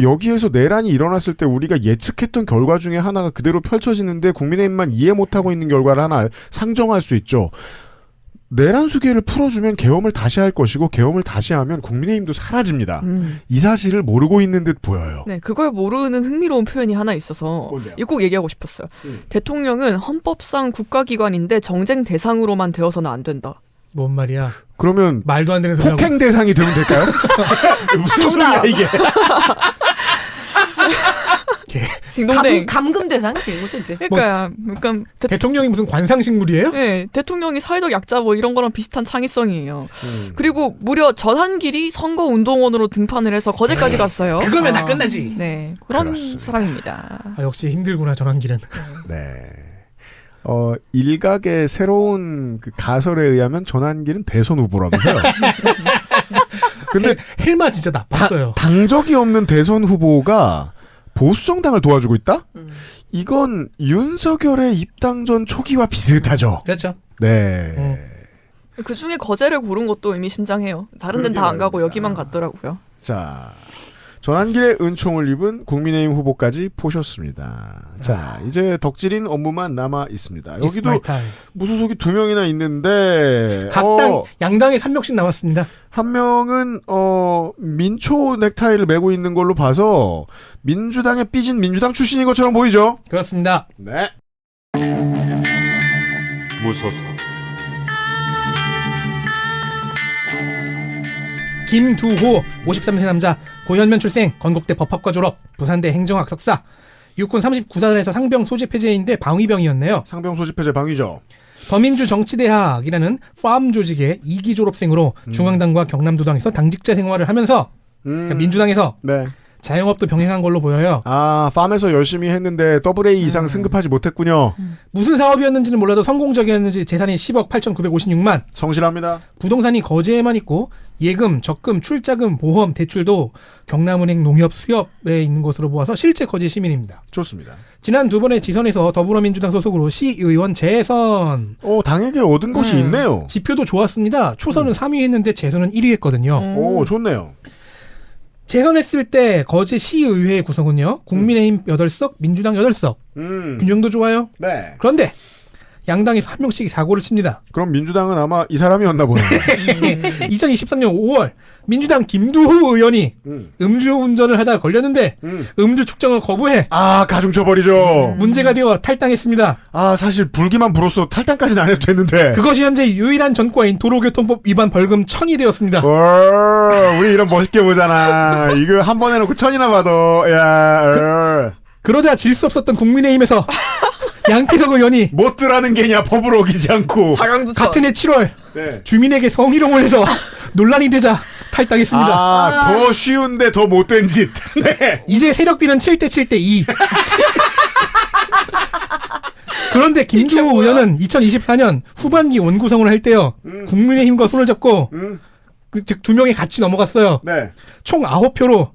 여기에서 내란이 일어났을 때 우리가 예측했던 결과 중에 하나가 그대로 펼쳐지는데 국민의힘만 이해 못하고 있는 결과를 하나 상정할 수 있죠. 내란 수계를 풀어주면 계엄을 다시 할 것이고 계엄을 다시 하면 국민의힘도 사라집니다. 이 사실을 모르고 있는 듯 보여요. 네, 그걸 모르는 흥미로운 표현이 하나 있어서 뭔데요? 이거 꼭 얘기하고 싶었어요. 대통령은 헌법상 국가기관인데 정쟁 대상으로만 되어서는 안 된다. 뭔 말이야? 그러면 말도 안 되는 소리 폭행 대상이 되면 될까요? 무슨 소리야 이게? 감금 대상이 되는 거죠 이제. 그러니까 대통령이 무슨 관상식물이에요? 네, 대통령이 사회적 약자 뭐 이런 거랑 비슷한 창의성이에요. 그리고 무려 전한길이 선거운동원으로 등판을 해서 거제까지 갔어요. 그거면 다 끝나지. 네, 그런 그렇습니다. 사람입니다. 역시 힘들구나 전환길은. 네. 일각의 새로운 가설에 의하면 전환길은 대선 후보라면서요. 근데 헬마 진짜 나빴어요. 당적이 없는 대선 후보가 보수정당을 도와주고 있다? 이건 윤석열의 입당 전 초기와 비슷하죠. 그렇죠. 네. 그 중에 거제를 고른 것도 의미심장해요. 다른 데는 다 안 가고 여기만 갔더라고요. 자, 전환길의 은총을 입은 국민의힘 후보까지 포셨습니다. 자, 이제 덕질인 업무만 남아 있습니다. 여기도 무소속이 2명이나 있는데 각당 양당에 3명씩 남았습니다. 한 명은 민초 넥타이를 메고 있는 걸로 봐서 민주당에 삐진 민주당 출신인 것처럼 보이죠? 그렇습니다. 네. 무소속. 김두호 53세 남자 고현면 출생 건국대 법학과 졸업 부산대 행정학 석사 육군 39사단에서 상병 소집 해제인데 방위병이었네요. 상병 소집 해제 방위죠. 더민주 정치대학이라는 팜 조직의 2기 졸업생으로 중앙당과 경남도당에서 당직자 생활을 하면서 그러니까 민주당에서 네. 자영업도 병행한 걸로 보여요. 아, 팜에서 열심히 했는데 AA 이상 승급하지 못했군요. 무슨 사업이었는지는 몰라도 성공적이었는지 재산이 10억 8,956만. 성실합니다. 부동산이 거제에만 있고 예금, 적금, 출자금, 보험, 대출도 경남은행 농협 수협에 있는 것으로 보아서 실제 거제 시민입니다. 좋습니다. 지난 2번의 지선에서 더불어민주당 소속으로 시의원 재선. 당에게 얻은 것이 있네요. 지표도 좋았습니다. 초선은 3위 했는데 재선은 1위 했거든요. 오, 좋네요. 재선했을 때 거제 시의회 구성은요. 국민의힘 8석, 민주당 8석. 균형도 좋아요. 네. 그런데 양당에서 한 명씩 사고를 칩니다. 그럼 민주당은 아마 이 사람이었나 보네요. 2023년 5월 민주당 김두호 의원이 음주운전을 하다 걸렸는데 음주 측정을 거부해. 가중쳐버리죠. 문제가 되어 탈당했습니다. 사실 불기만 불었어 탈당까지는 안 해도 됐는데. 그것이 현재 유일한 전과인 도로교통법 위반 벌금 1,000이 되었습니다. 우리 이런 멋있게 보잖아. 이거 한 번 해놓고 1,000이나 받아. 그러자 질 수 없었던 국민의힘에서 양태석 의원이 못 들라는 게냐 법을 어기지 않고 같은 해 7월 주민에게 성희롱을 해서 논란이 되자 탈당했습니다. 더 쉬운데 더 못된 짓. 네. 이제 세력비는 7대 7대 2. 그런데 김두호 의원은 2024년 후반기 원구성을 할 때요. 국민의힘과 손을 잡고 즉 2명이 같이 넘어갔어요. 네. 총 9표로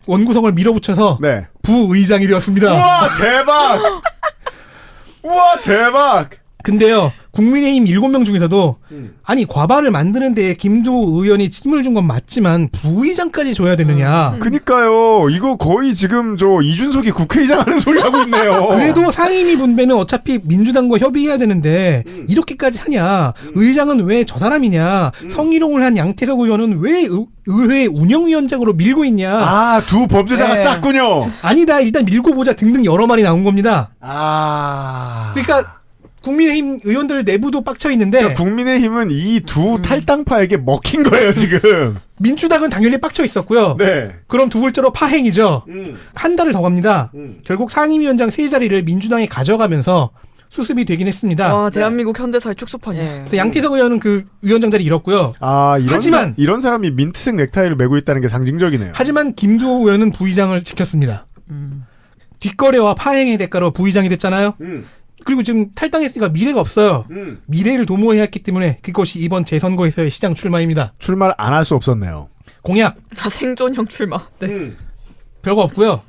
원구성을 밀어붙여서 네. 부의장이 되었습니다. 우와 대박! 우와 대박! 근데요, 국민의힘 7명 중에서도 아니 과반을 만드는데 김두호 의원이 힘을 준 건 맞지만 부의장까지 줘야 되느냐. 그니까요. 이거 거의 지금 저 이준석이 국회의장 하는 소리 하고 있네요. 그래도 상임위 분배는 어차피 민주당과 협의해야 되는데 이렇게까지 하냐. 의장은 왜 저 사람이냐. 성희롱을 한 양태석 의원은 왜 의회 운영위원장으로 밀고 있냐. 아, 두 범죄자가 네. 짰군요. 아니다. 일단 밀고 보자 등등 여러 말이 나온 겁니다. 아. 그러니까 국민의힘 의원들 내부도 빡쳐 있는데 그러니까 국민의힘은 이 두 탈당파에게 먹힌 거예요, 지금. 민주당은 당연히 빡쳐 있었고요. 네. 그럼 두 글자로 파행이죠. 한 달을 더 갑니다. 결국 상임위원장 3자리를 민주당이 가져가면서 수습이 되긴 했습니다. 와, 대한민국 현대사의 축소판이야. 그래서 양태석 의원은 그 위원장 자리 잃었고요. 아, 하지만 이런 사람이 민트색 넥타이를 메고 있다는 게 상징적이네요. 하지만 김두호 의원은 부의장을 지켰습니다. 뒷거래와 파행의 대가로 부의장이 됐잖아요. 그리고 지금 탈당했으니까 미래가 없어요. 미래를 도모해야 했기 때문에 그것이 이번 재선거에서의 시장 출마입니다. 출마를 안 할 수 없었네요. 공약 생존형 출마. 네. 별거 없고요.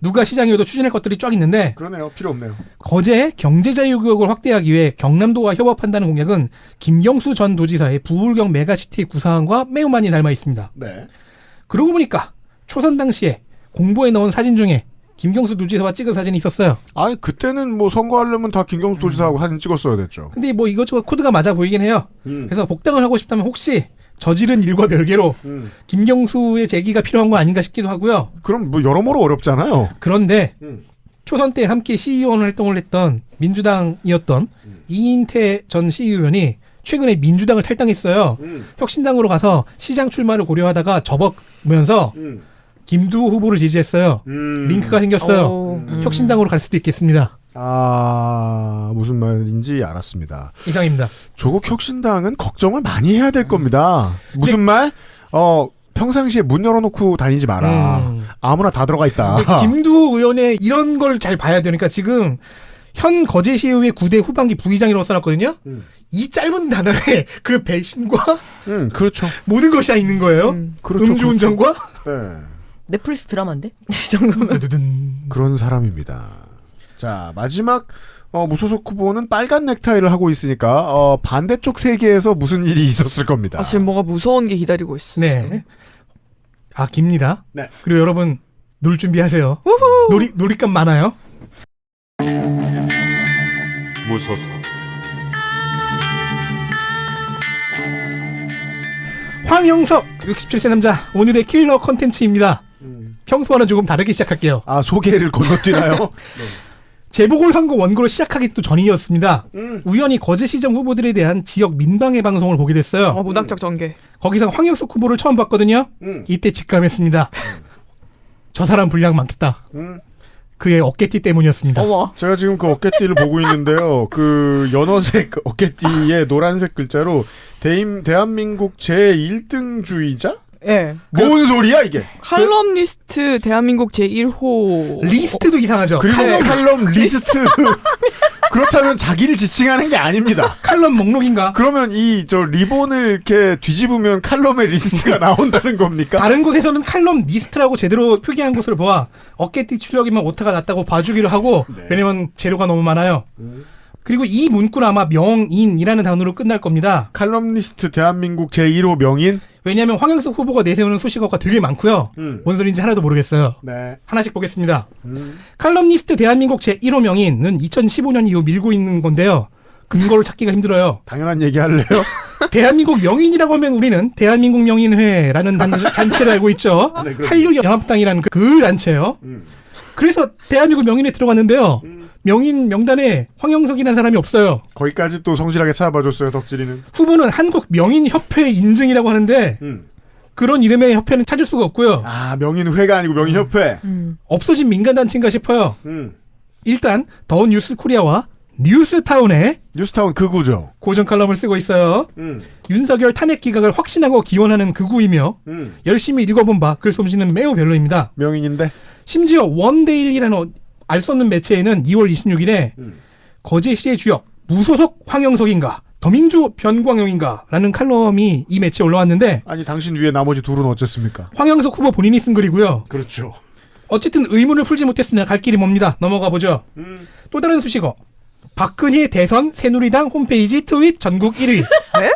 누가 시장이어도 추진할 것들이 쫙 있는데 그러네요. 필요 없네요. 거제 경제자유구역을 확대하기 위해 경남도와 협업한다는 공약은 김경수 전 도지사의 부울경 메가시티 구상안과 매우 많이 닮아 있습니다. 네. 그러고 보니까 초선 당시에 공보에 넣은 사진 중에 김경수 도지사와 찍은 사진이 있었어요. 아니 그때는 뭐 선거하려면 다 김경수 도지사하고 사진 찍었어야 됐죠. 근데 뭐 이것저것 코드가 맞아 보이긴 해요. 그래서 복당을 하고 싶다면 혹시 저지른 일과 별개로 김경수의 재기가 필요한 거 아닌가 싶기도 하고요. 그럼 뭐 여러모로 어렵잖아요. 그런데 초선 때 함께 시의원 활동을 했던 민주당이었던 이인태 전 시의원이 최근에 민주당을 탈당했어요. 혁신당으로 가서 시장 출마를 고려하다가 접어면서 김두호 후보를 지지했어요. 링크가 생겼어요. 혁신당으로 갈 수도 있겠습니다. 아, 무슨 말인지 알았습니다. 이상입니다. 조국 혁신당은 걱정을 많이 해야 될 겁니다. 무슨 말? 평상시에 문 열어놓고 다니지 마라. 아무나 다 들어가 있다. 김두호 의원의 이런 걸 잘 봐야 되니까 지금 현 거제시의회 9대 후반기 부의장이라고 써놨거든요. 이 짧은 단어에 그 배신과 그렇죠. 모든 것이 다 있는 거예요. 그렇죠, 음주운전과 네. 넷플릭스 드라마인데? 이 정도면. 그런 사람입니다. 자, 마지막 무소속 후보는 빨간 넥타이를 하고 있으니까 반대쪽 세계에서 무슨 일이 있었을 겁니다. 지금 뭐가 무서운 게 기다리고 있어. 네. 아, 깁니다. 네. 그리고 여러분 놀 준비하세요. 놀잇감 많아요. 무소속 황영석 67세 남자 오늘의 킬러 컨텐츠입니다. 평소와는 조금 다르게 시작할게요. 아, 소개를 건너뛰나요? 재보궐선거 원고를 시작하기도 전이었습니다. 우연히 거제시정 후보들에 대한 지역 민방위 방송을 보게 됐어요. 문학적 전개. 거기서 황영석 후보를 처음 봤거든요. 이때 직감했습니다. 저 사람 분량 많겠다. 그의 어깨띠 때문이었습니다. 어머. 제가 지금 그 어깨띠를 보고 있는데요. 그 연어색 어깨띠에 노란색 글자로 대한민국 제1등주의자? 예. 뭔 소리야 이게? 칼럼니스트 대한민국 제1호. 리스트도 이상하죠. 그리고 칼럼 리스트. 그렇다면 자기를 지칭하는 게 아닙니다. 칼럼 목록인가? 그러면 이 저 리본을 이렇게 뒤집으면 칼럼의 리스트가 나온다는 겁니까? 다른 곳에서는 칼럼 리스트라고 제대로 표기한 것을 보아 어깨띠 출력이면 오타가 났다고 봐주기로 하고 네. 왜냐면 재료가 너무 많아요. 그리고 이 문구는 아마 명인이라는 단어로 끝날 겁니다. 칼럼니스트 대한민국 제1호 명인? 왜냐하면 황영석 후보가 내세우는 수식어가 되게 많고요. 뭔 소리인지 하나도 모르겠어요. 네. 하나씩 보겠습니다. 칼럼니스트 대한민국 제1호 명인은 2015년 이후 밀고 있는 건데요. 근거를 찾기가 힘들어요. 당연한 얘기 할래요? 대한민국 명인이라고 하면 우리는 대한민국 명인회라는 단체를 알고 있죠. 네, 한류연합당이라는 그 단체요. 그래서 대한민국 명인에 들어갔는데요. 명인 명단에 황영석이라는 사람이 없어요. 거기까지 또 성실하게 찾아봐줬어요, 덕질이는. 후보는 한국명인협회 인증이라고 하는데 그런 이름의 협회는 찾을 수가 없고요. 아, 명인회가 아니고 명인협회. 없어진 민간단체인가 싶어요. 일단 더 뉴스코리아와 뉴스타운에 뉴스타운 극우죠. 고정 칼럼을 쓰고 있어요. 윤석열 탄핵 기각을 확신하고 기원하는 극우이며 열심히 읽어본 바 글솜씨는 매우 별로입니다. 명인인데? 심지어 원데일리라는 알 수 없는 매체에는 2월 26일에 거제시의 주역 무소속 황영석인가 더민주 변광영인가 라는 칼럼이 이 매체에 올라왔는데 아니 당신 위에 나머지 둘은 어쨌습니까? 황영석 후보 본인이 쓴 글이고요. 그렇죠. 어쨌든 의문을 풀지 못했으나 갈 길이 멉니다. 넘어가 보죠. 또 다른 수식어. 박근혜 대선 새누리당 홈페이지 트윗 전국 1위. 네?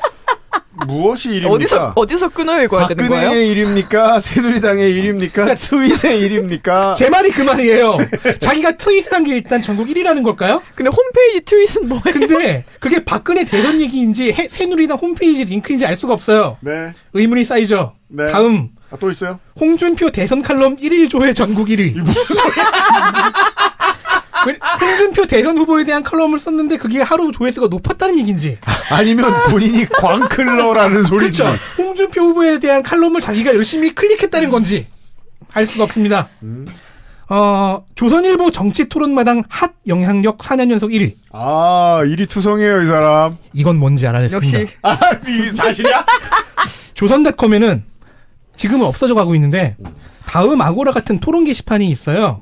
무엇이 1위입니까? 어디서 끊어 읽어야 되는 거예요? 박근혜의 1위입니까? 새누리당의 1위입니까? 트윗의 1위입니까? 제 말이 그 말이에요. 자기가 트윗을 한 게 일단 전국 1위라는 걸까요? 근데 홈페이지 트윗은 뭐예요? 근데 그게 박근혜 대선 얘기인지 새누리당 홈페이지 링크인지 알 수가 없어요. 네. 의문이 쌓이죠. 네. 다음. 아, 또 있어요? 홍준표 대선 칼럼 1일 조회 전국 1위. 무슨 소리야? 홍준표 대선 후보에 대한 칼럼을 썼는데 그게 하루 조회수가 높았다는 얘기인지 아니면 본인이 광클러라는 소리지. 그렇죠. 홍준표 후보에 대한 칼럼을 자기가 열심히 클릭했다는 건지 알 수가 없습니다. 조선일보 정치토론마당 핫 영향력 4년 연속 1위. 아 1위 투성이에요 이 사람. 이건 뭔지 알아냈습니다. 역시. 아, 이 사실이야? 조선닷컴에는 지금은 없어져 가고 있는데 다음 아고라 같은 토론 게시판이 있어요.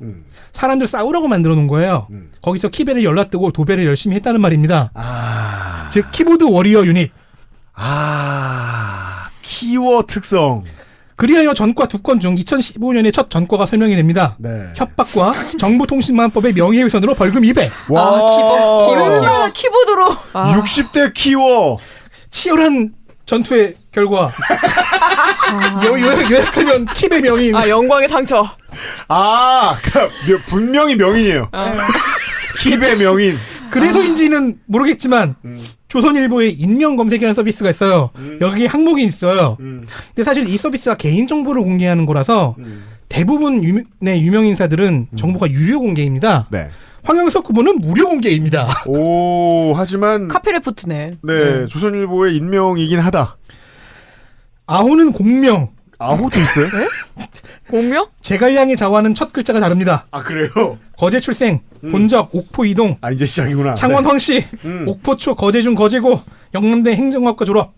사람들 싸우라고 만들어 놓은 거예요. 거기서 키배를 열라뜨고 도배를 열심히 했다는 말입니다. 즉 키보드 워리어 유닛. 키워 특성. 그리하여 전과 2건 중 2015년에 첫 전과가 설명이 됩니다. 네. 협박과 정보통신망법의 명예훼손으로 벌금 200. 와. 얼마나 키보드로 60대 키워. 치열한 전투의 결과 요약하면 킵의 명인. 영광의 상처. 분명히 명인이에요. 킵의 명인. 그래서인지는 모르겠지만 조선일보에 인명검색이라는 서비스가 있어요. 여기에 항목이 있어요. 근데 사실 이 서비스가 개인정보를 공개하는 거라서 대부분 유명 인사들은 정보가 유료 공개입니다. 네. 황영석 후보는 무료 공개입니다. 오, 하지만 카피레포트네. 네, 조선일보의 인명이긴 하다. 아호는 공명. 아호도 있어요? 네? 공명? 제갈량의 자와는 첫 글자가 다릅니다. 아 그래요? 거제 출생, 본적, 옥포 이동. 아 이제 시작이구나. 창원 황씨, 옥포초 거제중 거제고, 영남대 행정학과 졸업.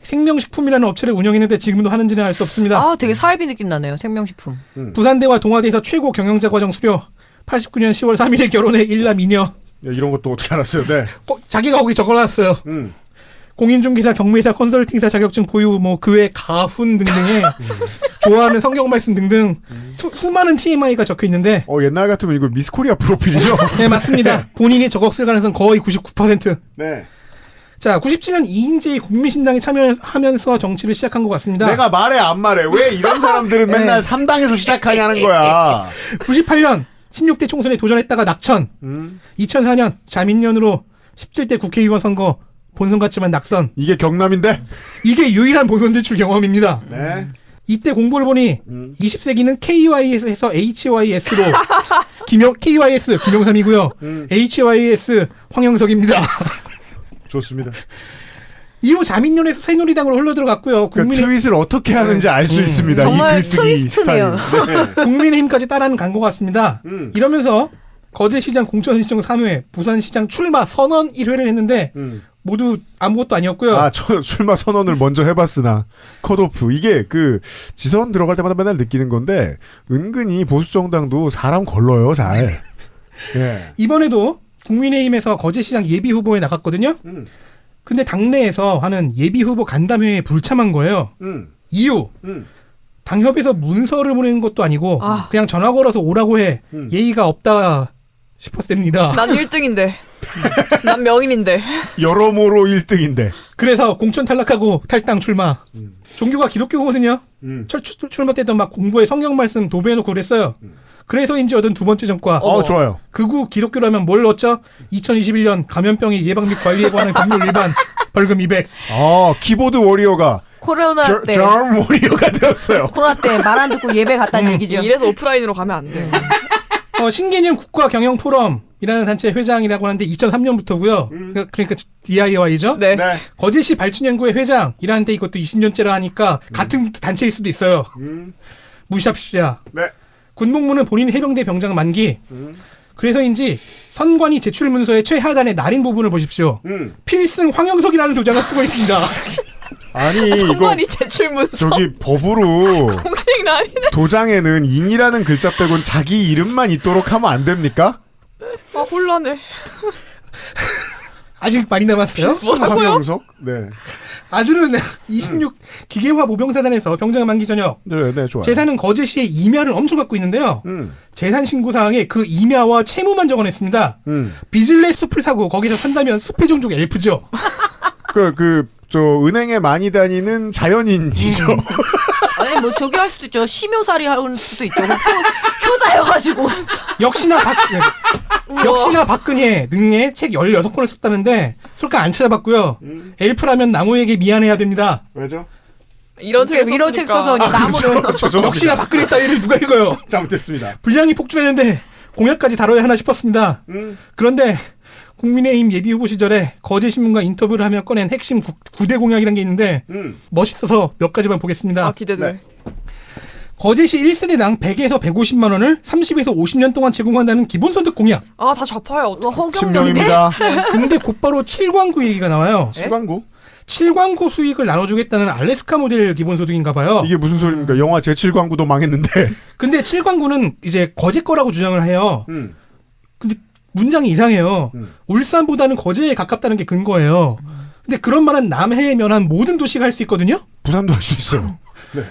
생명식품이라는 업체를 운영했는데 지금도 하는지는 알 수 없습니다. 되게 사회비 느낌 나네요. 생명식품. 부산대와 동아대에서 최고 경영자 과정 수료. 89년 10월 3일에 결혼해 1남 2녀. 이런 것도 어떻게 알았어요? 네. 자기가 거기 적어놨어요. 공인중개사, 경매사, 컨설팅사 자격증 보유, 그 외 가훈 등등의 좋아하는 성경 말씀 등등 수많은 TMI가 적혀 있는데. 옛날 같으면 이거 미스코리아 프로필이죠? 네, 맞습니다. 본인이 적어 쓸 가능성 거의 99%. 네. 자, 97년 이인재의 국민신당에 참여하면서 정치를 시작한 것 같습니다. 내가 말해 안 말해. 왜 이런 사람들은 맨날 3당에서 시작하냐는 거야. 98년 16대 총선에 도전했다가 낙천. 2004년 자민련으로 17대 국회의원 선거 본선 같지만 낙선. 이게 경남인데? 이게 유일한 본선 진출 경험입니다. 네. 이때 공보를 보니 20세기는 KYS에서 HYS로 KYS 김영삼이고요. HYS 황영석입니다. 좋습니다. 이후 자민련에서 새누리당으로 흘러들어갔고요. 트윗을 어떻게 하는지 알 수 있습니다. 정말 이 글쓰기 트위스트네요. 스타일. 네. 국민의힘까지 따라하는 간 것 같습니다. 이러면서 거제시장 공천신청 3회, 부산시장 출마 선언 1회를 했는데 모두 아무것도 아니었고요. 저 출마 선언을 먼저 해봤으나 컷오프. 이게 지선 들어갈 때마다 맨날 느끼는 건데 은근히 보수정당도 사람 걸러요 잘. 예. 이번에도 국민의힘에서 거제시장 예비후보에 나갔거든요. 근데 당내에서 하는 예비후보 간담회에 불참한 거예요. 이유. 당협에서 문서를 보내는 것도 아니고 그냥 전화 걸어서 오라고 해. 예의가 없다 싶었습니다. 난 1등인데. 난 명인인데. 여러모로 1등인데. 그래서 공천 탈락하고 탈당 출마. 종교가 기독교거든요. 출마 때도 막 공부에 성경 말씀 도배해놓고 그랬어요. 그래서인지 얻은 두 번째 전과. 좋아요. 극우 기독교라면 뭘 얻죠? 2021년 감염병의 예방 및 관리에 관한 법률 위반 벌금 200. 키보드 워리어가 코로나 때. 점 워리어가 되었어요. 코로나 때 말 안 듣고 예배 갔다는 얘기죠. 이래서 오프라인으로 가면 안 돼. 신개념 국가경영포럼이라는 단체 회장이라고 하는데 2003년부터고요. 그러니까 DIY죠. 네. 거제시 발춘연구회 회장이라는데 이것도 20년째라 하니까 같은 단체일 수도 있어요. 무시합시다. 네. 군복무는 본인 해병대 병장 만기. 그래서인지 선관위 제출 문서의 최하단의 날인 부분을 보십시오. 필승 황영석이라는 도장을 쓰고 있습니다. 아니 선관위 이거 제출 문서. 저기 법으로 공식 날이네. 도장에는 인이라는 글자 빼곤 자기 이름만 있도록 하면 안 됩니까? 혼란해. 아직 많이 남았어요. 필승하명석. 네. 아들은 26 기계화 모병사단에서 병장 만기 전역. 네, 좋아요. 재산은 거제시의 임야를 엄청 갖고 있는데요. 재산 신고사항에 그 임야와 채무만 적어냈습니다. 비즐레 숲을 사고 거기서 산다면 숲의 종족 엘프죠. 저 은행에 많이 다니는 자연인이죠. 아니 뭐 저기 할 수도 있죠. 심효살이 할 수도 있죠. 효자여가지고. 역시나 박근혜 등의 책 16권을 썼다는데 솔직히 안 찾아봤고요. 엘프라면 나무에게 미안해야 됩니다. 왜죠? 이런 책 써서 나무를. 역시나 박근혜 따위를 누가 읽어요. 잘못했습니다. 분량이 폭주했는데 공약까지 다뤄야 하나 싶었습니다. 그런데 국민의힘 예비후보 시절에 거제신문과 인터뷰를 하며 꺼낸 핵심 9대 공약이라는 게 있는데 멋있어서 몇 가지만 보겠습니다. 기대돼. 네. 거제시 1세대당 100에서 150만 원을 30에서 50년 동안 제공한다는 기본소득 공약. 다 좌파야. 친명입니다. 근데 곧바로 7광구 얘기가 나와요. 7광구? 7광구 수익을 나눠주겠다는 알래스카 모델 기본소득인가 봐요. 이게 무슨 소리입니까? 영화 제7광구도 망했는데. 근데 7광구는 이제 거제 거라고 주장을 해요. 근데 문장이 이상해요. 울산보다는 거제에 가깝다는 게 근거예요. 근데 그런 말은 남해에 면한 모든 도시가 할 수 있거든요. 부산도 할 수 있어요. 네.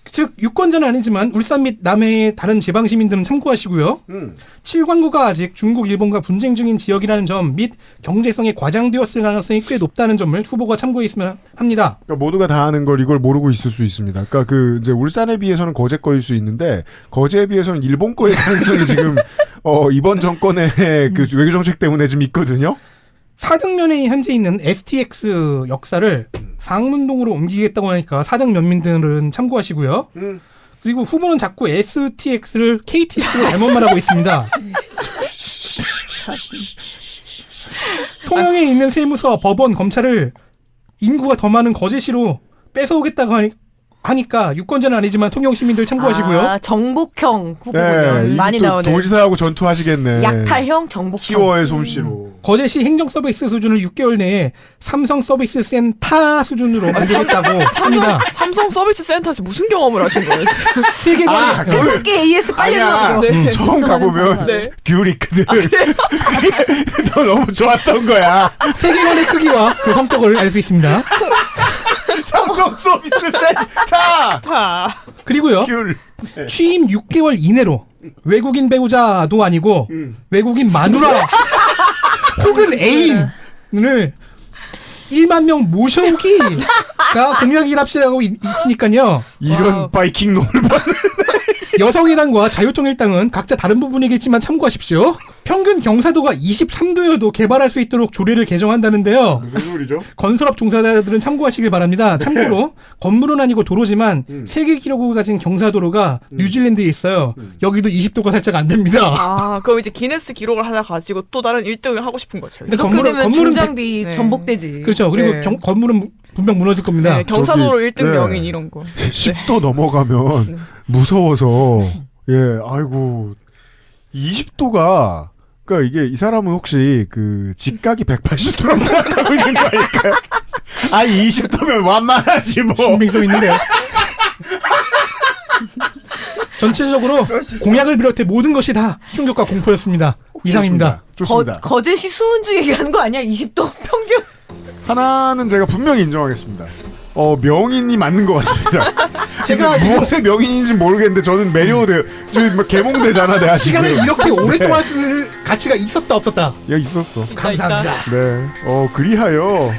즉 유권자는 아니지만 울산 및 남해의 다른 지방 시민들은 참고하시고요. 7광구가 아직 중국, 일본과 분쟁 중인 지역이라는 점 및 경제성에 과장되었을 가능성이 꽤 높다는 점을 후보가 참고했으면 합니다. 그러니까 모두가 다 아는 걸 이걸 모르고 있을 수 있습니다. 그러니까 이제 울산에 비해서는 거제 거일 수 있는데 거제에 비해서는 일본 거일 가능성이 지금 이번 정권의 그 외교 정책 때문에 좀 있거든요. 사등면에 현재 있는 STX 역사를 상문동으로 옮기겠다고 하니까 사등 면민들은 참고하시고요. 그리고 후보는 자꾸 STX를 KTX로 잘못 말하고 있습니다. 통영에 있는 세무서, 법원, 검찰을 인구가 더 많은 거제시로 뺏어오겠다고 하니까 유권자는 아니지만 통영 시민들 참고하시고요. 정복형 후보군요. 많이 나오는. 도지사하고 전투하시겠네. 약탈형 정복형. 키워의 솜씨로. 거제시 행정 서비스 수준을 6개월 내에 삼성 서비스 센터 수준으로 만들겠다고 합니다. 삼성 서비스 센터에서 무슨 경험을 하신 거예요? 세계관에 세계 AS 빨리 나와요. 처음 가보면 귤 있거든. 너 너무 좋았던 거야. 세계관의 크기와 그 성격을 알 수 있습니다. 삼성 서비스 센터. 그리고요. 귤. 취임 6개월 이내로 외국인 배우자도 아니고 외국인 마누라 혹은 애인을 1만 명 모셔오기가 공약이랍시라고 있으니까요. 이런 바이킹 놈을 봤는데. 여성의당과 자유통일당은 각자 다른 부분이겠지만 참고하십시오. 평균 경사도가 23도여도 개발할 수 있도록 조례를 개정한다는데요. 무슨 소리죠? 건설업 종사자들은 참고하시길 바랍니다. 참고로 건물은 아니고 도로지만 세계 기록을 가진 경사도로가 뉴질랜드에 있어요. 여기도 20도가 살짝 안 됩니다. 그럼 이제 기네스 기록을 하나 가지고 또 다른 1등을 하고 싶은 거죠. 근데 그렇게 되면 중장비 전복되지. 그렇죠. 그리고 건물은 분명 무너질 겁니다. 경사도로 1등 명인 이런 거. 10도 넘어가면 무서워서 아이고 20도가 그러니까 이게 이 사람은 혹시 그 직각이 180도라고 생각하고 있는 거 아닐까요? 20도면 완만하지 뭐. 신빙성 있는데요. 전체적으로 공약을 비롯해 모든 것이 다 충격과 공포였습니다. 이상입니다. 좋습니다. 거제시 수은주 얘기하는 거 아니야? 20도 평균. 하나는 제가 분명히 인정하겠습니다. 명인이 맞는 것 같습니다. 제가 무엇의 명인인지 모르겠는데 저는 매료돼요. 지금 개몽되잖아, 내가 지금. 시간을 이렇게 오랫동안 쓸 가치가 있었다 없었다. 있었어. 감사합니다. 네. 그리하여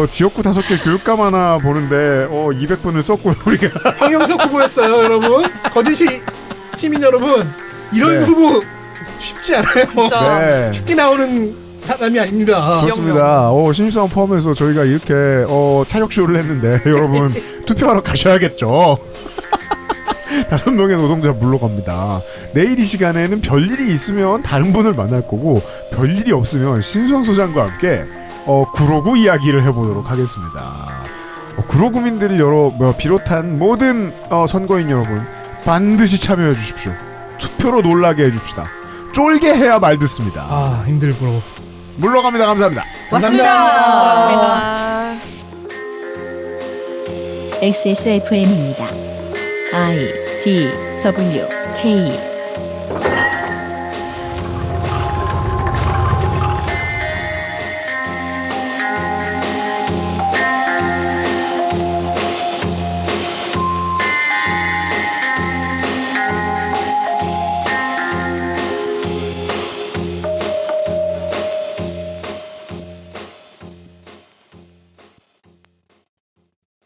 지역구 5개 교육감 하나 보는데 200분을 썼고요, 우리가. 황영석 후보였어요, 여러분. 거제시 시민 여러분. 이런 후보 쉽지 않아요. 네. 쉽게 나오는 사람이 아닙니다. 그렇습니다. 신입사원 포함해서 저희가 이렇게 차력쇼를 했는데 여러분 투표하러 가셔야겠죠. 5명의 노동자 물러갑니다. 내일 이 시간에는 별일이 있으면 다른 분을 만날 거고 별일이 없으면 신선 소장과 함께 구로구 이야기를 해보도록 하겠습니다. 구로구민들을 비롯한 모든 선거인 여러분 반드시 참여해 주십시오. 투표로 놀라게 해줍시다. 쫄게 해야 말 듣습니다. 힘들고 물러갑니다. 감사합니다. 감사합니다. XSFM입니다. I, D, W, K